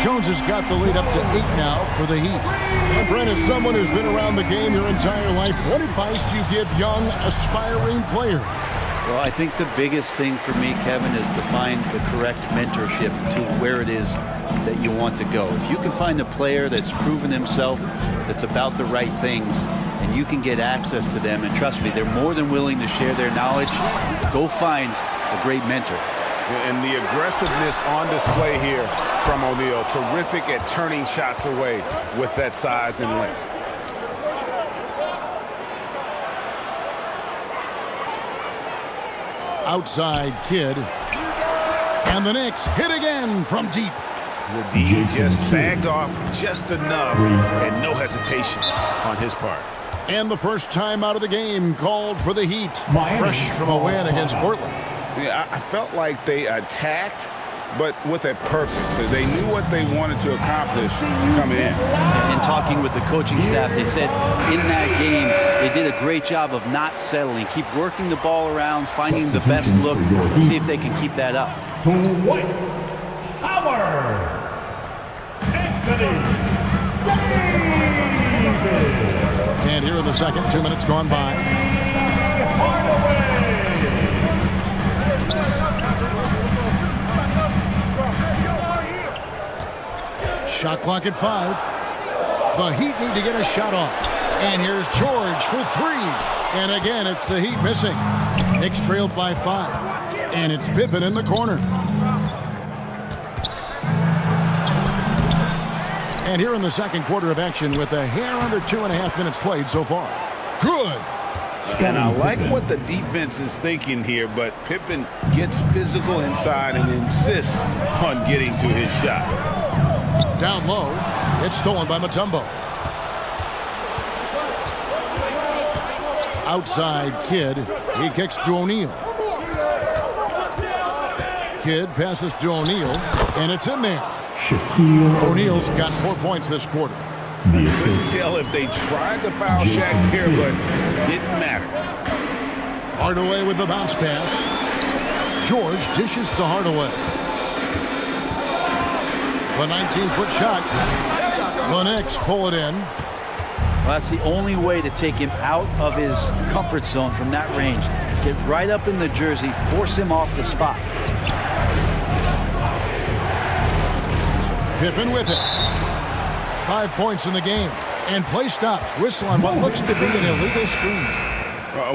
Jones has got the lead up to 8 now for the Heat. And Brent, as someone who's been around the game your entire life, what advice do you give young, aspiring players? Well, I think the biggest thing for me, Kevin, is to find the correct mentorship to where it is that you want to go. If you can find a player that's proven himself, that's about the right things, and you can get access to them, and trust me, they're more than willing to share their knowledge, go find a great mentor. And the aggressiveness on display here from O'Neal. Terrific at turning shots away with that size and length. Outside Kidd. And the Knicks hit again from deep. The D just sagged off just enough and no hesitation on his part. And the first time out of the game called for the Heat. Fresh from a win against Portland. Yeah, I felt like they attacked, but with a purpose. They knew what they wanted to accomplish coming in. And talking with the coaching staff, they said in that game, they did a great job of not settling. Keep working the ball around, finding the best look, see if they can keep that up. Dwight Howard. Anthony Davis. And here in the second, 2 minutes gone by. Shot clock at 5. The Heat need to get a shot off. And here's George for 3. And again, it's the Heat missing. Knicks trailed by 5. And it's Pippen in the corner. And here in the second quarter of action with a hair under 2.5 minutes played so far. Good. And I like what the defense is thinking here, but Pippen gets physical inside and insists on getting to his shot. Down low, it's stolen by Mutombo. Outside Kidd, he kicks to O'Neal. Kidd passes to O'Neal, and it's in there. O'Neal's got 4 points this quarter. Couldn't tell if they tried to foul Shaq here, but didn't matter. Hardaway with the bounce pass. George dishes to Hardaway. The 19-foot shot. The Knicks pull it in. Well, that's the only way to take him out of his comfort zone from that range. Get right up in the jersey, force him off the spot. Pippen with it. 5 points in the game. And play stops. Whistle on what looks to be an illegal screen.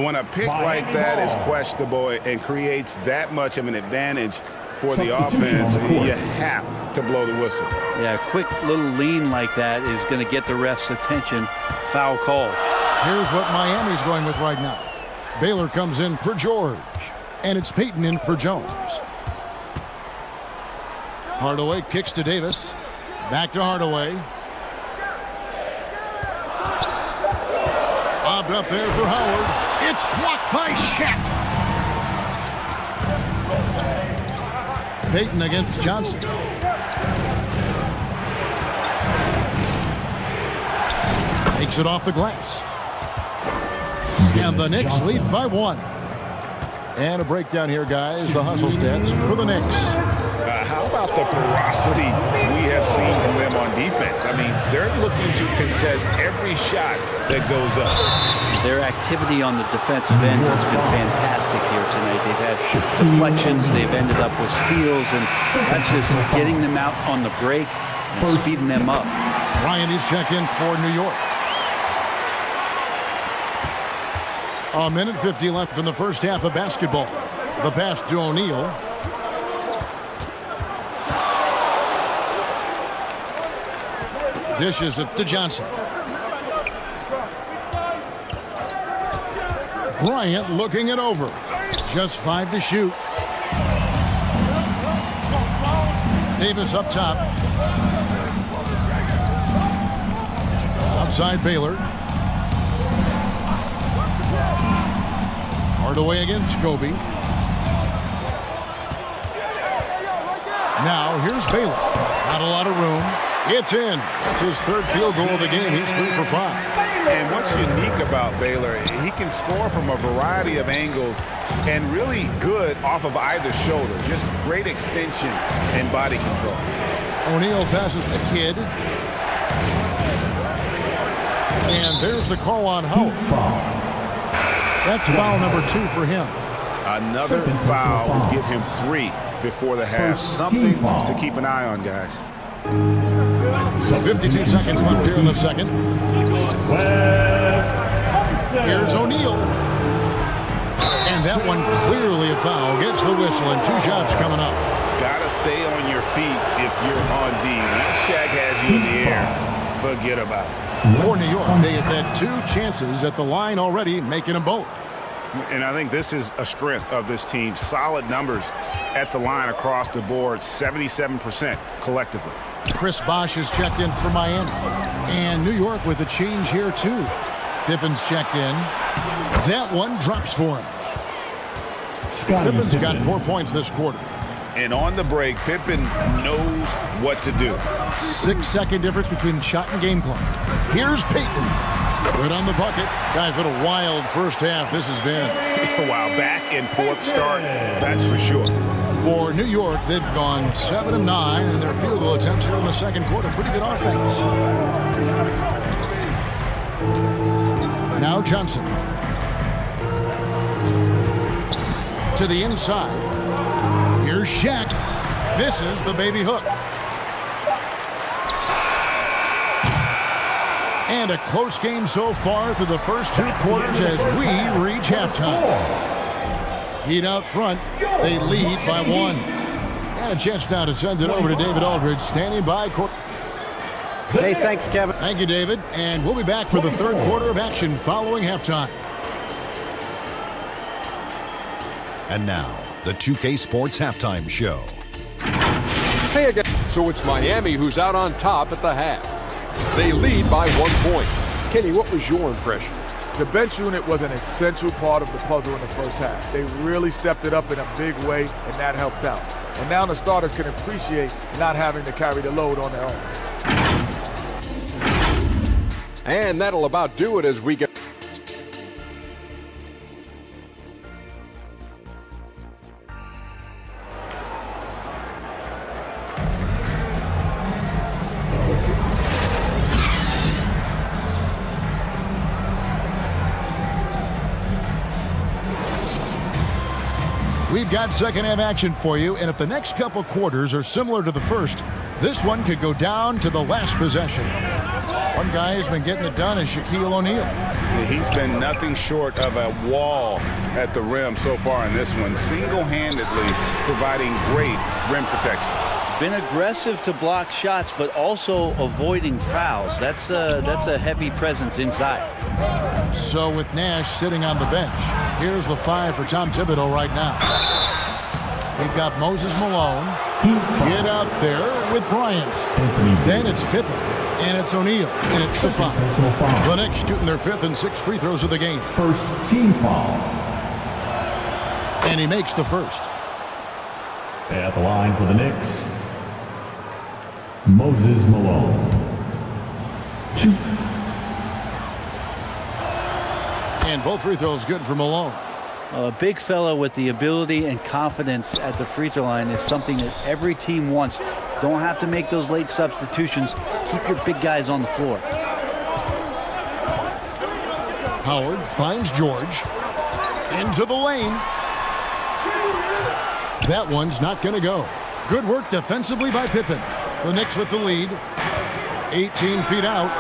When a pick like that is questionable and creates that much of an advantage for the offense, you have to blow the whistle. Yeah, a quick little lean like that is going to get the ref's attention. Foul call. Here's what Miami's going with right now. Baylor comes in for George, and it's Payton in for Jones. Hardaway kicks to Davis. Back to Hardaway. Lobbed up there for Howard. It's blocked by Shaq. Payton against Johnson. Takes it off the glass. And the Knicks lead by 1. And a breakdown here, guys. The hustle stats for the Knicks. How about the ferocity we have seen from them on defense? I mean, they're looking to contest every shot that goes up. Their activity on the defensive end has been fantastic here tonight. They've had deflections, they've ended up with steals, and that's just getting them out on the break and speeding them up. Ryan is checked in for New York. A minute 50 left in the first half of basketball. The pass to O'Neal. Dishes it to Johnson. Bryant looking it over. Just 5 to shoot. Davis up top. Outside Baylor. Hardaway against Kobe. Now here's Baylor. Not a lot of room. It's in. That's his 3rd field goal of the game. He's 3 for 5. And what's unique about Baylor, he can score from a variety of angles and really good off of either shoulder. Just great extension and body control. O'Neal passes to Kidd. And there's the call on Howard. That's foul number 2 for him. Another foul will give him 3 before the half. Something to keep an eye on, guys. 52 seconds left here in the second. Here's O'Neal. And that one clearly a foul. Gets the whistle and 2 shots coming up. Gotta stay on your feet if you're on D. When Shaq has you in the air, forget about it. For New York, they have had 2 chances at the line already, making them both. And I think this is a strength of this team. Solid numbers at the line across the board, 77% collectively. Chris Bosh is checked in for Miami. And New York with a change here, too. Pippen's checked in. That one drops for him. Pippen's got 4 points this quarter. And on the break, Pippen knows what to do. 6-second difference between the shot and game clock. Here's Payton. Good on the bucket. Guys, what a wild first half this has been. Wow, back and forth start, that's for sure. For New York, they've gone 7 of 9 in their field goal attempts here in the second quarter. Pretty good offense. Now Johnson. To the inside. Here's Shaq. Misses the baby hook. And a close game so far through the first 2 quarters as we reach halftime. Heat out front. They lead by 1. And a chance now to send it over to David Aldridge, standing by court. Hey, thanks, Kevin. Thank you, David. And we'll be back for the 3rd quarter of action following halftime. And now, the 2K Sports Halftime Show. Hey again. So it's Miami who's out on top at the half. They lead by 1 point. Kenny, what was your impression? The bench unit was an essential part of the puzzle in the first half. They really stepped it up in a big way, and that helped out. And now the starters can appreciate not having to carry the load on their own. And that'll about do it as we get... We've got second half action for you, and if the next couple quarters are similar to the first, this one could go down to the last possession. One guy who's been getting it done is Shaquille O'Neal. He's been nothing short of a wall at the rim so far in this one, single-handedly providing great rim protection. been aggressive to block shots, but also avoiding fouls. That's a heavy presence inside. So with Nash sitting on the bench, here's the 5 for Tom Thibodeau right now. We've got Moses Malone. Get out there with Bryant. Then it's Pippen. And it's O'Neal. And it's the 5. The Knicks shooting their 5th and 6th free throws of the game. First team foul. And he makes the first. At the line for the Knicks, Moses Malone. 2. And both free throws good for Malone. A big fella with the ability and confidence at the free throw line is something that every team wants. Don't have to make those late substitutions. Keep your big guys on the floor. Howard finds George. Into the lane. That one's not going to go. Good work defensively by Pippen. The Knicks with the lead. 18 feet out.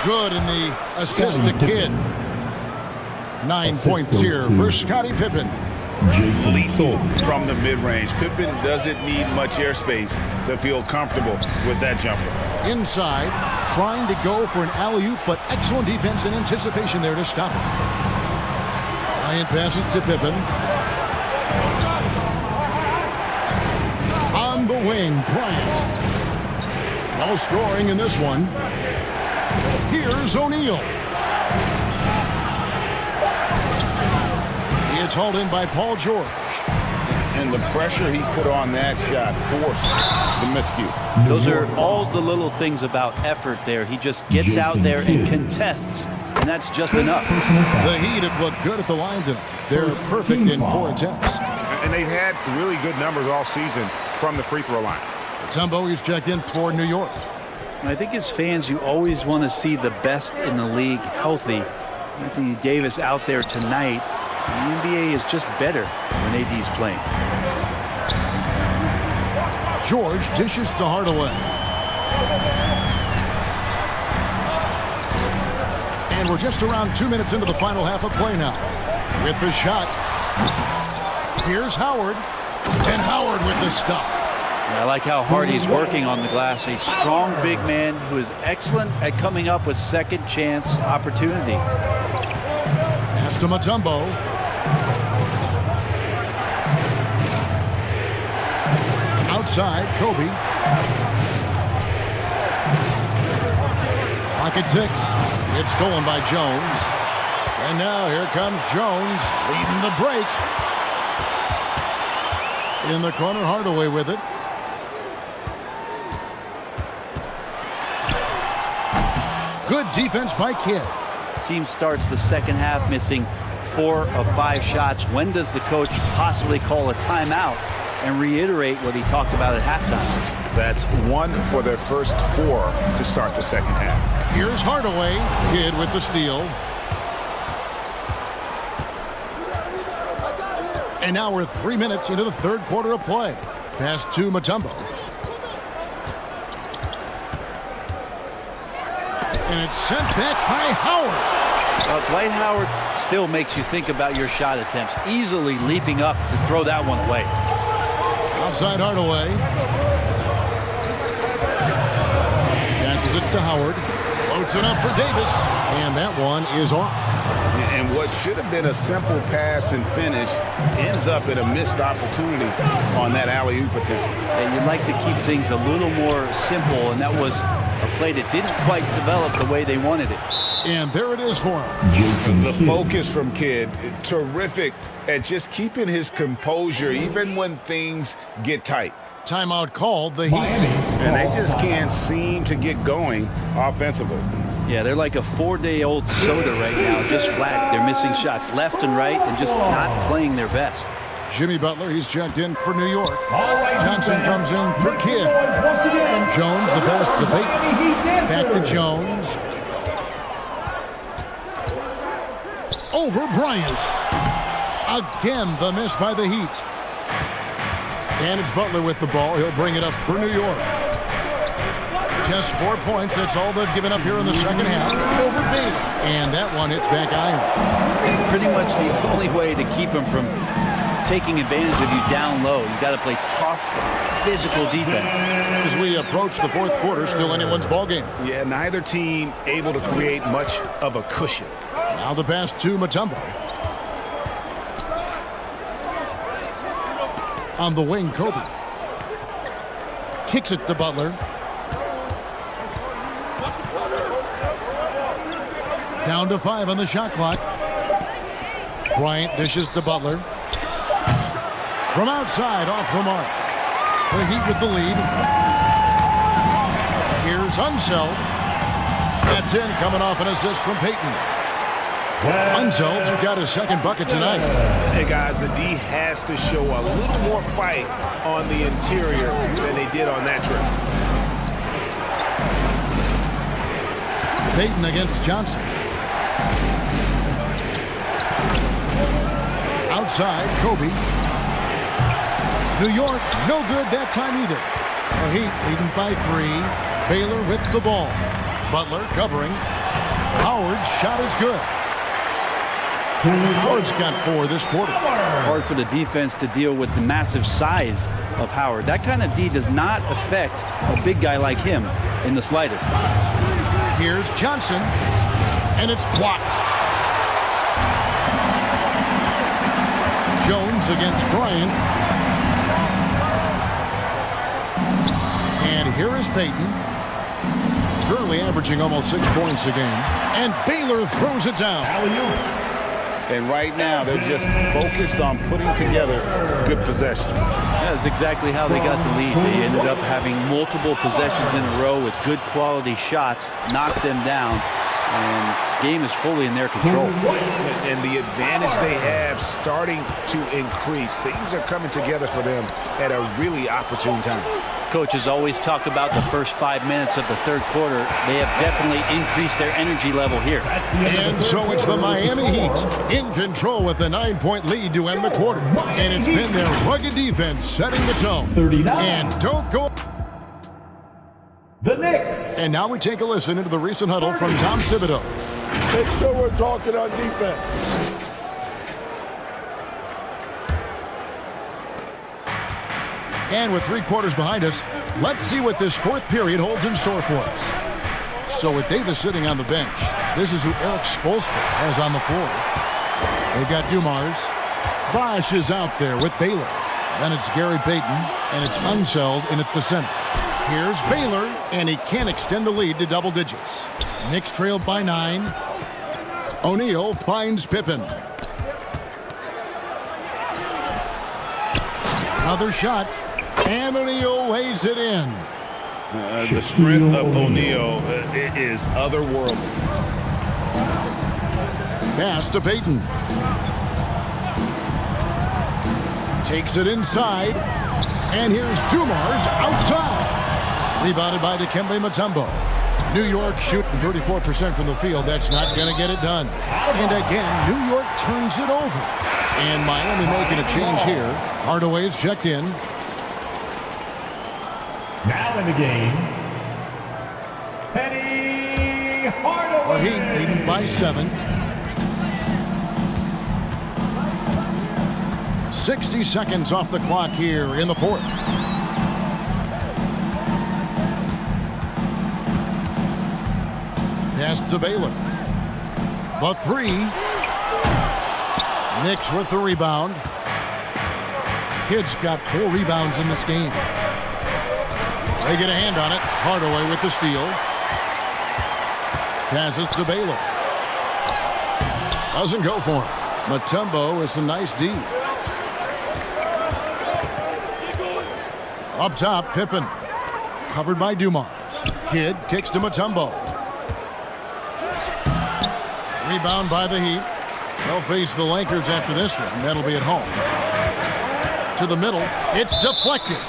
Good in the assist to Kidd. 9 points here for Scottie Pippen. Lethal from the mid-range. Pippen doesn't need much airspace to feel comfortable with that jumper. Inside, trying to go for an alley-oop, but excellent defense and anticipation there to stop it. Bryant passes to Pippen. On the wing, Bryant. No scoring in this one. Here's O'Neal. It's hauled in by Paul George. And the pressure he put on that shot forced the miscue. Those are all the little things about effort there. He just gets out there and contests, and that's just enough. The Heat have looked good at the line tonight. They're perfect in 4 attempts. And they've had really good numbers all season from the free throw line. Tumbo is checked in for New York. I think as fans, you always want to see the best in the league healthy. Anthony Davis out there tonight. The NBA is just better when AD's playing. George dishes to Hardaway. And we're just around 2 minutes into the final half of play now. With the shot. Here's Howard. And Howard with the stuff. I like how hard he's working on the glass. A strong big man who is excellent at coming up with second chance opportunities. Pass to Mutombo. Outside, Kobe. Pocket 6. It's stolen by Jones. And now here comes Jones leading the break. In the corner, Hardaway with it. Good defense by Kidd. Team starts the second half missing 4 of 5 shots. When does the coach possibly call a timeout and reiterate what he talked about at halftime? That's 1 for their first 4 to start the second half. Here's Hardaway. Kidd with the steal. And now we're 3 minutes into the third quarter of play. Pass to Mutombo. And it's sent back by Howard. Dwight Howard still makes you think about your shot attempts, easily leaping up to throw that one away. Outside Hardaway. Passes it to Howard. Floats it up for Davis. And that one is off. And what should have been a simple pass and finish ends up in a missed opportunity on that alley-oop attempt. And you'd like to keep things a little more simple, and that was a play that didn't quite develop the way they wanted it. And there it is for him. The focus from Kidd, terrific at just keeping his composure even when things get tight. Timeout called, the Heat. And they just can't seem to get going offensively. Yeah, they're like a 4-day-old soda right now, just flat. They're missing shots left and right and just not playing their best. Jimmy Butler, he's checked in for New York. Johnson comes in for Kidd. Jones, the pass to Payton. Back to Jones. Over Bryant. Again, the miss by the Heat. And it's Butler with the ball. He'll bring it up for New York. Just 4 points. That's all they've given up here in the second half. Over Bailey. And that one hits back iron. Pretty much the only way to keep him from taking advantage of you down low. You got to play tough, physical defense. As we approach the fourth quarter, still anyone's ball game. Yeah, neither team able to create much of a cushion. Now the pass to Mutombo. On the wing, Kobe. Kicks it to Butler. Down to 5 on the shot clock. Bryant dishes to Butler. From outside, off the mark. The Heat with the lead. Here's Unseld. That's in, coming off an assist from Payton. Unseld's got his second bucket tonight. Hey, guys, the D has to show a little more fight on the interior than they did on that trip. Payton against Johnson. Outside, Kobe. New York, no good that time either. The Heat leading by 3. Baylor with the ball. Butler covering. Howard's shot is good. Howard's got 4 this quarter. Hard for the defense to deal with the massive size of Howard. That kind of D does not affect a big guy like him in the slightest. Here's Johnson, and it's blocked. Jones against Bryant. And here is Payton. Currently averaging almost 6 points a game. And Baylor throws it down. And right now, they're just focused on putting together good possessions. That's exactly how they got the lead. They ended up having multiple possessions in a row with good quality shots, knocked them down, and the game is fully in their control. And the advantage they have starting to increase. Things are coming together for them at a really opportune time. Coaches always talk about the first 5 minutes of the third quarter. They have definitely increased their energy level here. And so it's the Miami Heat in control with a 9-point lead to end the quarter. And it's been their rugged defense setting the tone. 39. And don't go. The Knicks. And now we take a listen into the recent huddle from Tom Thibodeau. Make sure we're talking on defense. And with 3 quarters behind us, let's see what this fourth period holds in store for us. So with Davis sitting on the bench, this is who Eric Spoelstra has on the floor. They've got Dumars. Bosch is out there with Baylor. Then it's Gary Payton, and it's Unseld in at the center. Here's Baylor, and he can't extend the lead to double digits. Knicks trailed by 9. O'Neal finds Pippen. Another shot. And O'Neal weighs it in. The strength of O'Neal is otherworldly. Pass to Payton. Takes it inside. And here's Dumars outside. Rebounded by Dikembe Mutombo. New York shooting 34% from the field. That's not going to get it done. And again, New York turns it over. And Miami making a change here. Hardaway's checked in. Now in the game, Penny Hardaway. The Heat leading by 7. 60 seconds off the clock here in the fourth. Pass to Baylor. The 3. Knicks with the rebound. Kids got 4 rebounds in this game. They get a hand on it. Hardaway with the steal. Passes to Baylor. Doesn't go for him. Mutombo with some nice D. Up top, Pippen. Covered by Dumars. Kidd kicks to Mutombo. Rebound by the Heat. They'll face the Lakers after this one. That'll be at home. To the middle. It's deflected.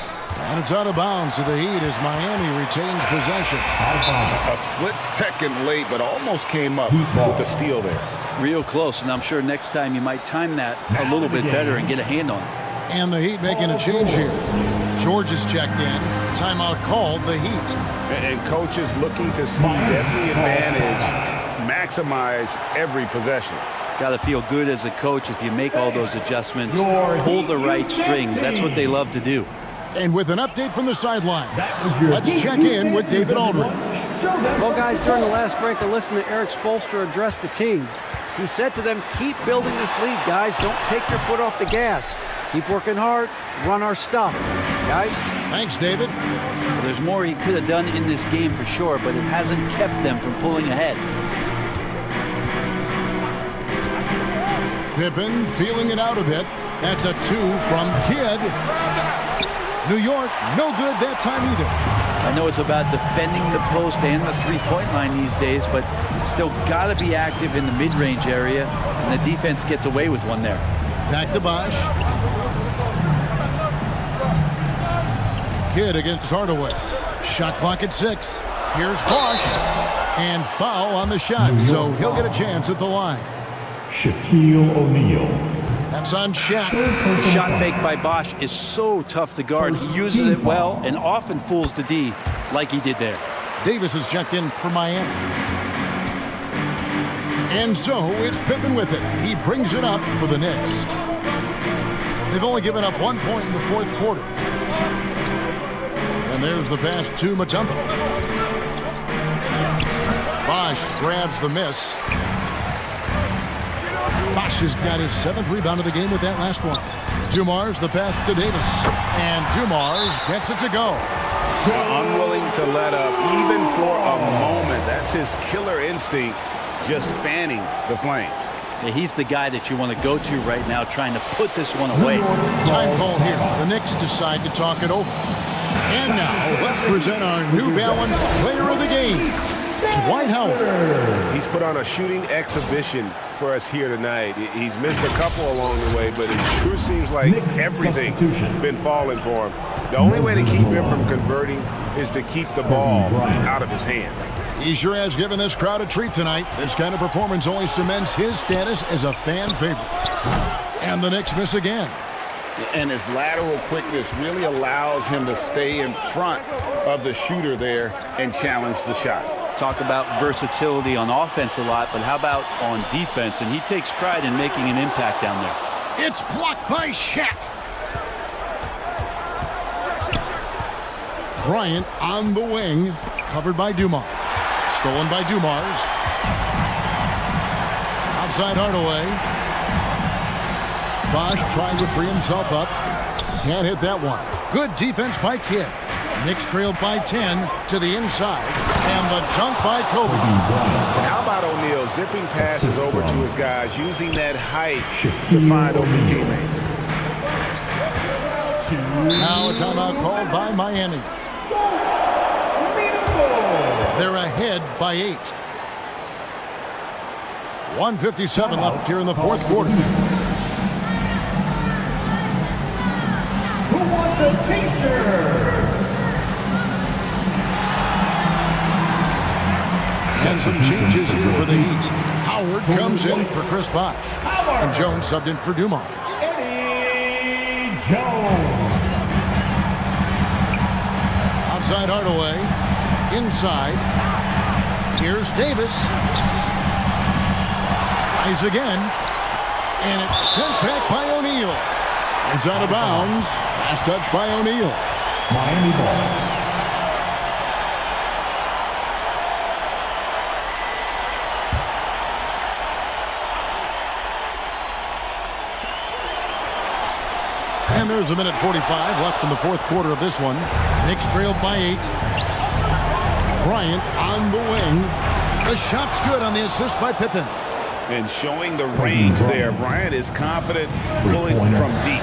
And it's out of bounds to the Heat as Miami retains possession. A split second late, but almost came up with the steal there. Real close, and I'm sure next time you might time that a little bit better and get a hand on it. And the Heat making a change here. George is checked in. Timeout called, the Heat. And coaches looking to seize every advantage, maximize every possession. Got to feel good as a coach if you make all those adjustments, pull the right strings. That's what they love to do. And with an update from the sideline, let's check in with David Aldridge. Well, guys, during the last break, I listened to Eric Spoelstra address the team. He said to them, keep building this lead, guys. Don't take your foot off the gas. Keep working hard. Run our stuff, guys. Thanks, David. Well, there's more he could have done in this game for sure, but it hasn't kept them from pulling ahead. Pippen feeling it out a bit. That's a 2 from Kidd. New York, no good that time either. I know it's about defending the post and the three-point line these days, but it's still got to be active in the mid-range area, and the defense gets away with one there. Back to Bosch. Kidd against Hardaway. Shot clock at 6. Here's Bosch. And foul on the shot, so he'll get a chance at the line. Shaquille O'Neal. That's on Shaq. The shot fake by Bosch is so tough to guard. He uses it well and often fools the D like he did there. Davis is checked in for Miami. And so it's Pippen with it. He brings it up for the Knicks. They've only given up 1 point in the fourth quarter. And there's the pass to Mutombo. Bosch grabs the miss. Bosch has got his 7th rebound of the game with that last one. Dumars the pass to Davis. And Dumars gets it to go. Unwilling to let up even for a moment. That's his killer instinct, just fanning the flames. Yeah, he's the guy that you want to go to right now, trying to put this one away. Time call here. The Knicks decide to talk it over. And now let's present our New Balance player of the game, Dwight Howard. He's put on a shooting exhibition for us here tonight. He's missed a couple along the way, but it sure seems like everything's been falling for him. The only way to keep him from converting is to keep the ball out of his hands. He sure has given this crowd a treat tonight. This kind of performance only cements his status as a fan favorite. And the Knicks miss again. And his lateral quickness really allows him to stay in front of the shooter there and challenge the shot. Talk about versatility on offense a lot, but how about on defense? And he takes pride in making an impact down there. It's blocked by Shaq. Bryant on the wing, covered by Dumars. Stolen by Dumars. Outside Hardaway. Bosch trying to free himself up. Can't hit that one. Good defense by Kidd. Knicks trailed by 10 to the inside. And the dunk by Kobe. And how about O'Neal zipping passes over to his guys, using that height to find open teammates. Now a timeout called by Miami. They're ahead by 8. 1:57 left here in the fourth quarter. Who wants a t-shirt? And some changes here for the Heat. Howard comes in for Chris Bosh. And Jones subbed in for Dumars. Eddie Jones. Outside Hardaway. Inside. Here's Davis. Tries again. And it's sent back by O'Neal. It's out of bounds. Last touch by O'Neal. Miami ball. And there's a minute 45 left in the fourth quarter of this one. Knicks trailed by 8. Bryant on the wing. The shot's good on the assist by Pippen. And showing the range there. Bryant is confident pulling from deep.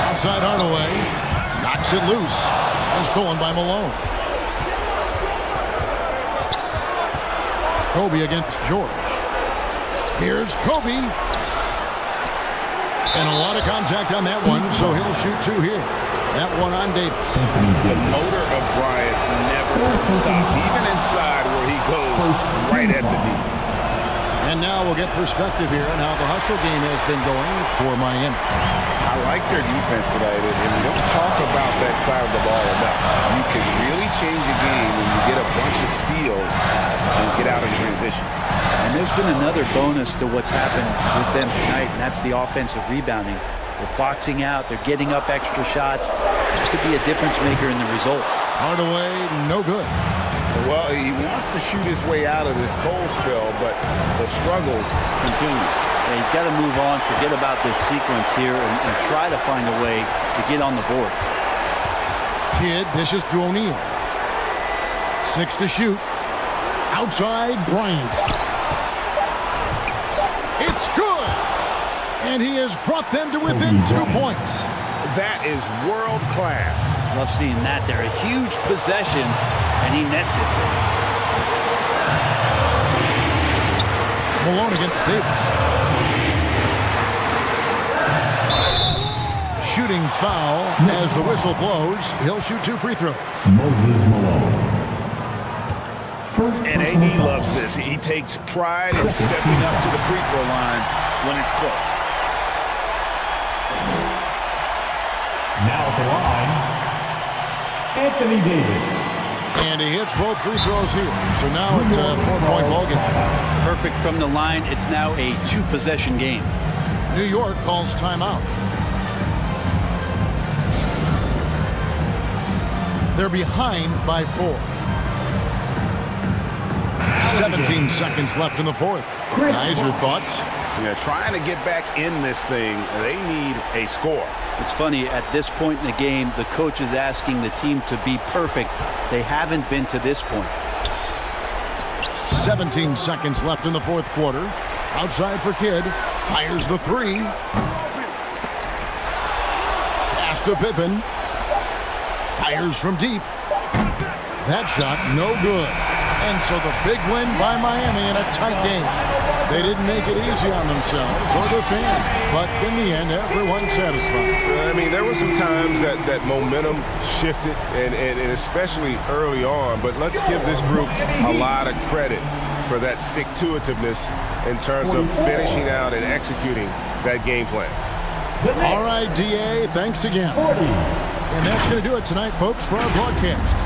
Outside Hardaway. Knocks it loose. And stolen by Malone. Kobe against George. Here's Kobe. And a lot of contact on that one, so he'll shoot 2 here. That one on Davis. The motor of Bryant never stops, even inside where he goes right at the deep. And now we'll get perspective here on how the hustle game has been going for Miami. I like their defense tonight, and we don't talk about that side of the ball enough. You can really change a game when you get a bunch of steals and get out in transition. And there's been another bonus to what's happened with them tonight, and that's the offensive rebounding. They're boxing out. They're getting up extra shots. This could be a difference maker in the result. Hardaway, no good. Well, he wants to shoot his way out of this cold spell, but the struggles continue. Yeah, he's got to move on, forget about this sequence here, and try to find a way to get on the board. Kidd dishes to O'Neal. 6 to shoot. Outside, Bryant. It's good! And he has brought them to within 2 points. That is world class. Love seeing that there. A huge possession, and he nets it. Malone against Davis. Shooting foul as the whistle blows. He'll shoot 2 free throws. Moses Malone. And AD loves this. He takes pride in stepping up to the free throw line when it's close. Now at the line, Anthony Davis. And he hits both free throws here. So now it's a 4-point ballgame. Perfect from the line. It's now a 2-possession game. New York calls timeout. They're behind by 4. 17 seconds left in the fourth. Guys, your thoughts? Yeah, trying to get back in this thing, they need a score. It's funny, at this point in the game, the coach is asking the team to be perfect. They haven't been to this point. 17 seconds left in the fourth quarter. Outside for Kidd. Fires the 3. Pass to Pippen. Fires from deep. That shot, no good. And so the big win by Miami in a tight game. They didn't make it easy on themselves or their fans, but in the end, everyone's satisfied. I mean, there were some times that momentum shifted, and especially early on, but let's give this group a lot of credit for that stick-to-itiveness in terms of finishing out and executing that game plan. All right, DA, thanks again. And that's going to do it tonight, folks, for our broadcast.